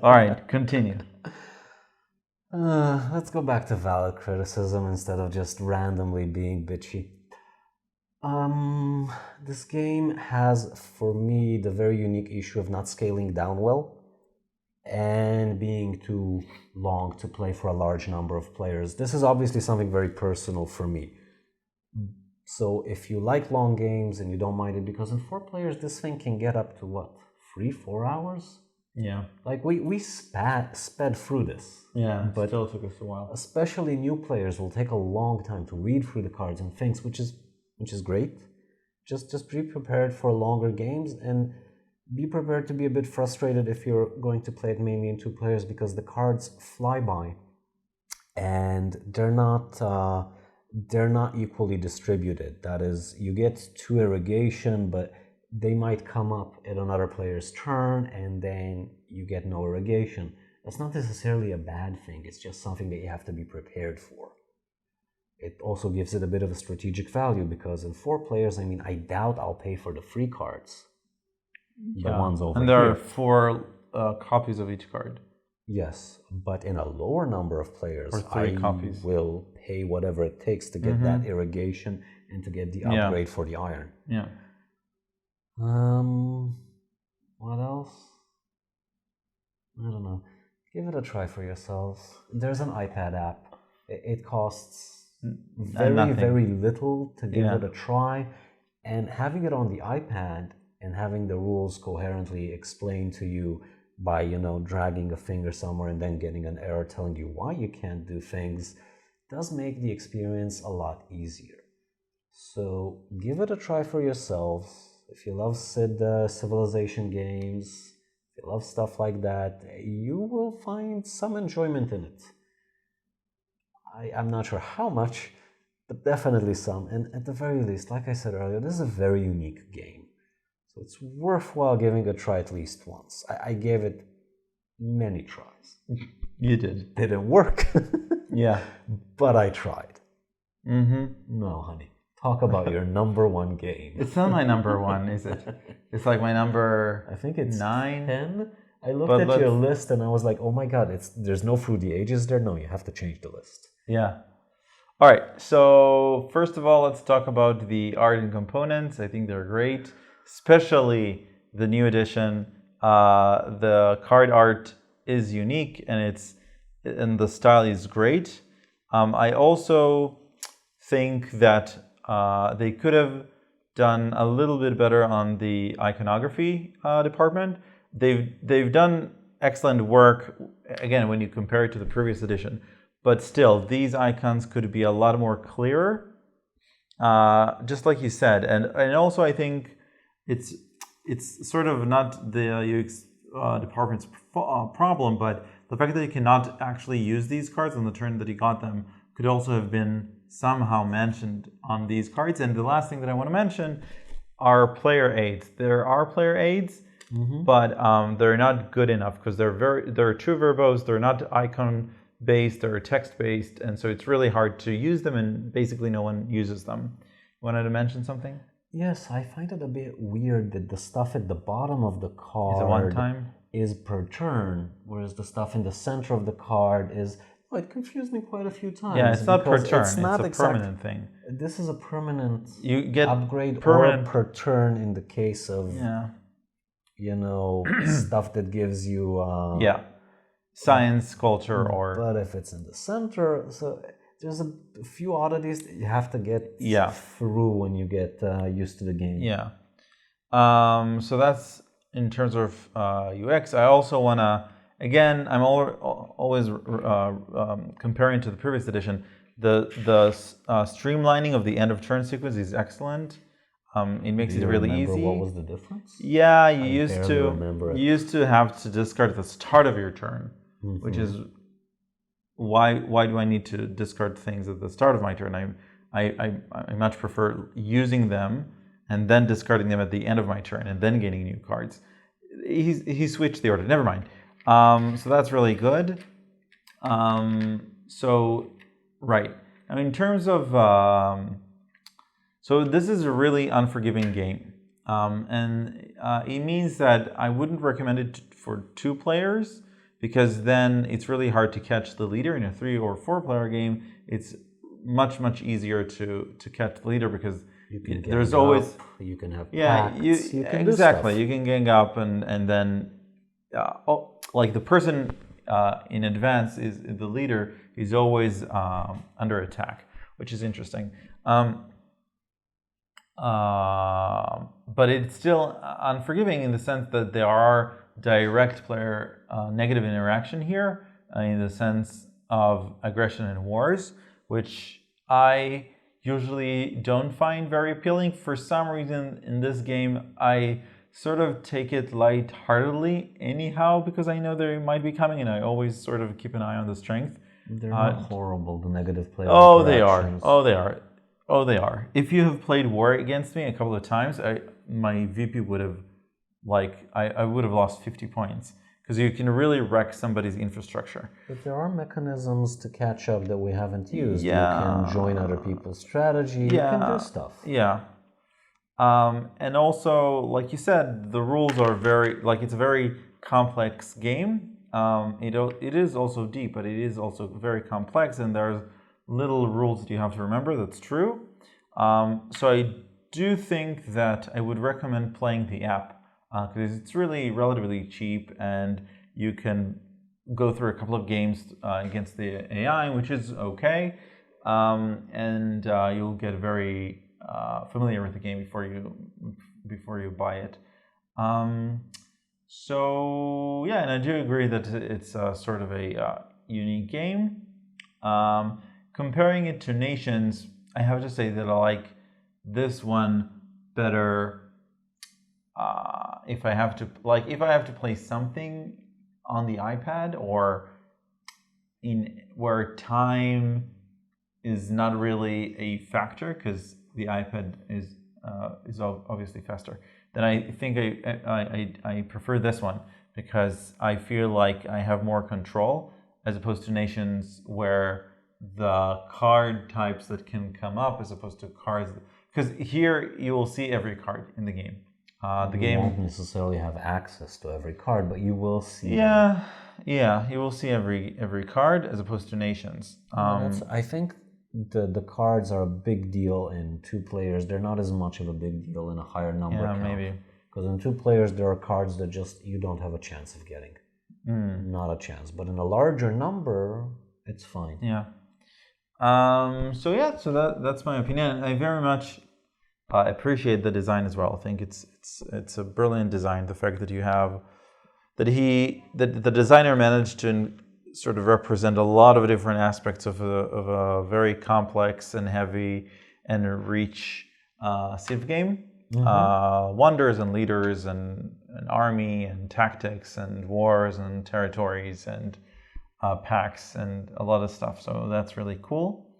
S1: All right, continue.
S2: Let's go back to valid criticism instead of just randomly being bitchy. This game has, for me, the very unique issue of not scaling down well and being too long to play for a large number of players. This is obviously something very personal for me. So if you like long games and you don't mind it, because in 4 players this thing can get up to what, 3-4 hours?
S1: Yeah.
S2: Like we sped through this.
S1: Yeah,
S2: but
S1: it still took us a while.
S2: Especially new players will take a long time to read through the cards and things, which is great. Just be prepared for longer games and be prepared to be a bit frustrated if you're going to play it mainly in 2 players, because the cards fly by and they're not equally distributed. That is, you get 2 irrigation, but they might come up at another player's turn and then you get no irrigation. That's not necessarily a bad thing. It's just something that you have to be prepared for. It also gives it a bit of a strategic value, because in 4 players, I doubt I'll pay for the free cards. the ones over
S1: and there
S2: here.
S1: are 4 copies of each card.
S2: Yes, but in a lower number of players,
S1: Or 3 copies.
S2: will pay whatever it takes to get that irrigation and to get the upgrade for the iron.
S1: Yeah.
S2: What else? I don't know. Give it a try for yourselves. There's an iPad app. It costs very little to give it a try. And having it on the iPad and having the rules coherently explained to you by, dragging a finger somewhere and then getting an error telling you why you can't do things does make the experience a lot easier. So give it a try for yourselves. If you love civilization games, if you love stuff like that, you will find some enjoyment in it. I'm not sure how much, but definitely some. And at the very least, like I said earlier, this is a very unique game. So it's worthwhile giving it a try at least once. I gave it many tries.
S1: You did.
S2: Didn't work.
S1: Yeah.
S2: But I tried.
S1: Mm-hmm.
S2: No, honey. Talk about your number 1 game.
S1: It's not my number 1, is it? It's like my number,
S2: I think it's
S1: 9.
S2: 10. I looked at your list and I was like, oh my god, there's no Through the Ages there. No, you have to change the list.
S1: Yeah. All right. So first of all, let's talk about the art and components. I think they're great, especially the new edition. The card art is unique and the style is great. I also think that they could have done a little bit better on the iconography department. They've done excellent work, again, when you compare it to the previous edition. But still, these icons could be a lot more clearer, just like you said. And also, I think it's sort of not the UX department's problem, but the fact that you cannot actually use these cards on the turn that you got them could also have been somehow mentioned on these cards. And the last thing that I want to mention are player aids. There are player aids, but they're not good enough because they're too verbose. They're not icon-based, they're text-based, and so it's really hard to use them, and basically no one uses them. You wanted to mention something?
S2: Yes, I find it a bit weird that the stuff at the bottom of the card
S1: Is it one time?
S2: Is per turn, whereas the stuff in the center of the card is... Oh, it confused me quite a few times.
S1: Yeah, it's not per turn.
S2: It's not
S1: a permanent thing.
S2: This is a permanent
S1: you get
S2: upgrade
S1: permanent
S2: or per turn in the case of, stuff that gives you...
S1: science, culture, or...
S2: But if it's in the center, so there's a few oddities that you have to get through when you get used to the game.
S1: Yeah. So that's in terms of UX. I also want to... Again, I'm always comparing to the previous edition. The streamlining of the end of turn sequence is excellent. It makes it really easy.
S2: What was the difference?
S1: Yeah, you used to have to discard at the start of your turn, which is why do I need to discard things at the start of my turn? I much prefer using them and then discarding them at the end of my turn and then getting new cards. He switched the order. Never mind. So that's really good. Right. I mean, in terms of... so this is a really unforgiving game. And it means that I wouldn't recommend it for 2 players because then it's really hard to catch the leader. In a 3 or 4 player game, it's much easier to catch the leader because there's always...
S2: You can have pacts, you can
S1: exactly.
S2: do stuff.
S1: You can gang up and then... like the person in advance is the leader is always under attack, which is interesting. But it's still unforgiving in the sense that there are direct player negative interaction here in the sense of aggression and wars, which I usually don't find very appealing. For some reason in this game, I sort of take it lightheartedly anyhow because I know they might be coming and I always sort of keep an eye on the strength.
S2: They're not horrible, the negative player
S1: interactions. Oh, they are. If you have played war against me a couple of times, my VP would have, I would have lost 50 points because you can really wreck somebody's infrastructure.
S2: But there are mechanisms to catch up that we haven't used.
S1: Yeah.
S2: You can join other people's strategy. You can do stuff.
S1: Yeah. And also, like you said, the rules are it's a very complex game. It is also deep, but it is also very complex, and there's little rules that you have to remember. That's true. So I do think that I would recommend playing the app because it's really relatively cheap, and you can go through a couple of games against the AI, which is okay, and you'll get very familiar with the game before you buy it. So yeah, and I do agree that it's sort of a unique game. Comparing it to Nations, I have to say that I like this one better. If I have to play something on the iPad or in where time is not really a factor because the iPad is obviously faster, then I think I prefer this one because I feel like I have more control as opposed to Nations where the card types that can come up as opposed to cards, because here you will see every card in the game.
S2: You won't necessarily have access to every card, but you will see
S1: them. Yeah, you will see every card as opposed to Nations.
S2: I think the cards are a big deal in 2 players. They're not as much of a big deal in a higher number count.
S1: Maybe.
S2: Because in 2 players, there are cards that just you don't have a chance of getting. Not a chance. But in a larger number, it's fine.
S1: Yeah. So that's my opinion. I very much appreciate the design as well. I think it's a brilliant design. The fact that you have that the designer managed to sort of represent a lot of different aspects of a very complex and heavy and rich Civ game. Wonders and leaders and an army and tactics and wars and territories and packs and a lot of stuff. So that's really cool.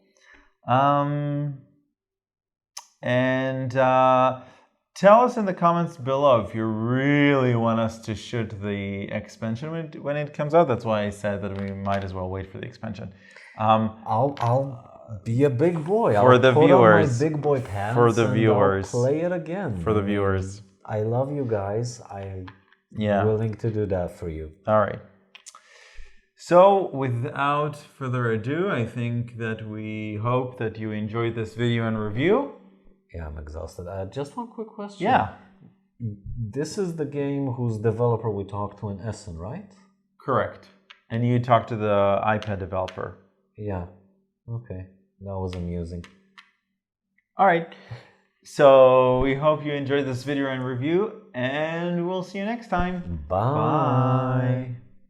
S1: And tell us in the comments below if you really want us to shoot the expansion when it comes out. That's why I said that we might as well wait for the expansion.
S2: I'll be a big boy.
S1: For the viewers,
S2: on my big boy pants
S1: for the viewers,
S2: I'll play it again.
S1: For the viewers,
S2: I love you guys. I'm willing to do that for you.
S1: All right. So without further ado, I think that we hope that you enjoyed this video and review.
S2: Yeah, I'm exhausted. Just one quick question.
S1: Yeah.
S2: This is the game whose developer we talked to in Essen, right?
S1: Correct. And you talked to the iPad developer.
S2: Yeah. Okay. That was amusing.
S1: All right. So we hope you enjoyed this video and review, and we'll see you next time.
S2: Bye.
S1: Bye.